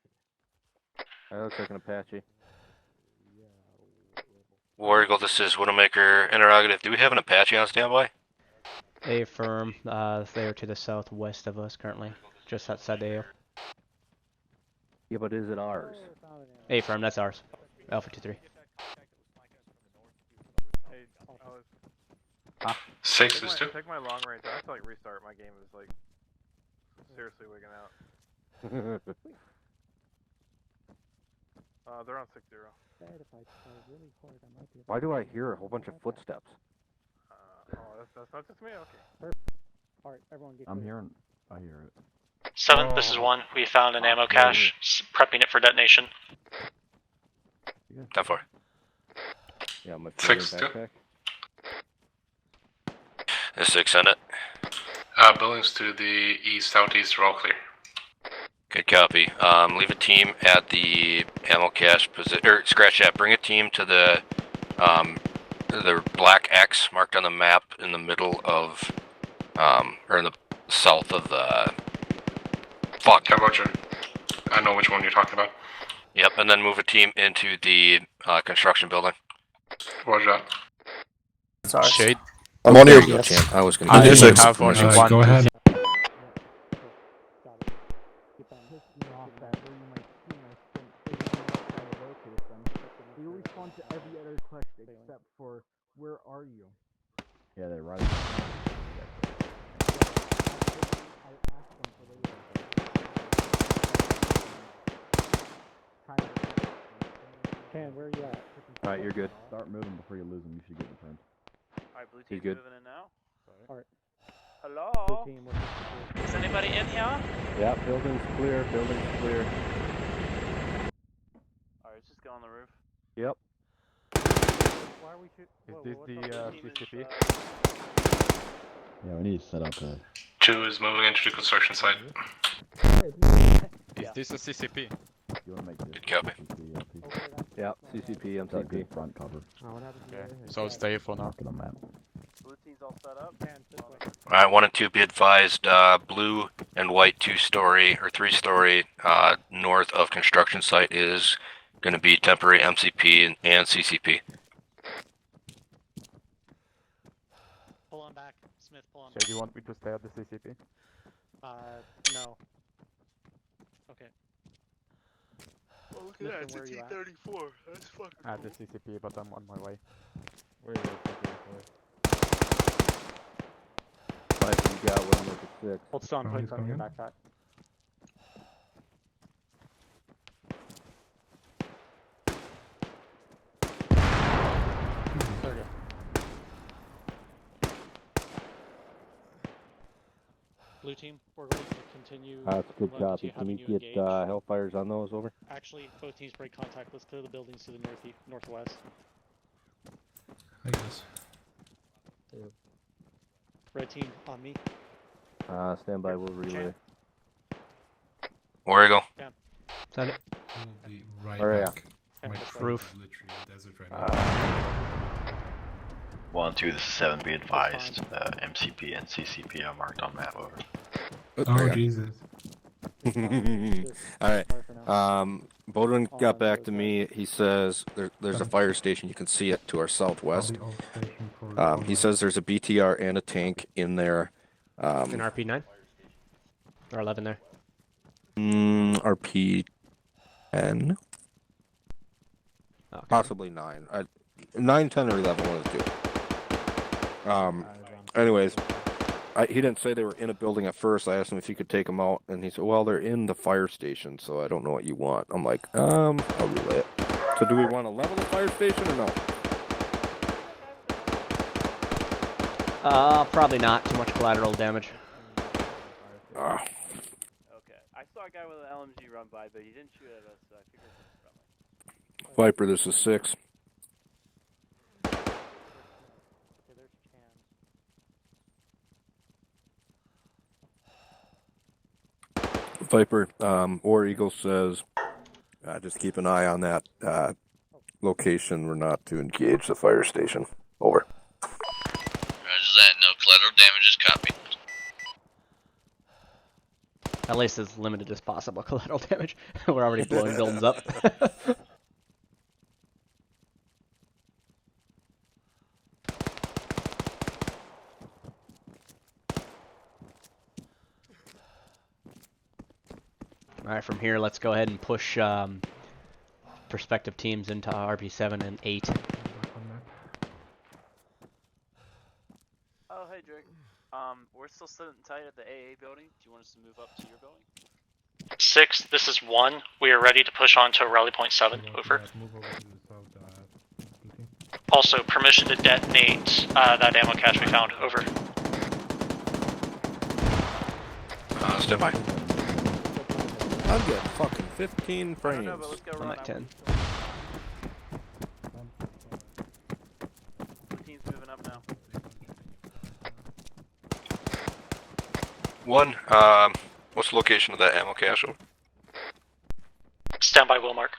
That looks like an Apache. War Eagle, this is Widowmaker. Interrogative. Do we have an Apache on standby? Affirm. They are to the southwest of us currently, just outside the AO. Yeah, but is it ours? Affirm. That's ours. Alpha 2-3. Hey, Six is two. Take my long range. I have to like restart. My game is like seriously wigging out. They're on 6-0. Why do I hear a whole bunch of footsteps? That's not just me. Okay. Alright, everyone get I'm hearing. I hear it. 7th, this is 1. We found an ammo cache, prepping it for detonation. 10-4. Yeah, my Six, backpack. This 6 send it. Buildings to the east, southeast are all clear. Good copy. Leave a team at the ammo cache position, or scratch that. Bring a team to the black X marked on the map in the middle of, or in the south of the. Fuck. How about you? I know which one you're talking about. Yep, and then move a team into the construction building. Roger that. Sorry. Shade. I'm on There you. you go, champ. I was going I to have only one. Go ahead. You respond to every other question except for where are you? Yeah, they're right. Ken, where are you at? Alright, you're good. Start moving before you lose them. You should get returned. Alright, blue He's team's good. moving in now. Alright. Hello? Is anybody in here? Yeah, building's clear. Building's clear. Alright, let's just go on the roof. Yep. Why are we shoot? Is this the CCP? Yeah, we need to set up a. 2 is moving into the construction site. Is this a CCP? You want to make this Good copy. Yeah, CCP, MCP. Front cover. Okay, so stay for now. Mark it on map. Blue team's all set up. Alright, 1 and 2 be advised, blue and white 2-story or 3-story north of construction site is going to be temporary MCP and CCP. Pull on back. Smith, pull on So you want me to stay at the CCP? No. Okay. Oh, look Smith, at that, it's a where are you at? T-34. That's fucking At the cool. CCP, but I'm on my way. Where is it? Five, you got one with the 6. Hold still, I'm Oh, putting he's something in your coming backpack. There we go. Blue team, we're going to continue. That's a good looking copy. to Can having you you get engage. Hellfires on those over? Actually, both teams break contact. Let's clear the buildings to the northwest. I guess. Red team on me. Stand by, we'll relay. War Eagle. Send it. We'll be right Where are ya? back. My train Roof. is literally a desert right now. 1 2, this is 7. Be advised. MCP and CCP are marked on map. Over. Oh, Jesus. Alright. Bowden got back to me. He says there's a fire station. You can see it to our southwest. He says there's a BTR and a tank in there. An RP9? Or 11 there. RP 10. Okay. Possibly 9. 9, 10, or 11, one of the two. Anyways, he didn't say they were in a building at first. I asked him if he could take them out, and he said, well, they're in the fire station, so I don't know what you want. I'm like, I'll relay it. So do we want to level the fire station or no? Probably not. Too much collateral damage. Okay. I saw a guy with an LMG run by, but he didn't shoot at us, so I figured it was friendly. Viper, this is 6. Viper, War Eagle says, just keep an eye on that location. We're not to engage the fire station. Over. Roger that, no collateral damage is copied. At least as limited as possible collateral damage. We're already blowing buildings up. Alright, from here, let's go ahead and push prospective teams into RP7 and 8. Oh, hey, Drake. We're still sitting tight at the AA building. Do you want us to move up to your building? 6, this is 1. We are ready to push on to rally point 7. Over. Move over to the south. Also, permission to detonate that ammo cache we found. Over. Stand by. I'm getting fucking 15 frames. No, but let's go I'm run at 10. The team's moving up now. 1, what's the location of that ammo cache? Stand by, Wilmark.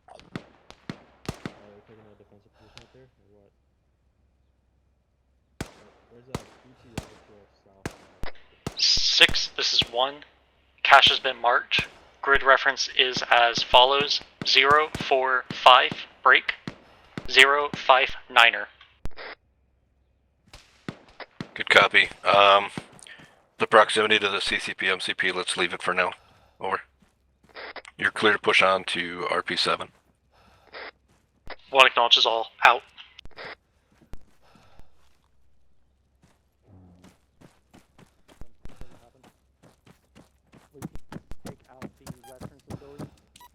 Are they taking a defensive position up there, or what? Where's that BT over to south? 6, this is 1. Cache has been marked. Grid reference is as follows: 045 break 059er. Good copy. The proximity to the CCP MCP, let's leave it for now. Over. You're clear to push on to RP7. 1 acknowledges all. Out. Take out the western facility.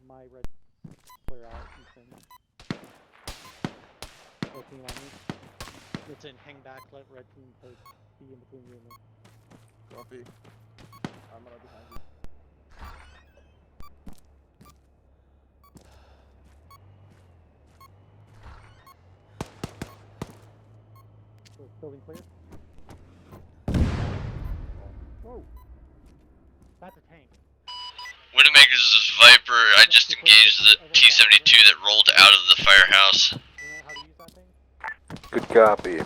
My red clear out eastern. Red team on me. It's in hang back, let red team be in between you and me. Copy. I'm gonna behind you. So building clear. Whoa! That's a tank. Widowmakers, this is Viper. I just engaged the T-72 that rolled out of the firehouse. Good copy.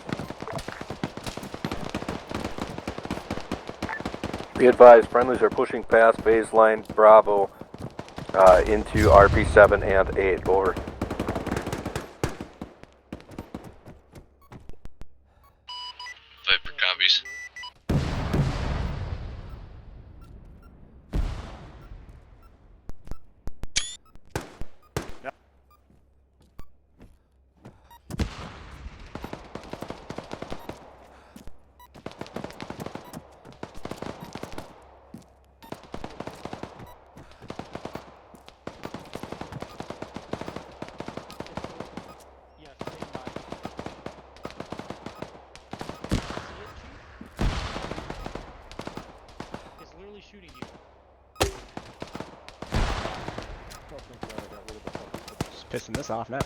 Be advised, friendlies are pushing past baseline Bravo into RP7 and 8. Over. Viper copies. It's literally shooting you. Just pissing this off now. I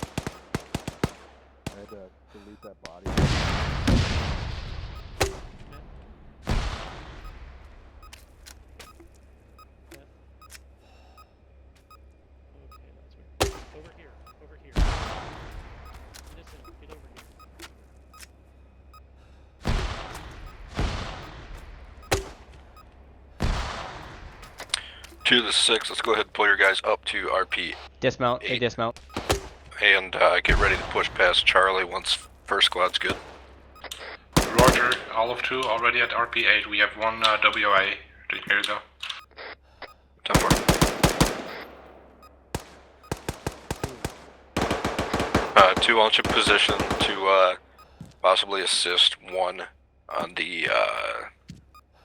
had to delete that body. Okay, that's weird. Over here. Over here. Listen, get over here. To the 6, let's go ahead and pull your guys up to RP. Dismount. Hey, dismount. And get ready to push past Charlie once first squad's good. Roger, all of 2 already at RP8. We have 1 WA. Here you go. 10-4. 2 on chip position to possibly assist 1 on the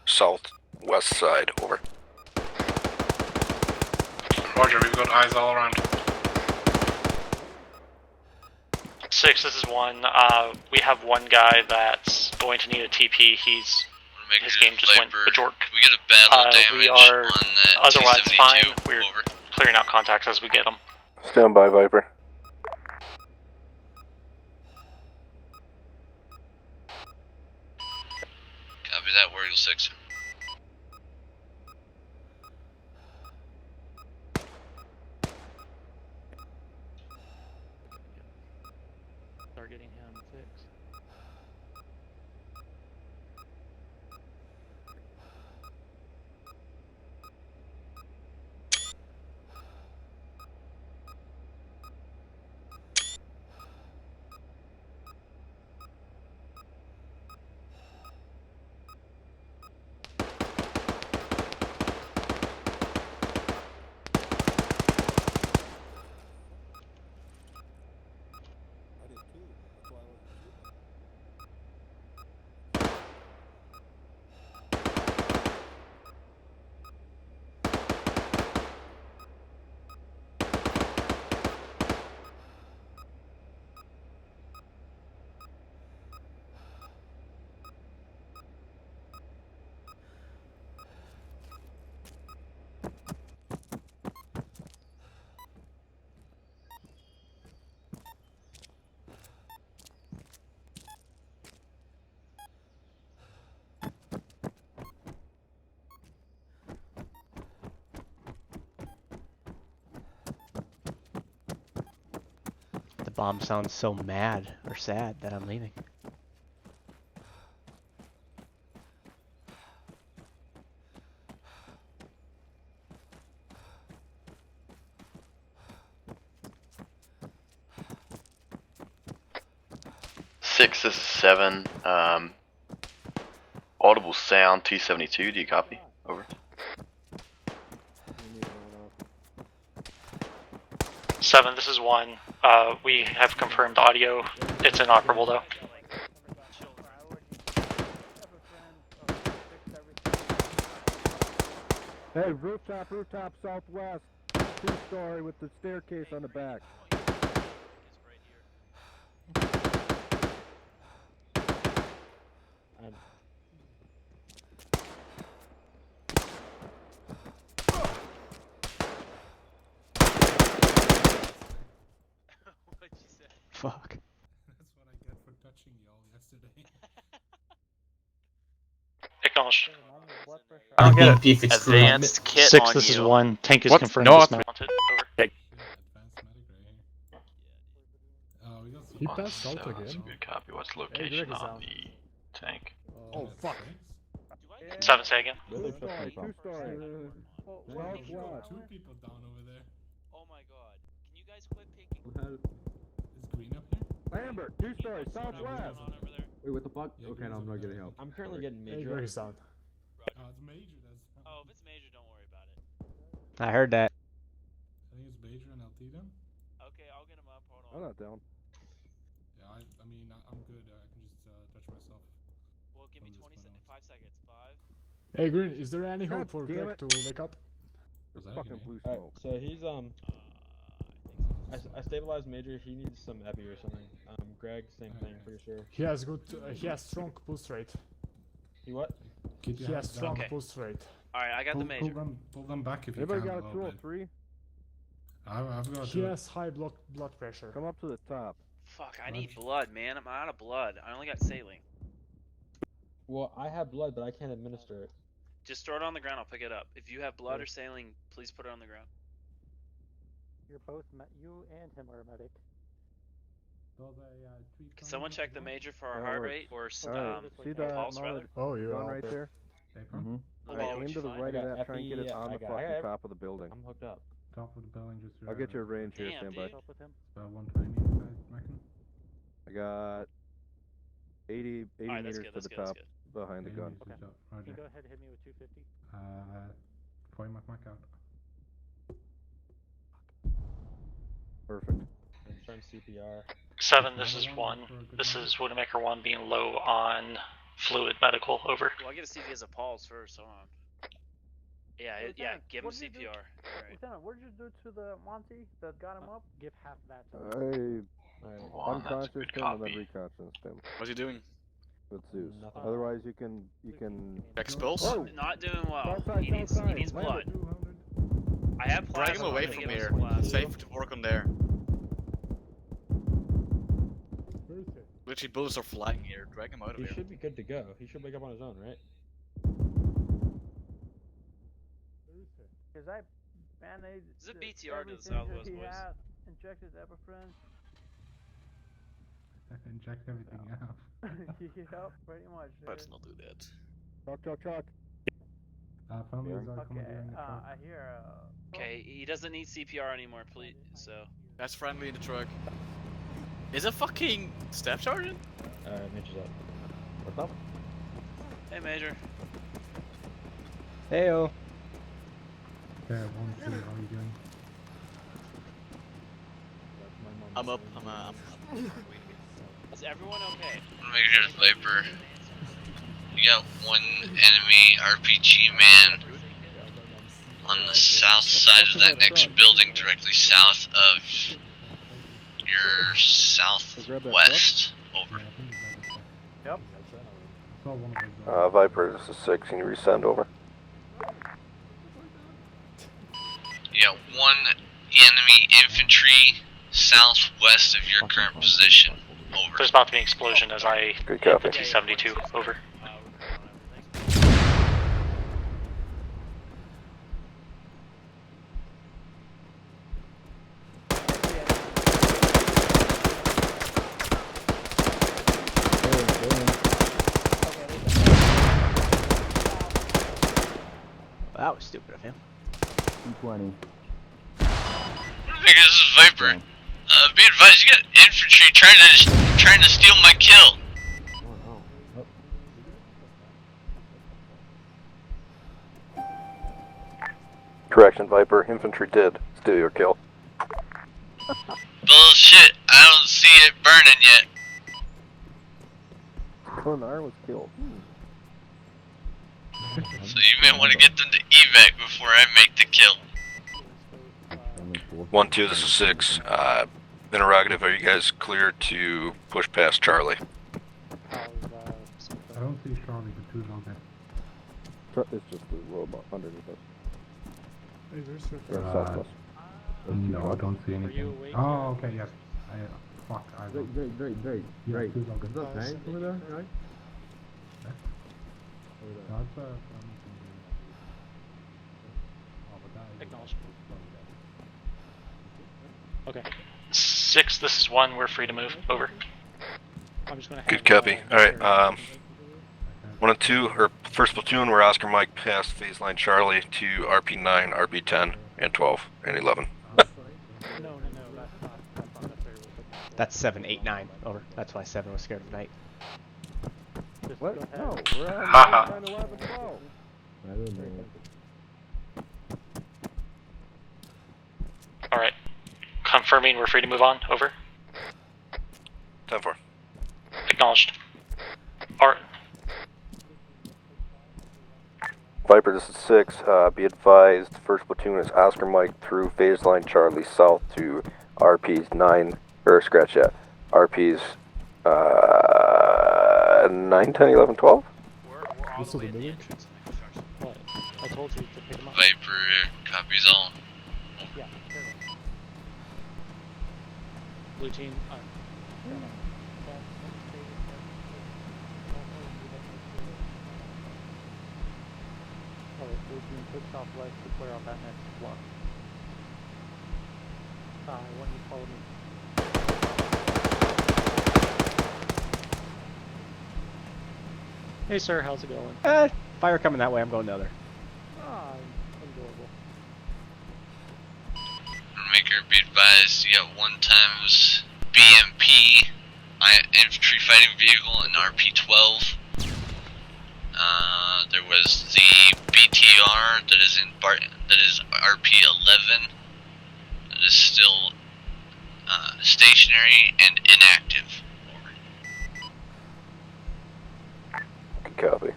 southwest side. Over. Roger, we've got eyes all around. 6, this is 1. We have 1 guy that's going to need a TP. His game just went bajork. We get a battle damage we are on that otherwise T-72. fine. We're Over. clearing out contacts as we get them. Stand by, Viper. Copy that, War Eagle 6. Targeting him. 6. bomb sounds so mad or sad that I'm leaving. This is 7. Audible sound 272. Do you copy? Over. 7, this is 1. We have confirmed audio. It's inoperable though. Hey, rooftop, southwest. 2-story with the staircase on the back. Fuck. That's what I get for touching y'all yesterday. Acknowledged. I don't get it. Advanced kit 6, on this is 1. Tank is What? confirmed No, dismounted. Over. Okay. We got some He passed out That's a again. good copy. What's the location on the tank? Oh, fuck. 7, say again. Where they shot me from? 2-story. Southwest. 2 people down over there. Oh my god. Can you guys quit picking? Is green up here? Lambert, 2-story, southwest. Wait, what the fuck? Okay, no, I'm not getting help. I'm currently getting Hey, major. it's major. That's. Oh, if it's major, don't worry about it. I heard that. I think it's major and LT them. Okay, I'll get him up. Hold on. I'm not down. Yeah, I mean, I'm good. I can just touch myself. Well, give me 5 seconds. 5. Hey, Green, is there any God hope for damn Greg to wake up? Fucking blue Alright, smoke. so he's I stabilized major. He needs some epi or something. Greg, same thing, pretty sure. He has good. He has strong pulse rate. He what? Keep He your has hands strong down. pulse rate. Alright, I got the major. Pull them back if you Anybody can. got a little bit. 203? I've got He to. has high blood pressure. Come up to the top. Fuck, I need blood, man. I'm out of blood. I only got saline. Well, I have blood, but I can't administer it. Just throw it on the ground. I'll pick it up. If you have blood or saline, please put it on the ground. You're both you and him are a medic. Can someone check the major for our That heart works. rate or Alright, see the pulse rather? Oh, you're gun out right there? Mm-hmm. Alright, aim to the right of that. Try and get it on the fucking top of the building. I'm hooked up. Top of the building, just. I'll get your range here. Damn, Stand by. dude. Up with him. About 120, I reckon. I got 80 Alright, that's meters good. to That's the good. That's top good. behind the gun. Okay. Can Roger. you go ahead and hit me with 250? Point my mark out. Perfect. I'm starting CPR. 7, this is 1. This is Widowmaker 1 being low on fluid medical. Over. Well, I gotta see if he has a pulse first. Hold on. Yeah, give him CPR. Alright. Lieutenant, what did you do to the Monty that got him up? Give half that to I him. unconscious him and then reconscious him What's he doing? with Zeus. Nothing. Otherwise, you can. Expulse? Oh! Not doing well. Southside, He needs southside. blood. I have plasma. Drag him away I'm gonna from give here. him some plasma. Safe to work on there. Literally, bullets are flying here. Drag him out of He here. should be good to go. He should wake up on his own, right? Because I managed This is a BTR to the everything southwest, that he boys. had, injected Epiphren. Inject everything out. Yep, pretty much. Let's not do that. Truck. Families are Okay, commandeering the truck. I hear. Okay, he doesn't need CPR anymore, please. So. That's friendly in the truck. Is a fucking staff sergeant? Alright, Mitch is up. What's up? Hey, Major. Heyo. Okay, 1, 2, how are you doing? I'm up. I'm up. Is everyone okay? Major Viper. You got one enemy RPG man on the south side of that next building, directly south of your southwest. Over. Yep. Viper, this is 6. Can you resend over? Yeah, one enemy infantry southwest of your current position. Over. There's about to be an explosion as I Good hit copy. the T-72. Over. that was stupid of him. 220. I think this is Viper. Be advised, you got infantry trying to steal my kill. Correction, Viper. Infantry did steal your kill. Bullshit, I don't see it burning yet. Clonar was killed. So you may want to get them to evac before I make the kill. 1-2, this is 6. Interrogative, are you guys clear to push past Charlie? I don't see Charlie, but 2's okay. It's just the robot underneath us. Hey, there's southwest. No, I don't see anything. Oh, okay, yes. Fuck, I Drake. Yeah, 2's okay. Is that tank over there, right? No, it's Acknowledged. Okay. 6, this is 1, we're free to move. Over. I'm just gonna Good copy. Alright, 1 and 2, or first platoon, we're Oscar Mike past phase line Charlie to RP9, RP10, and 12, and 11. No, that's not That's 7, 8, 9. Over. That's why 7 was scared of night. What? No, we're on Haha. 9, 11, 12. I don't know. Alright. Confirming we're free to move on. Over. 10-4. Acknowledged. Alright. Viper, this is 6. Be advised, first platoon is Oscar Mike through phase line Charlie south to RP's 9, or scratch that, RP's 9, 10, 11, 12? This is the entrance. What? I told you to pick him up. Viper, copies all. Yeah, blue team. Alright, blue team, push southwest to clear out that next block. I want you to follow me. Hey sir, how's it going? Fire coming that way, I'm going the other. Ah, enjoyable. Maker, be advised, you got 1 times BMP, infantry fighting vehicle, and RP-12. There was the BTR that is RP-11 that is still stationary and inactive. Good copy.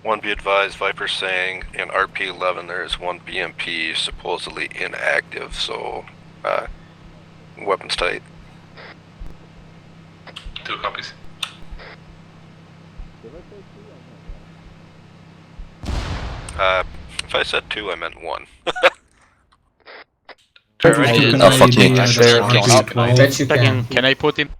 1, be advised, Viper saying in RP-11 there is 1 BMP supposedly inactive, so weapons tight. 2 copies. If I said 2, I meant 1. Oh, fuck me. Can I put in?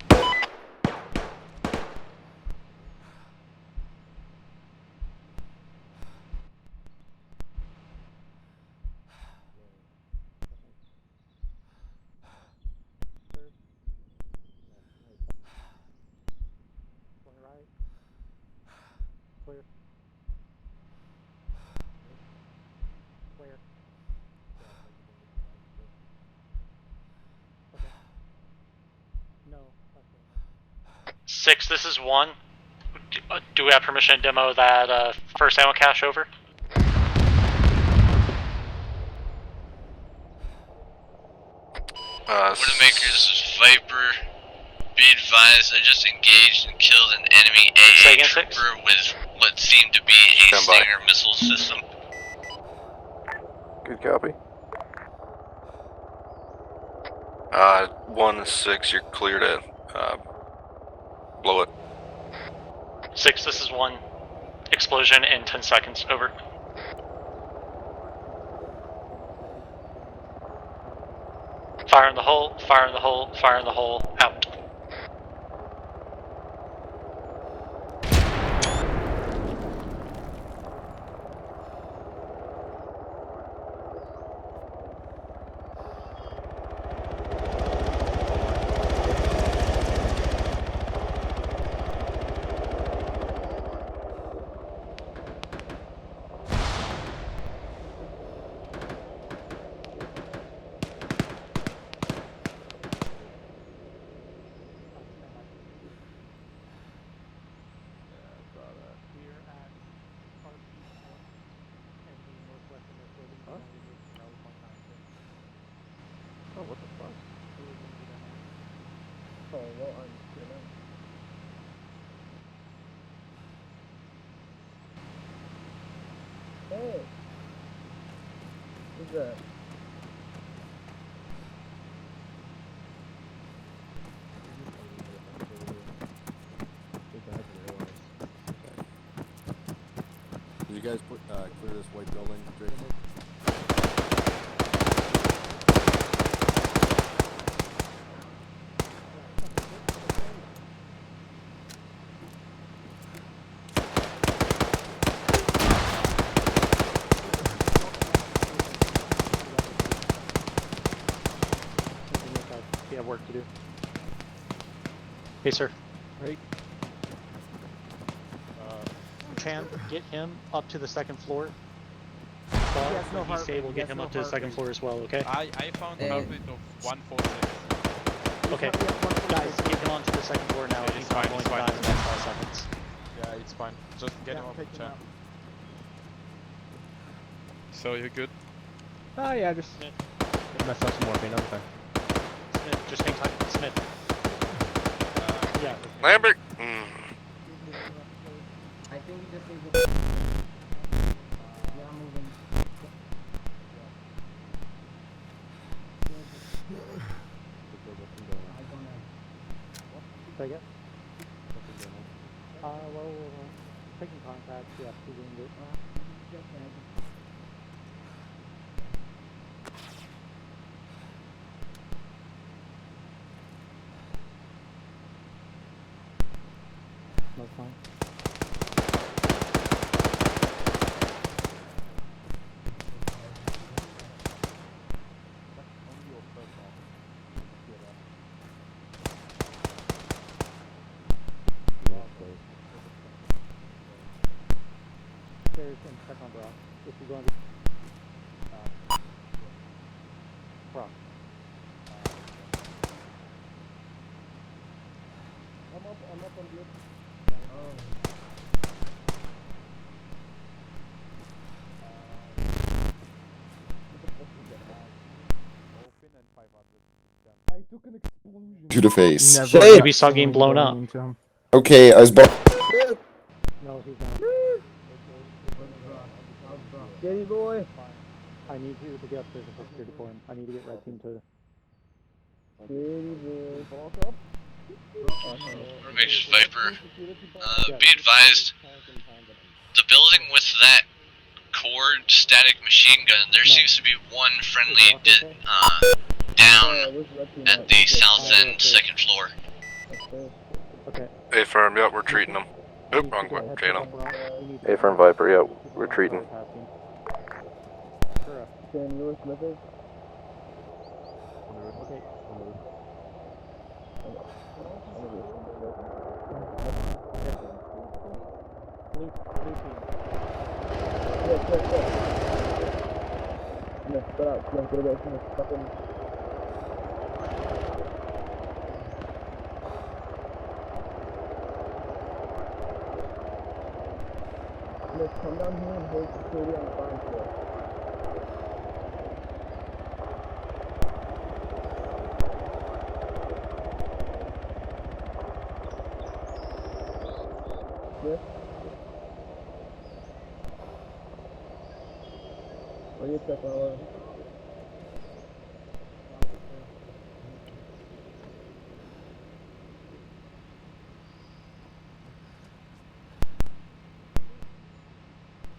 Clear. Clear. Okay. No. 6, this is 1. Do we have permission to demo that first ammo cache? Over. Widowmaker, this is Viper. Be advised, I just engaged and killed an enemy AA trooper with what seemed to be a Stinger missile system. Good copy. 1 and 6, you're clear to blow it. 6, this is 1. Explosion in 10 seconds. Over. Fire in the hole, fire in the hole, fire in the hole, out. Oh, well, I'm good now. Hey! Who's that? Did you guys clear this white building, Drake? We have work to do. Hey, sir. Right. Chan, get him up to the second floor. has no When he's heart stable, rate, get he has him no up to the heart second rate. floor as well, okay? I found a heart rate of 146. Okay. Guys, get him onto the second floor now. Yeah, He's it's not fine, going it's to die fine. in the next 5 seconds. Yeah, it's fine. Just get him off the chair. So you're good? Oh yeah, just mess up some morphine, I'm fine. Smith, just hang tight. Smith. Yeah. Lambert! I think he just needs a... Yeah, I'm moving. I don't have... Say again? Well, taking contact, yeah, two wounded. That's fine. Stairs and check on Brock. If you're going to Brock. I'm up on the... I took an explosion. To the face. Maybe saw game blown up. Okay, I was No, he's not. Getty boy! I need you to get physical security for him. I need to get red team to... Getty boy. Walk up. Formation Viper. Be advised, the building with that cord static machine gun, there seems to be one friendly down at the south end, second floor. Okay. A-firm, yep, we're treating them. Oop, wrong channel. A-firm Viper, yep, retreating. Stand Lewis Smithers. Okay. Blue team. Smith, spread out. Smith, get away. Smith, fucking... Smith, come down here and hold security on the ground floor. Smith? What do you check on?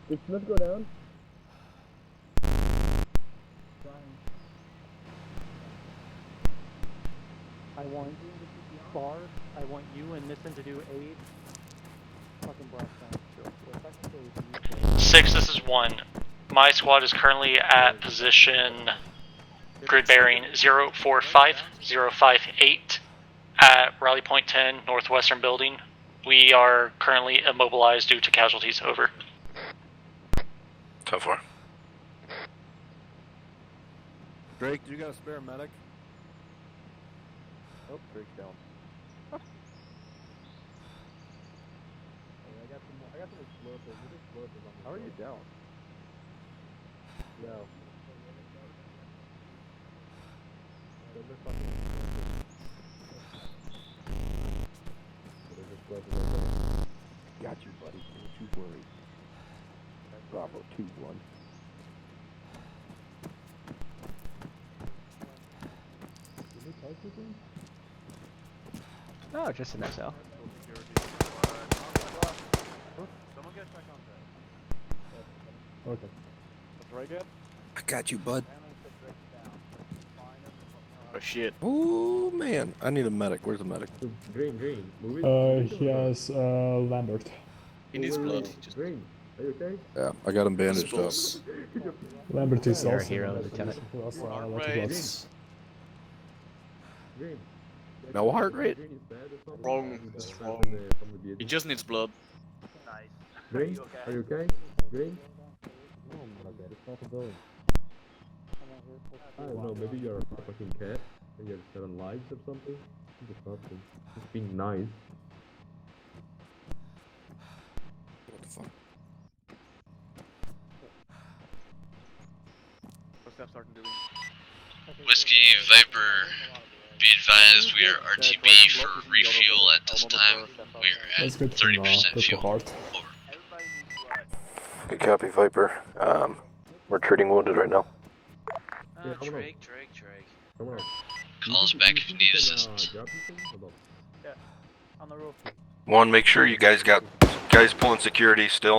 Did Smith go down? I want Bar, I want you and Nissen to do aid. Fucking Brock down. 6, this is 1. My squad is currently at position grid bearing 045058 at Rally Point 10, Northwestern Building. We are currently immobilized due to casualties. Over. 10-4. Drake, do you got a spare medic? Oh, Drake's down. I got some explosives. There's explosives on the How are you down? No. Those are fucking explosives. Got you, buddy. Don't you worry. Bravo 2-1. No, just an SL. Someone get back on that. Okay. That's right, good. I got you, bud. Oh shit. Oh man, I need a medic. Where's the medic? Green, move it. He has Lambert. He needs blood. Green, are you okay? Yeah, I got him bandaged up. Lambert is You're a also hero, Lambert. Lieutenant. Who also Heart electric rate. blocks. Green. No heart rate. Wrong. It's wrong. He just needs blood. Nice. Green, are you okay? Green? No, I'm not dead. It's not a building. I don't know, maybe you're a fucking cat and you're 7 lives or something. Just nothing. Just being nice. What the fuck? What's that starting doing? Whiskey Viper, be advised we are RTB for refuel at this time. We are Let's at get from 30% Purple fuel. Heart. Good copy, Viper. We're treating wounded right now. Drake. Come on. Call us back if you need assistance. Grab something? Hold on. Yeah. On the roof. One, make sure you guys got guys pulling security still.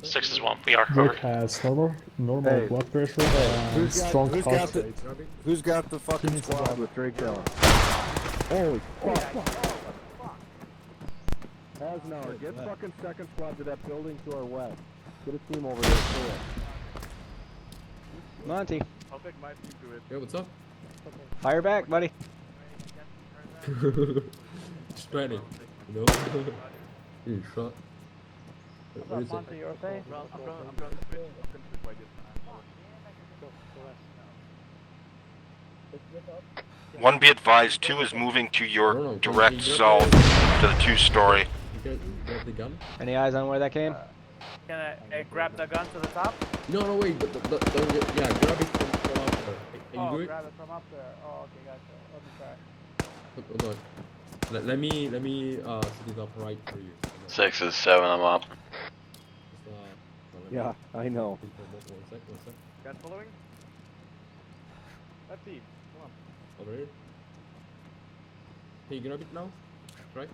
6 is 1. We are Rick covered. has normal Hey. blood pressure and strong heart rate. Who's got the fucking needs to squad grab with Drake Allen? Holy fuck. Hasnauer, get fucking second squad to that building to our west. Get a team over there for it. Monty, I'll take my team to it. Yeah, what's up? fire back, buddy. Just training, you know? You shot. What is it? Monty, you okay? I'm trying to switch. I'm gonna switch by this time. One, be advised, 2 is moving to your direct south to the 2-story. You grab the gun? Any eyes on where that came? Can I grab the gun to the top? No, wait, don't get, yeah, grab it from up there. Can you do it? Grab it from up there. Oh, okay, gotcha. Let me try. Hold on. Let me set it up right for you. 6 is 7, I'm up. Just, Yeah, I know. One sec. Guys following? That team. Come on. Over here. Can you grab it now? Right?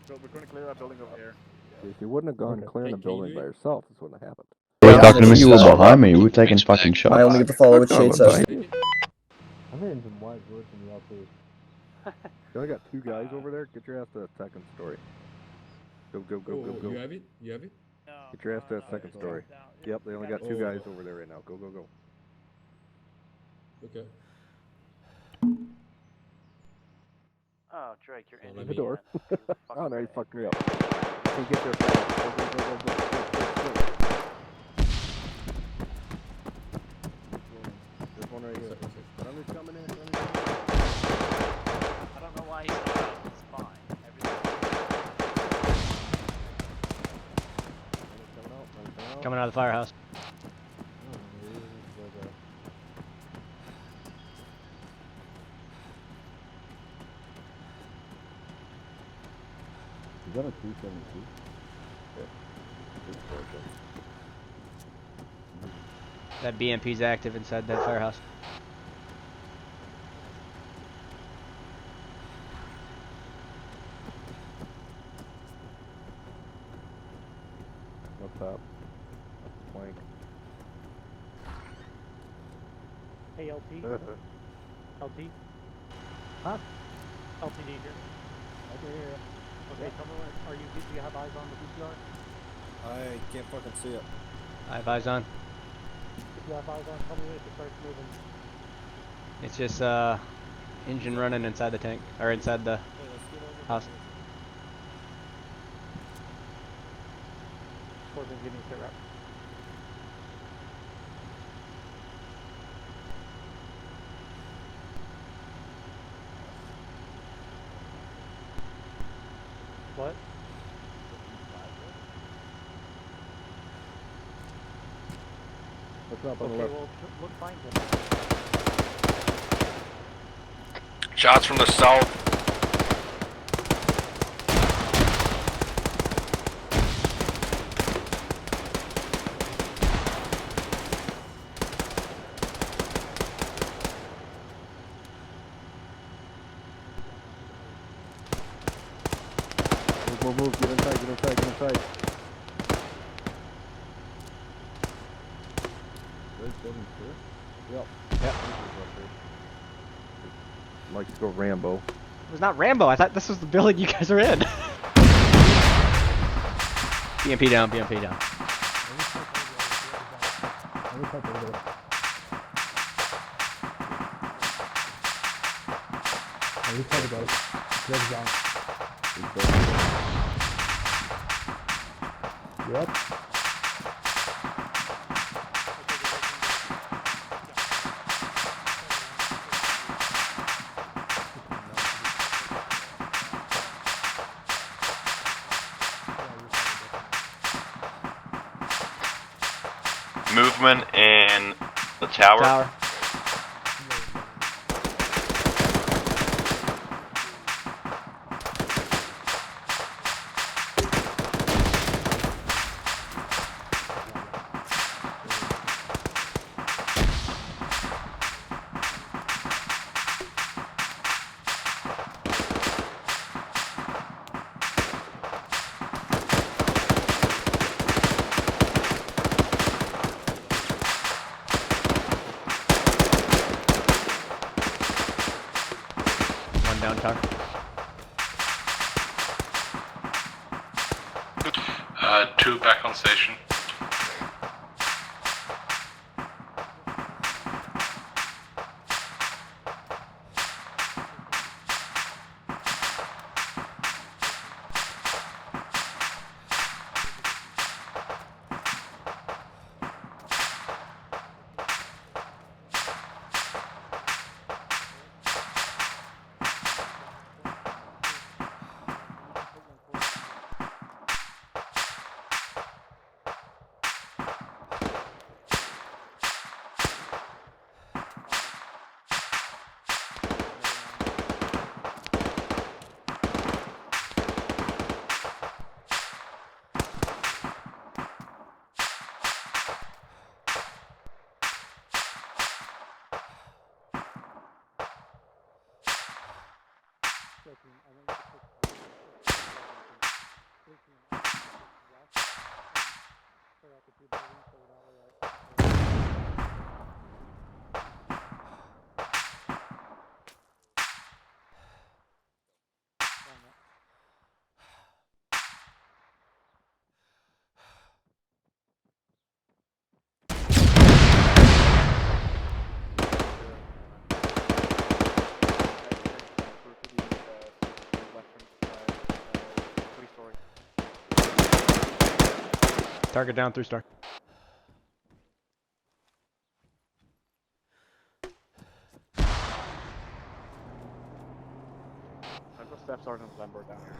So we're gonna clear that building over here. If you wouldn't have gone Okay. clearing Hey, the can you building do by it? yourself, this wouldn't have happened. You were behind me, we were taking fucking shots. I only get to follow with shade session. I'm hearing some wise words from the LP. You only got 2 guys over there? Get your ass to that second story. Go. You have it? No. Get your ass to that second story. Yep, they only got 2 guys over there right now. Go. Okay. Oh, Drake, you're Well, in let The me- door. Oh, no, you fucked me up. Can't get there fast. Go. There's one right here. Runner's coming in. I don't know why he's not out. It's fine. Coming out of the firehouse. Is that a 272? That BMP's active inside that firehouse. What's up? Plank. Hey, LT. LT. Huh? LTD here. I can hear you. Okay, tell me when, do you have eyes on the PCR? I can't fucking see it. I have eyes on. If you have eyes on, tell me when it starts moving. It's just engine running inside the tank or inside the house. Corbin, give me a sit rep. What? What's up on the Okay, left? well, look fine then. Shots from the south. Move, get inside, get inside, get inside. Red building clear? Yep. Yep. Likes to go Rambo. It was not Rambo. I thought this was the building you guys are in. BMP down, BMP down. Yep. Movement in the tower. One down tower. 2 back on station. Target down, 3-star. I've got Staff Sergeant Lambert down here.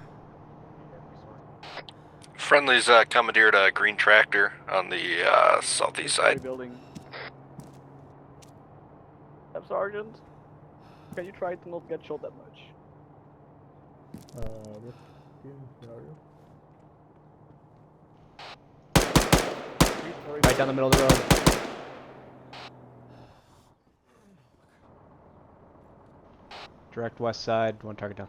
Friendly's commandeered a green tractor on the southeast side. Building. Staff Sergeant, can you try to not get shot that much? What scenario? Right down the middle of the road. Direct west side, one target down.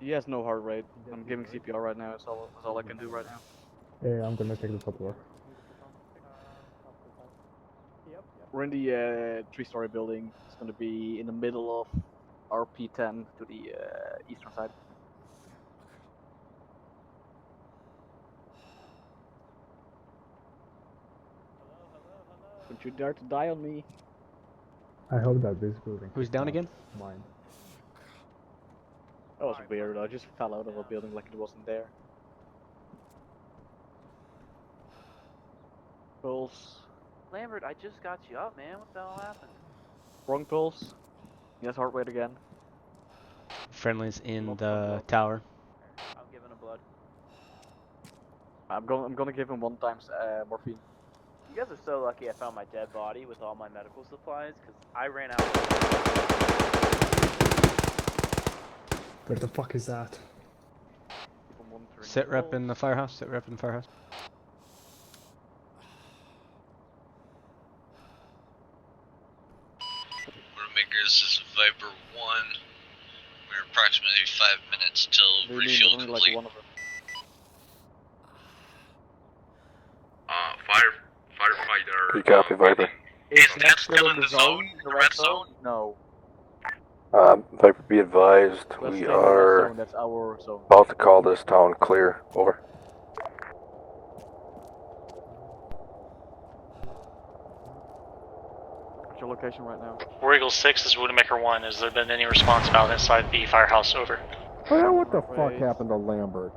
He has no heart rate. I'm giving CPR right now. That's all I can do right now. Yeah, I'm gonna take the top floor. We're in the 3-story building. It's gonna be in the middle of RP10 to the eastern side. Don't you dare to die on me. I hope that this building. Who's down again? Mine. That was weird. I just fell out of a building like it wasn't there. Pulse. Lambert, I just got you up, man. What the hell happened? Wrong pulse. Yes, heart rate again. Friendly's in the tower. I'm giving him blood. I'm gonna give him 1 times morphine. You guys are so lucky I found my dead body with all my medical supplies, because I ran out. Where the fuck is that? Sit rep in the firehouse, sit rep in the firehouse. Makers is Viper 1. approximately 5 minutes till refuel complete. Firefighter. You copy, Viper? Is that still in the zone? The red zone? No. Viper, be advised, Let's we stay in the red are zone, that's our zone. about to call this town clear. Over. What's your location right now? War Eagle 6 is Woodmaker 1. Has there been any response found inside the firehouse? Over. Oh yeah, what the fuck happened to Lambert?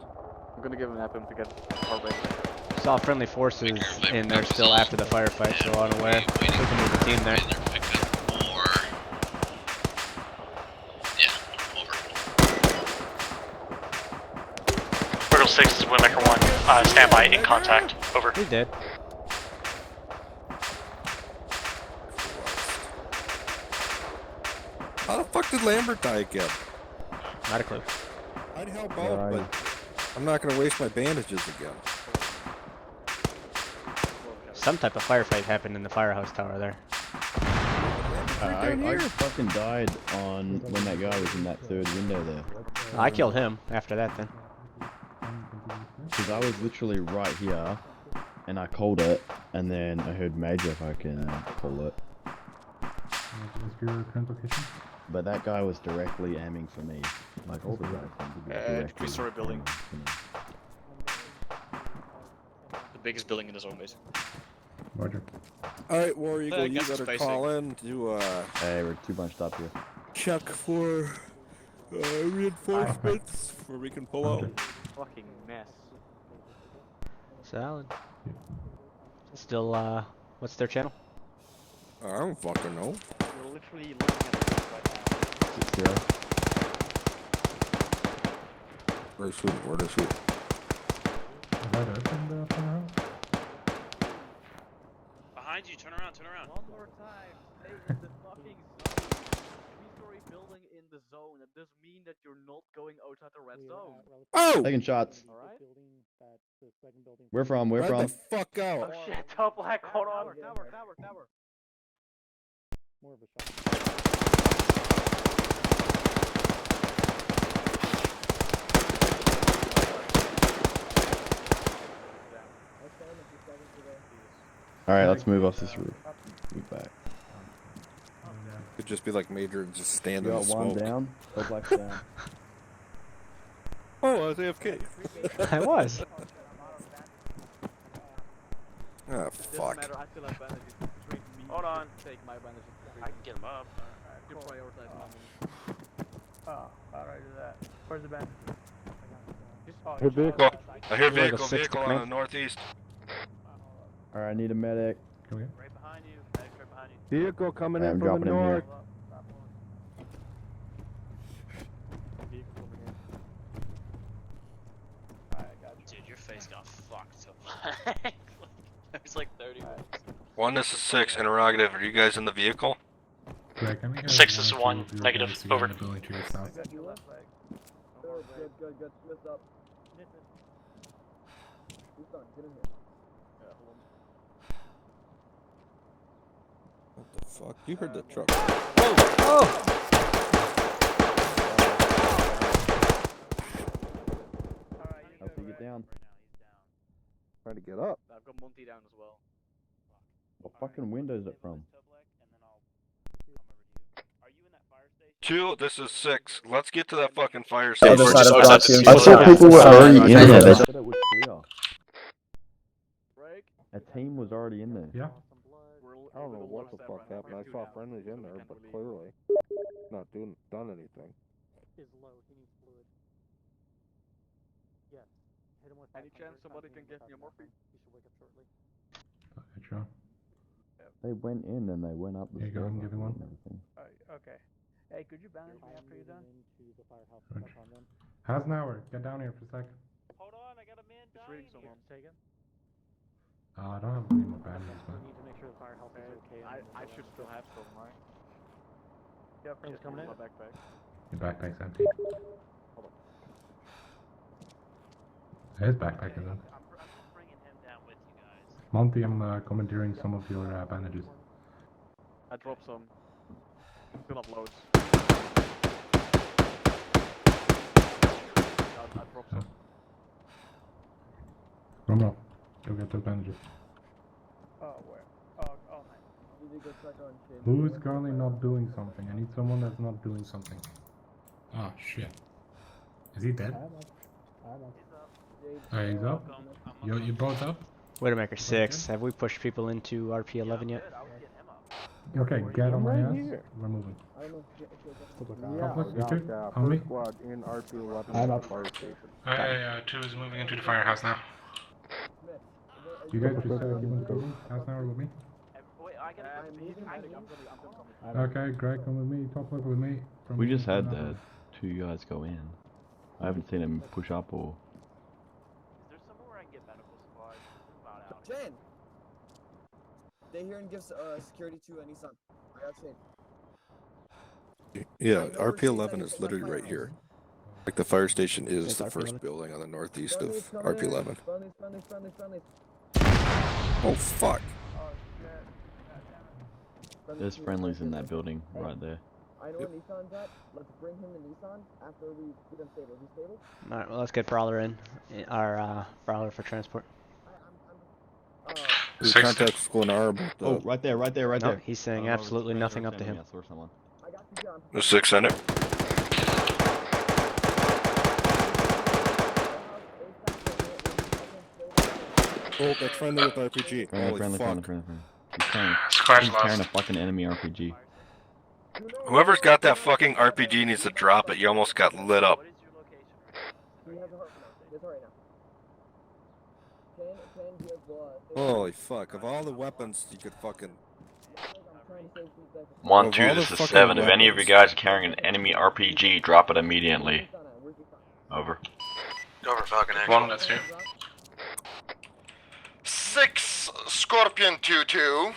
I'm gonna give an app to get our base. Saw friendly forces in there still after the firefight, so unaware. We can move the team there. War Eagle 6 is Woodmaker 1. Stand by in contact. Over. He did. How the fuck did Lambert die again? Not a clue. I'd help out, but I'm not gonna waste my bandages again. Some type of firefight happened in the firehouse tower there. I fucking died on when that guy was in that third window there. I killed him after that then. Because I was literally right here, and I called it, and then I heard Major fucking call it. What's your current location? But that guy was directly aiming for me. Like all the guys seem to be directly 3-story building. aiming for me. The biggest building in the zone, basically. Roger. Alright, War Eagle, you guess it's better basic. call in to Hey, we're too bunched up here. check for reinforcements where we can pull out. Fucking mess. Salad. Still, what's their channel? I don't fucking know. We're literally looking at this right now. 6-0. Where's shoot? Where to shoot? Is that open, the firehouse? Behind you, turn around, turn around. One more time, stay in the fucking zone. 3-story building in the zone. That does mean that you're not going outside the red zone. Oh! Taking shots. Alright? Where from? Where Right from? the fuck out! Oh shit, top black, hold on. Tower. More of a shot. Alright, let's move off this roof. Move back. Could just be like Major and just stand You in the got one smoke. down. Top black's down. Oh, I was AFK. I was. Ah, fuck. Matter, I still have bandages. Trade me. Hold on. Take my bandages. I can get him up. You're prioritizing my Oh, alright, do that. Where's the band? Hey, vehicle. I hear Like a vehicle, six vehicle to on me. the northeast. Alright, I need a medic. Come here. Right behind you. Medic right behind you. Vehicle coming I'm in from the dropping him here. north. Alright, got you. Dude, your face got fucked so There's like 30 minutes. 1, this is 6. Interrogative, are you guys in the vehicle? Greg, can we get 6 one is or two 1. of your Negative. guys to get in Over. the building to your south? Good. Smith up. He's done. Get in here. What the fuck? You heard the truck. Oh! Help you get down. Trying to get up. I've got Monty down as well. What fucking window is it from? 2, this is 6. Let's get to that fucking fire Other station. side of vacuum. I thought people were already in there. They said it was clear. Break. A team was already in there. Yeah. I don't know what the fuck happened. I saw friendlies in there, but clearly not done anything. Is low, he needs fluid. Yes. Hit him with Any chance somebody can get me a morphine? He should wake up shortly. Okay, sure. They went in and they went up the Here you go, stairs I'm giving one. and everything. Okay. Hey, could you bandage me after you're done? Into the firehouse Roger. check on them. Hasnauer, get down here for a sec. Hold on, I got a man Just dying reading here. someone. Take him. I don't have any more bandages, We man. need to make sure the firehouse is okay. I should still have some, right? Yeah, friends coming in. My backpack. Your backpack's empty. His backpack is empty. I'm just bringing him down with you guys. Monty, I'm commandeering some of your bandages. I dropped some. Still have loads. no. Go get those bandages. Oh, where? Oh, nice. Who is currently not doing something? I need someone that's not doing something. Ah, shit. Is he dead? Alright, he's up. You both up? Widowmaker 6, have we pushed people into RP11 yet? Okay, get on my right ass. here. We're moving. Yeah, Uplift, you good? first me? squad in RP11 I'm at up. the fire station. Hey, 2 is moving into the firehouse now. You guys just keep on cooking. Half an hour with me. Okay, Greg, come with me. Top left with me. From We me, just from had that the one. 2 guys go in. I haven't seen him push up or. Is there somewhere where I can get medical supplies? I'm about out. Jen! Stay here and give security to Nissan. I got saved. Yeah, RP11 is literally right here. Like the fire station is It's the RP11. first building on the northeast of Friendly's coming in. RP11. Friendly's. Oh fuck! There's friendlies in that building right there. I know where Nissan's at. Let's bring him to Nissan after we get him stable. Is he stable? Alright, well, let's get Brawler in. Our Brawler for transport. We contact Sklenar about the... Oh, right there, right there, right No, there. he's saying Oh, absolutely it's nothing up to him. I saw someone. The 6 in it. Oh, that's friendly with RPG. Holy Friendly. fuck. He's carrying a fucking enemy RPG. Whoever's got that fucking RPG needs to drop it. You almost got lit up. He has a heart now. He has a heart now. Can give Holy fuck. Of all the weapons you could fucking... 1-2, Of all this the is fucking 7. If any of you weapons- guys are carrying an enemy RPG, drop it immediately. Over. Over Falcon X. 1, that's you. 6 Scorpion 2-2.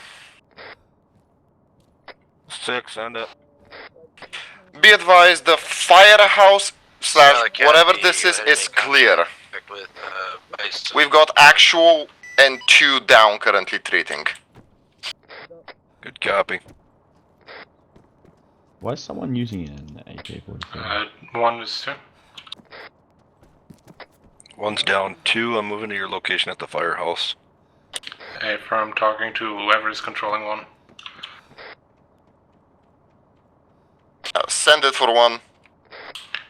6, end it. Be advised, the firehouse slash whatever this is clear. We've got actual and 2 down currently treating. Good copy. Why is someone using an AK-47? 1 is 2. 1's down. 2, I'm moving to your location at the firehouse. Hey, from talking to whoever is controlling 1. Send it for 1.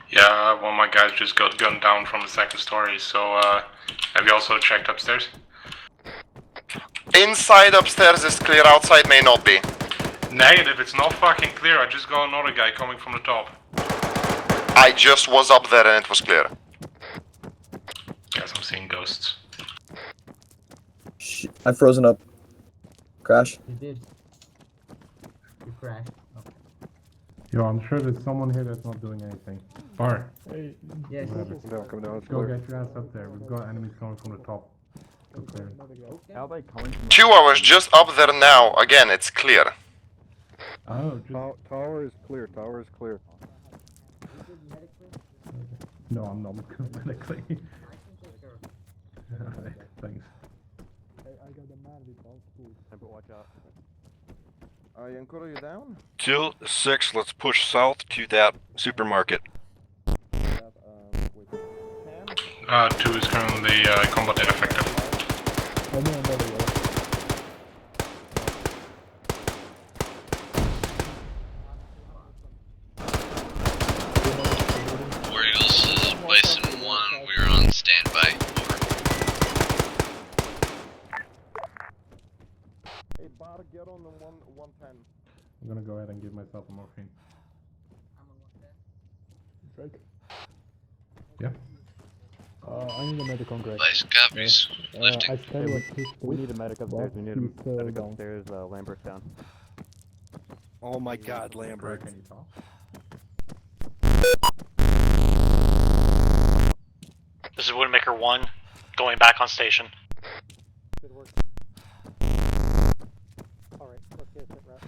Yeah, one of my guys just got gunned down from the 2nd story, so have you also checked upstairs? Inside upstairs is clear, outside may not be. Negative, it's not fucking clear. I just got another guy coming from the top. I just was up there and it was clear. Guess I'm seeing ghosts. Shit, I've frozen up. Crash. You did. You crashed. Okay. Yo, I'm sure there's someone here that's not doing anything. Bar. Hey, Yes. come down, it's Go clear. get your ass up there. We've got enemies coming from the top. Go clear. How are they coming from 2 hours just up there now. Again, it's clear. Oh, Tower is clear, tower is clear. No, I'm not medically. Alright, thanks. I got the man with all tools. But watch out. Yankoro, you down? 2, 6, let's push south to that supermarket. 2 is currently combat ineffective. War Eagles, this is Bison 1, we're on standby. Hey, Bar, get on the 110. I'm gonna go ahead and give myself a morphine. Drake? Yeah. I need a medic on Greg. Nice copies. Lifting. I tell you what, we need a medic upstairs. We need a medic upstairs. Lambert's down. Oh my god, Lambert. Can you talk? This is Widowmaker 1, going back on station. Good work. Alright, let's get a sit rep.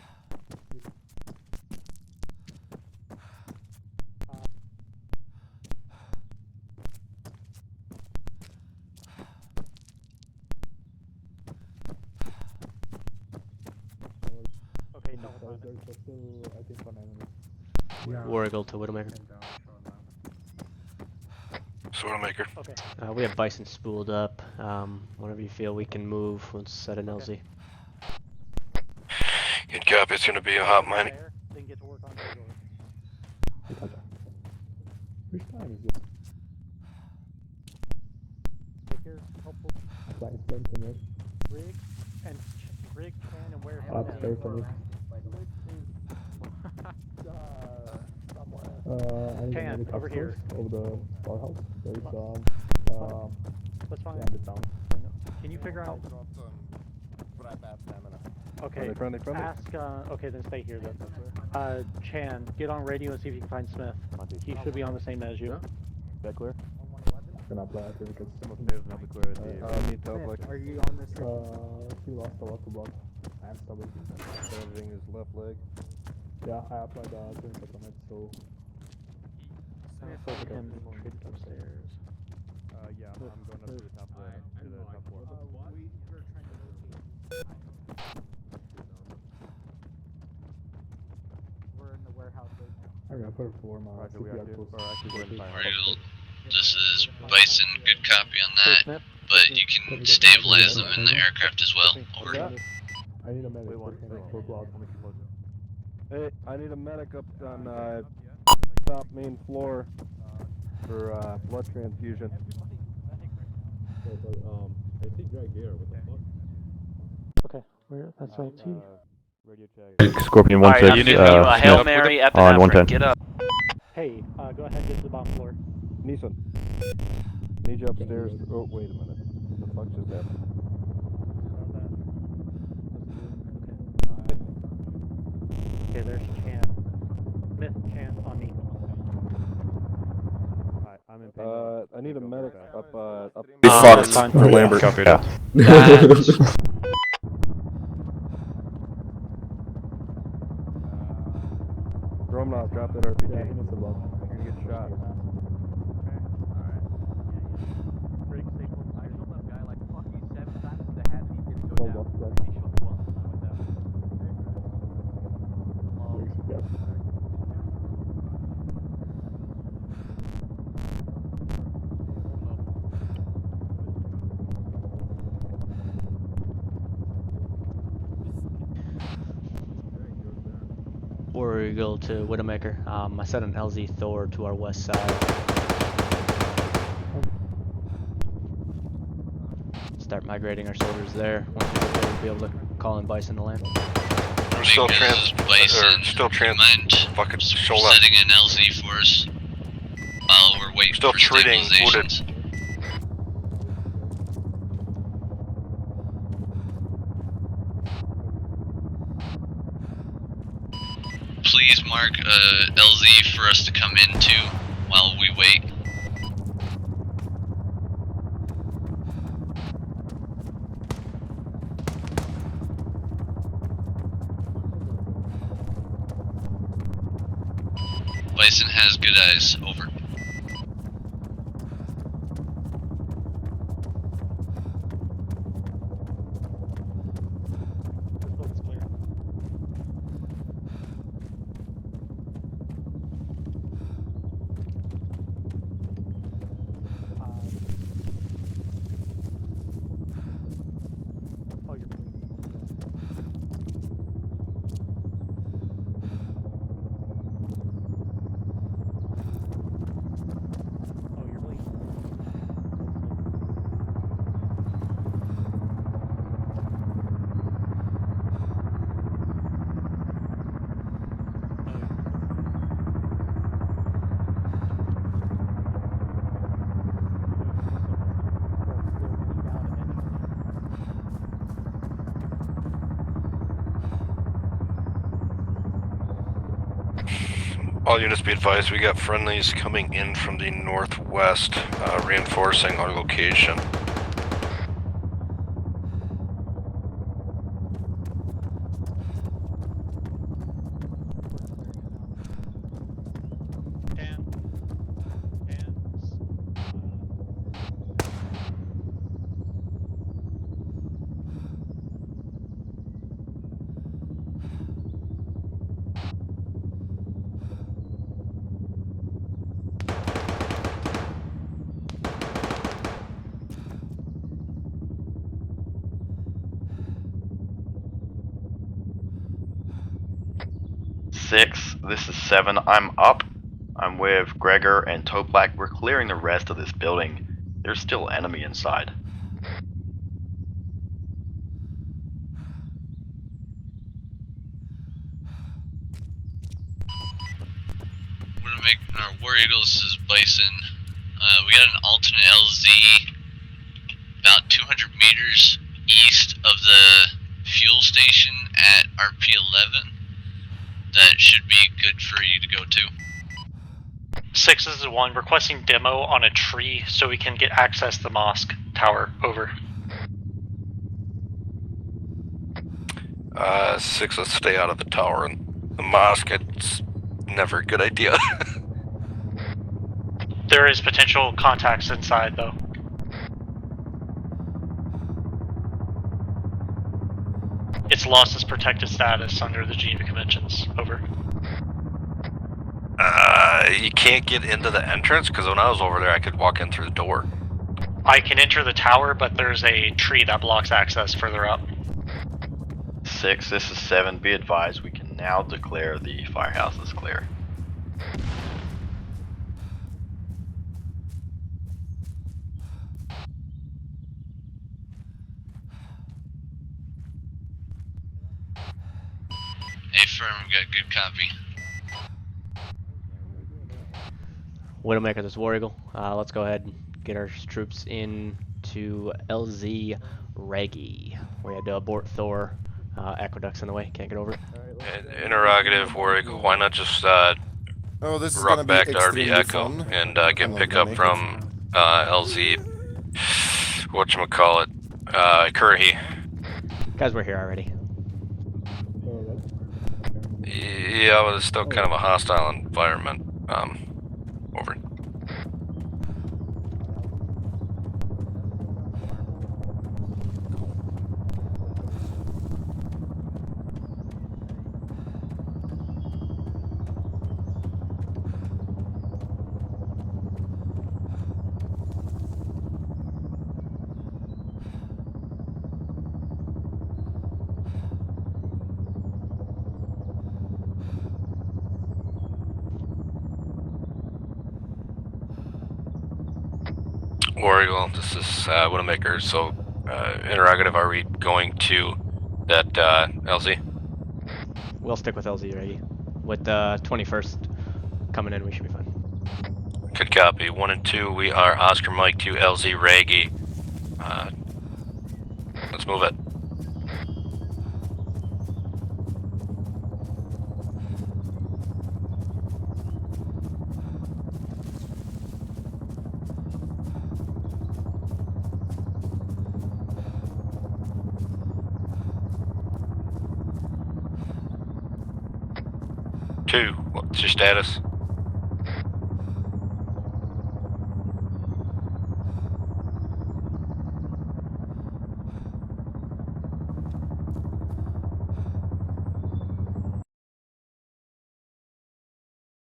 Okay, don't There's still, I think, one enemy. Yeah. War Eagle to Widowmaker. Sortamaker. Okay. We have Bison spooled up. Whenever you feel we can move, let's set an LZ. Good copy. It's gonna be a hot mining. Then get to work on Gregor. Which time is it? Take care. Helpful. Flying stem to me. Rig and Rig, Chan, and where? Upstairs, I need. I need Chan, to medic over upstairs, here. over the storehouse. There's That's fine. bandit down. Can you figure out? Okay. Are they friendly? Ask. Okay, then stay here then. Chan, get on radio and see if you can find Smith. He should be on the same as you. That clear? Gonna apply after because some of them Players not clear at the need to like. Are you on this trip? He lost a lot to block. I am stubborn. So everything is left leg. Yeah, I applied turn click on it, so. Smith and upstairs. Yeah, I'm going up to the top floor. To the top floor. We're in the warehouse right now. I'm gonna put a floor my CPR close. This is Bison, good copy on that, but you can stabilize them in the aircraft as well. Over. I need a medic. Hey, I need a medic up on top main floor for blood transfusion. I think right here. What the fuck? Okay, where? That's right too. Radio check. Scorpion Alright, 1-6. I'm giving you a Hail Mary on epinephrine. 110. Get up. Hey, go ahead, get to the bottom floor. Neeson. Need you upstairs. Oh, wait a minute. What the fuck just happened? Okay, there's Chan. Smith, Chan, on me. I'm in pain. I need a medic up. Up. Be that's fucked fine. for Lambert. Copy Yeah. Romanov, drop that RPG. Yeah, he missed the block. You're gonna get shot. Rig, stay close. I shot that guy like fucking 7 times in the head and he didn't go down. He shot me once and I went down. War Eagle to Widowmaker. I set an LZ Thor to our west side. Start migrating our soldiers there. Once we get there, we'll be able to call in Bison to land. We're still fucking shoulder. Setting an LZ for us while we're waiting Still for treating stabilizations. wounded. Please mark LZ for us to come into while we wait. Bison has good eyes, over. All units be advised, we got friendlies coming in from the northwest, reinforcing our location. 6, this is 7. I'm up. I'm with Gregor and Toplak. We're clearing the rest of this building. There's still enemy inside. We're gonna make our War Eagles is Bison. We got an alternate LZ about 200 meters east of the fuel station at RP11. That should be good for you to go to. 6 is the 1 requesting demo on a tree so we can get access to the mosque tower. Over. 6, let's stay out of the tower and the mosque. It's never a good idea. There is potential contacts inside though. It's lost its protected status under the Geneva Conventions. Over. You can't get into the entrance because when I was over there, I could walk in through the door. I can enter the tower, but there's a tree that blocks access further up. 6, this is 7. Be advised, we can now declare the firehouse is clear. Firm, got good copy. Widowmaker, this is War Eagle. Let's go ahead and get our troops in to LZ Reggie. We had to abort Thor. Aqueduct's in the way. Can't get over it. Interrogative, War Eagle. Why not just this is rock back to RB extremely Echo fun. and get pickup from LZ. Whatchamacallit? Curry. Guys, we're here already. Yeah, but it's still kind of a hostile environment. Over. War Eagle, this is Widowmaker. So, interrogative, are we going to that LZ? We'll stick with LZ Reggie. With the 21st coming in, we should be fine. Good copy. 1 and 2, we are Oscar Mike to LZ Reggie. Let's move it. Two, what's your status?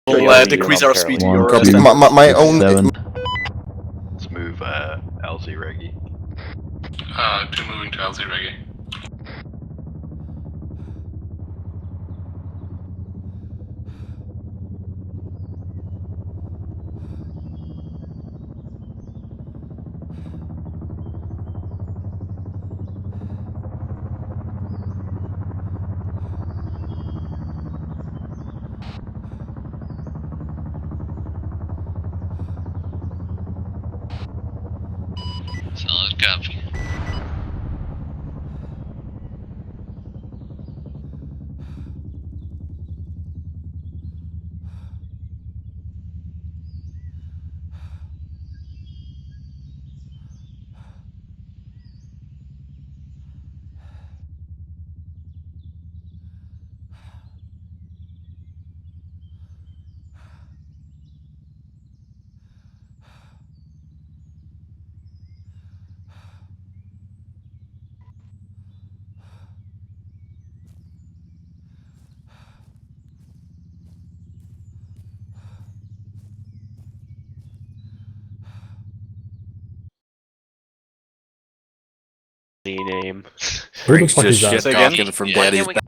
We'll decrease our speed to your Copy. My own. Let's move LZ Reggie. 2 moving to LZ Reggie. Solid copy. Name. Rick's just shit talking from daddy's back.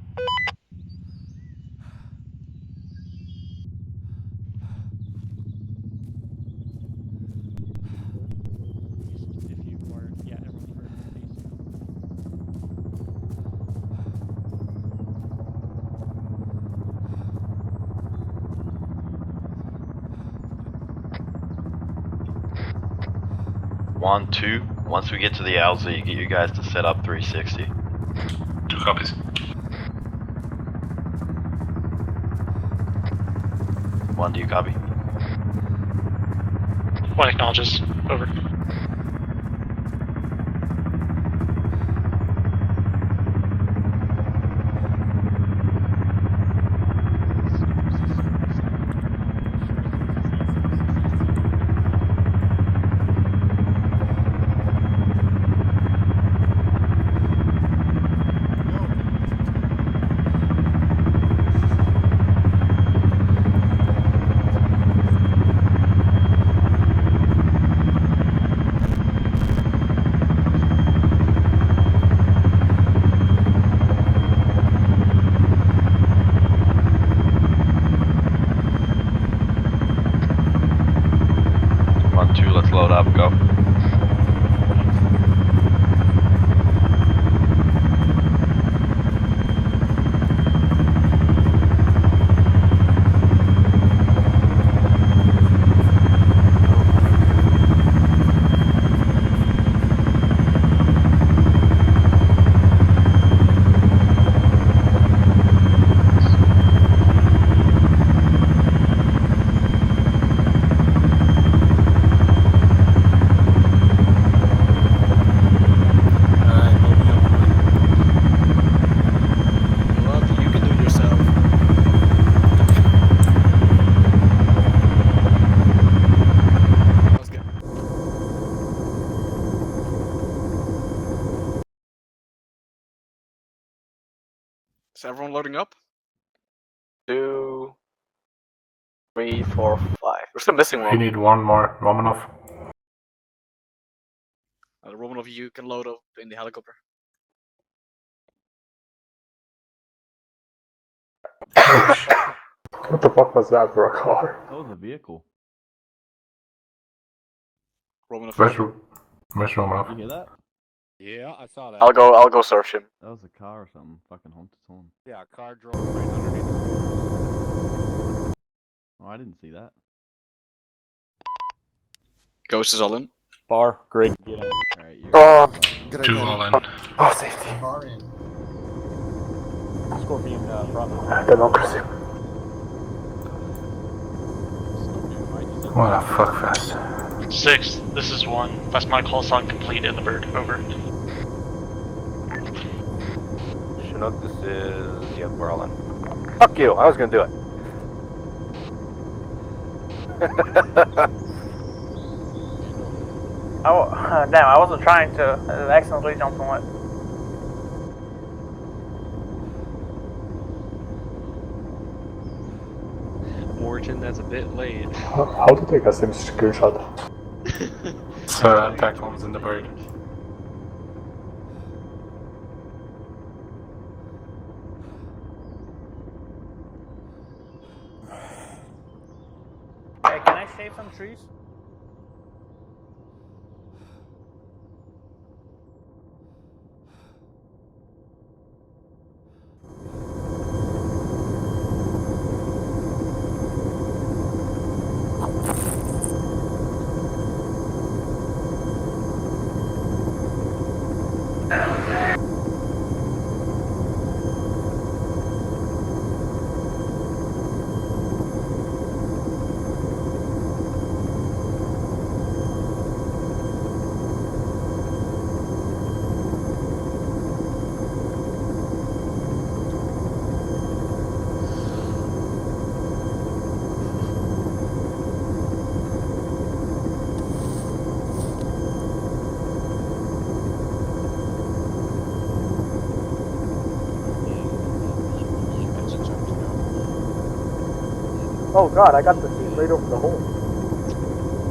1-2. Once we get to the LZ, get you guys to set up 360. 2 copies. 1, do you copy? 1 acknowledges. Over. Let's load up, go. Is everyone loading up? 2, 3, 4, 5. We're still missing We one. need one more. Romanov. The Romanov, you can load up in the helicopter. What the fuck was that for a car? That was a vehicle. Romanov. Where's Romanov? You hear that? Yeah, I saw that. I'll go search him. That was a car or something. Fucking honked its horn. Yeah, a car drove right underneath the road. Oh, I didn't see that. Ghost is all in. Bar, Greg, get in. Alright, you're. Good 2 idea. all in. Oh, safety. Scorpion, front. Democracy. What a fuck fest. 6, this is 1. That's my call sign complete in the bird. Over. Chinook, this is... yeah, we're all in. Fuck you, I was gonna do it. Oh, damn, I wasn't trying to. I accidentally jumped on it. Origin, that's a bit late. How to take a sim screenshot? So attack one's in the bird. Hey, can I shave some trees? Oh god, I got the seat right over the hole.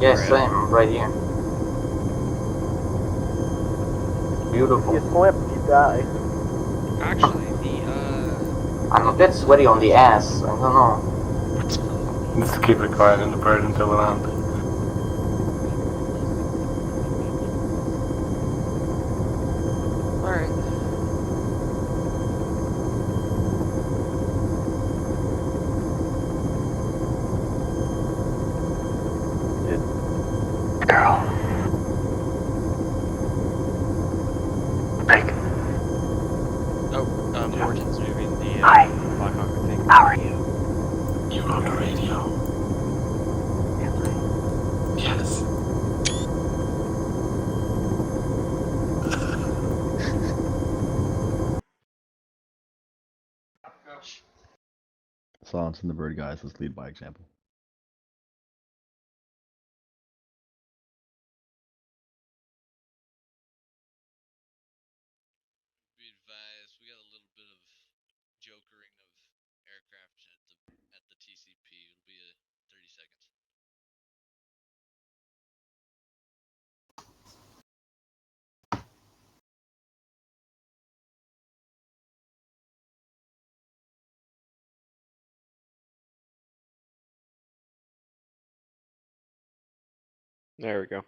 Yes, same, right here. Beautiful. You slip, you die. Actually, I'm a bit sweaty on the ass, I don't know. Let's keep it quiet in the bird until we land. Alright. silencing the bird guys. Let's lead by example. Be advised, we got a little bit of jokering of aircraft at the TCP. It'll be 30 seconds. There we go.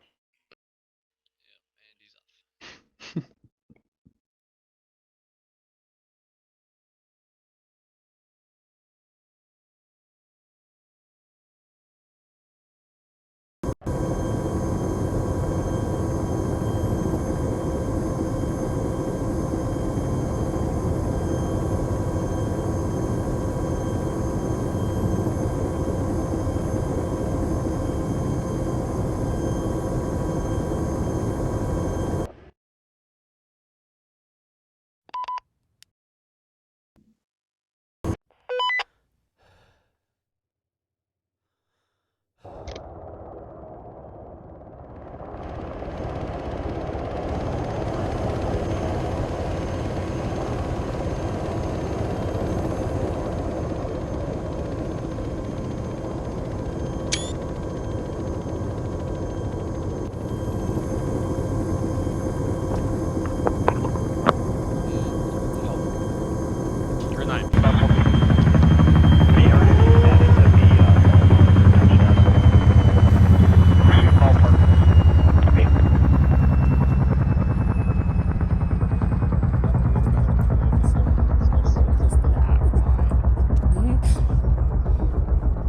You're 9.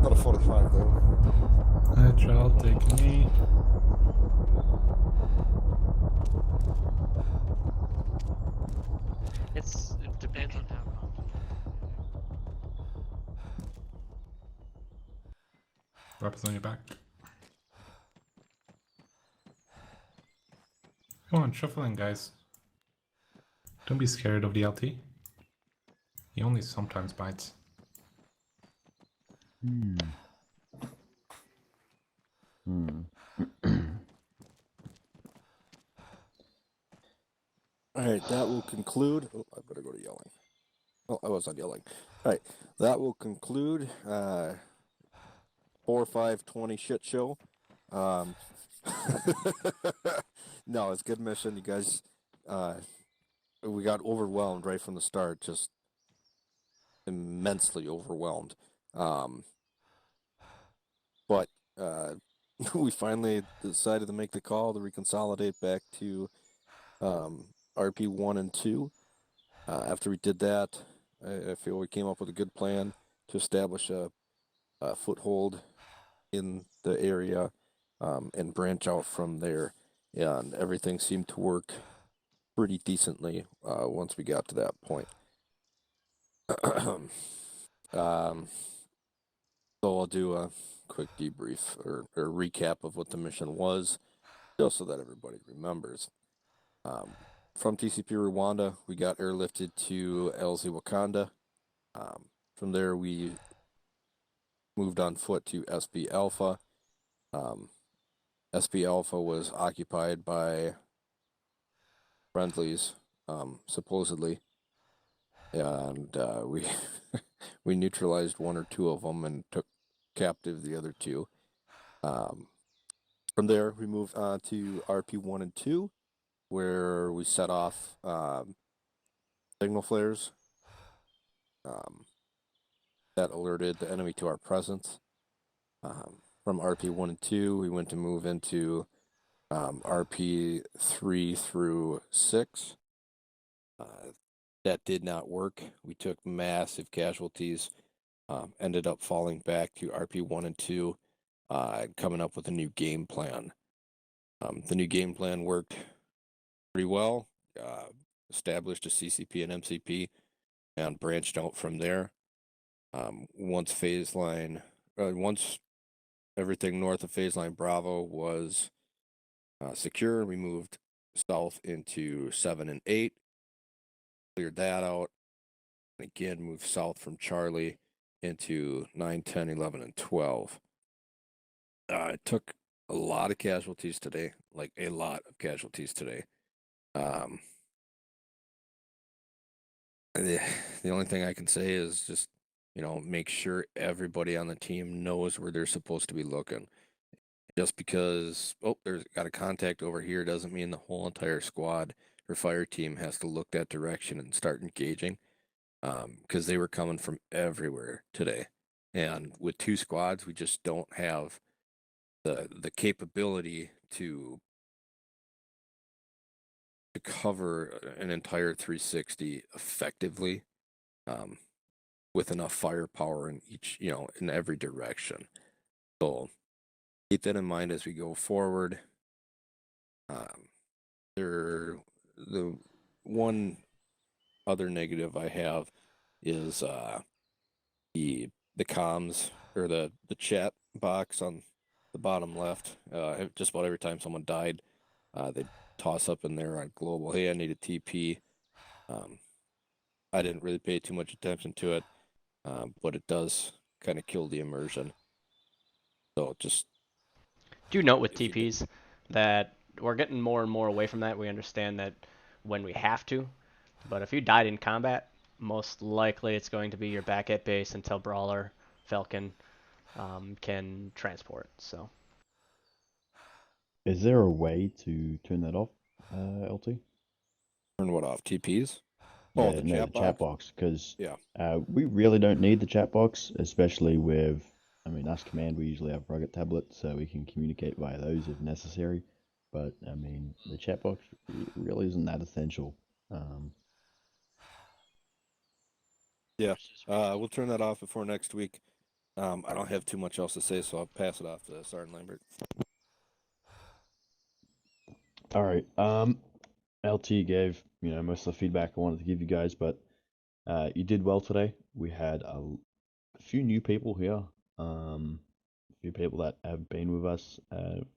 Not a 45 though. Child, take me. It depends on how confident. Weapons on your back. Come on, shuffle in, guys. Don't be scared of the LT. He only sometimes bites. Alright, that will conclude. Oh, I better go to yelling. Oh, I was on yelling. Alright, that will conclude 4-5-20 shit show. No, it's a good mission. You guys, we got overwhelmed right from the start, just immensely overwhelmed. But we finally decided to make the call to reconsolidate back to RP 1 and 2. After we did that, I feel we came up with a good plan to establish a foothold in the area and branch out from there. And everything seemed to work pretty decently once we got to that point. So I'll do a quick debrief or recap of what the mission was, just so that everybody remembers. From TCP Rwanda, we got airlifted to LZ Wakanda. From there, we moved on foot to SB Alpha. SB Alpha was occupied by friendlies, supposedly, and we we neutralized one or two of them and took captive the other two. From there, we moved on to RP 1 and 2, where we set off signal flares that alerted the enemy to our presence. From RP 1 and 2, we went to move into RP 3 through 6. That did not work. We took massive casualties, ended up falling back to RP 1 and 2, coming up with a new game plan. The new game plan worked pretty well, established a CCP and MCP, and branched out from there. Once everything north of phase line Bravo was secure, we moved south into 7 and 8, cleared that out, and again moved south from Charlie into 9, 10, 11, and 12. It took a lot of casualties today, like a lot of casualties today. The only thing I can say is just, make sure everybody on the team knows where they're supposed to be looking. Just because, there's got a contact over here doesn't mean the whole entire squad or fire team has to look that direction and start engaging. Because they were coming from everywhere today. And with 2 squads, we just don't have the capability to cover an entire 360 effectively, with enough firepower in each, in every direction. So keep that in mind as we go forward. The one other negative I have is the comms or the chat box on the bottom left. Just about every time someone died, they toss up in there on global, hey, I need a TP. I didn't really pay too much attention to it, but it does kind of kill the immersion. So just do note with TPs that we're getting more and more away from that. We understand that when we have to, but if you died in combat, most likely it's going to be your back at base until Brawler, Falcon can transport. So, is there a way to turn that off, LT? Turn what off? TPs? Yeah, the no, chat the chat box, because Yeah. We really don't need the chat box, especially with, us command, we usually have rugged tablets, so we can communicate via those if necessary. But, the chat box really isn't that essential. Yeah, we'll turn that off before next week. I don't have too much else to say, so I'll pass it off to Sergeant Lambert. All right. LT gave, most of the feedback I wanted to give you guys, but you did well today. We had a few new people here. A few people that have been with us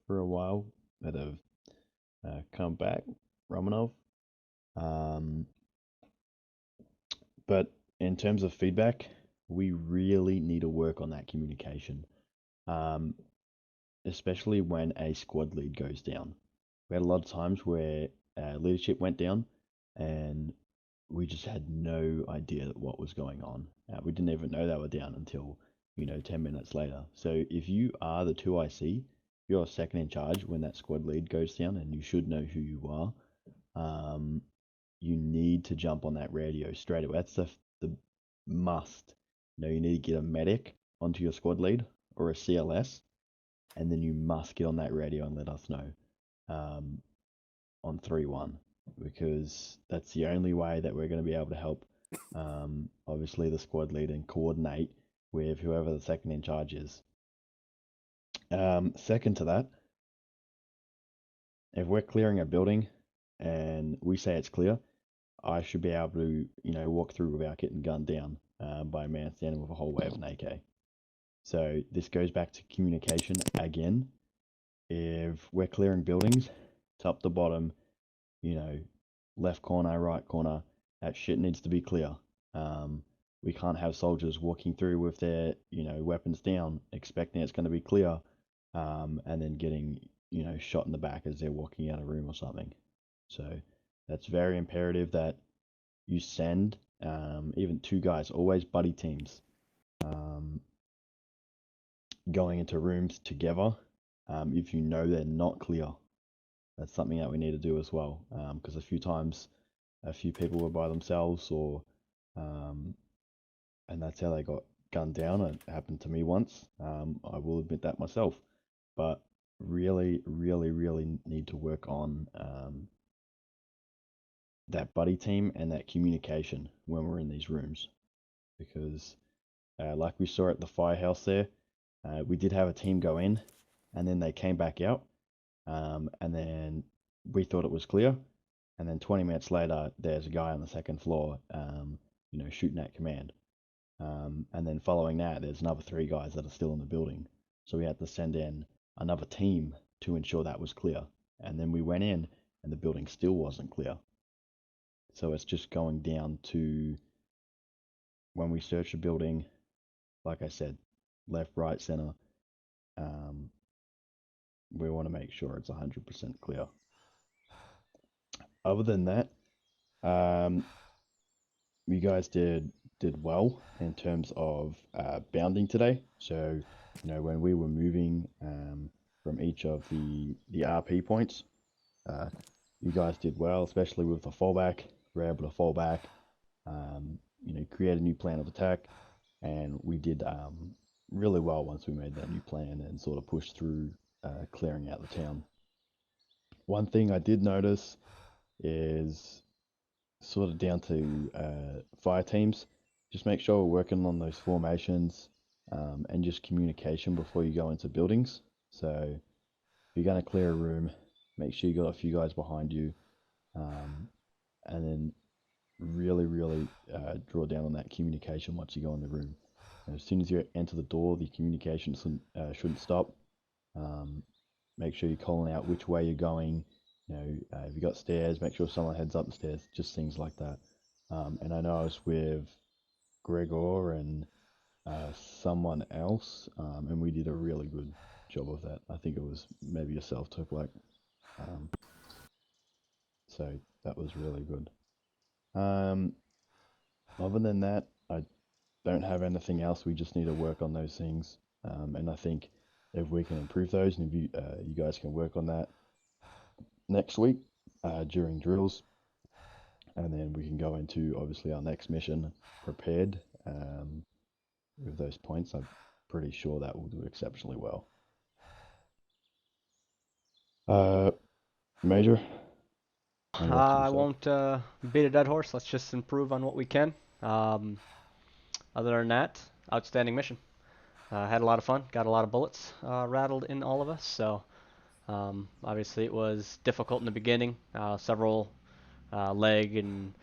for a while that have come back. Romanov. But in terms of feedback, we really need to work on that communication, especially when a squad lead goes down. We had a lot of times where leadership went down and we just had no idea what was going on. We didn't even know they were down until, 10 minutes later. So if you are the 2IC, you're second in charge when that squad lead goes down, and you should know who you are. You need to jump on that radio straight away. That's the must. You need to get a medic onto your squad lead or a CLS, and then you must get on that radio and let us know on 3-1, because that's the only way that we're going to be able to help, obviously, the squad lead and coordinate with whoever the second in charge is. Second to that, if we're clearing a building and we say it's clear, I should be able to, walk through without getting gunned down by a man standing with a whole wave of an AK. So this goes back to communication again. If we're clearing buildings, top to bottom, left corner, right corner, that shit needs to be clear. We can't have soldiers walking through with their, weapons down, expecting it's going to be clear, and then getting, shot in the back as they're walking out of a room or something. So that's very imperative that you send even 2 guys, always buddy teams, going into rooms together if you know they're not clear. That's something that we need to do as well, because a few times a few people were by themselves, or and that's how they got gunned down. It happened to me once. I will admit that myself, but really need to work on that buddy team and that communication when we're in these rooms, because like we saw at the firehouse there, we did have a team go in and then they came back out, and then we thought it was clear, and then 20 minutes later there's a guy on the second floor shooting at command, and then following that there's another 3 guys that are still in the building, so we had to send in another team to ensure that was clear, and then we went in and the building still wasn't clear. So it's just going down to, when we search a building, like I said, left, right, center. We want to make sure it's 100% clear. Other than that, you guys did well in terms of bounding today. So, when we were moving from each of the RP points, you guys did well, especially with the fallback. We were able to fall back, create a new plan of attack, and we did really well once we made that new plan and sort of pushed through clearing out the town. One thing I did notice is sort of down to fire teams. Just make sure we're working on those formations and just communication before you go into buildings. So if you're going to clear a room, make sure you got a few guys behind you, and then really draw down on that communication once you go in the room. And as soon as you enter the door, the communication shouldn't stop. Make sure you're calling out which way you're going. If you got stairs, make sure someone heads up the stairs, just things like that. And I know I was with Gregor and someone else, and we did a really good job of that. I think it was maybe yourself, Toplak. So that was really good. Other than that, I don't have anything else. We just need to work on those things, and I think if we can improve those, and if you guys can work on that next week during drills, and then we can go into obviously our next mission prepared with those points. I'm pretty sure that will do exceptionally well. Major? I won't beat a dead horse. Let's just improve on what we can. Other than that, outstanding mission. Had a lot of fun. Got a lot of bullets rattled in all of us. So obviously it was difficult in the beginning. Several leg and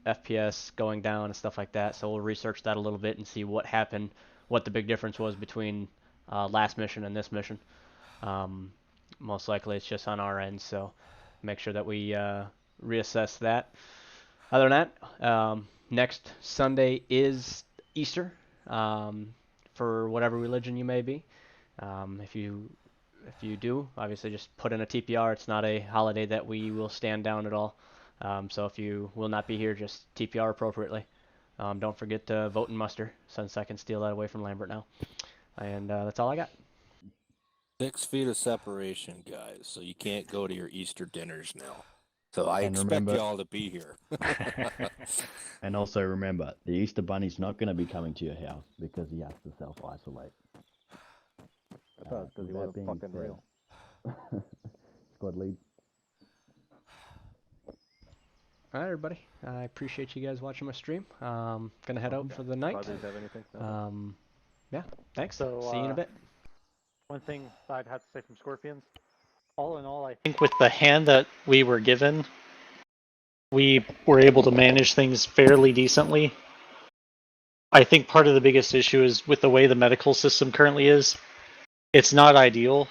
FPS going down and stuff like that. So we'll research that a little bit and see what happened, what the big difference was between last mission and this mission. Most likely it's just on our end. So make sure that we reassess that. Other than that, next Sunday is Easter, for whatever religion you may be. If you do, obviously just put in a TPR. It's not a holiday that we will stand down at all. So if you will not be here, just TPR appropriately. Don't forget to vote and muster, since I can steal that away from Lambert now. And that's all I got. 6 feet of separation, guys, so you can't go to your Easter dinners now. So I And expect remember- y'all to be here. And also remember, the Easter Bunny's not going to be coming to your house because he has to self-isolate. I thought because he With that wasn't being fucking said- real. Squad lead. All right, everybody. I appreciate you guys watching my stream. Gonna head out for the night. Brothers have anything? No. Yeah. Thanks. So, See you in a bit. One thing I'd have to say from Scorpions, all in all, I think with the hand that we were given, we were able to manage things fairly decently. I think part of the biggest issue is with the way the medical system currently is. It's not ideal,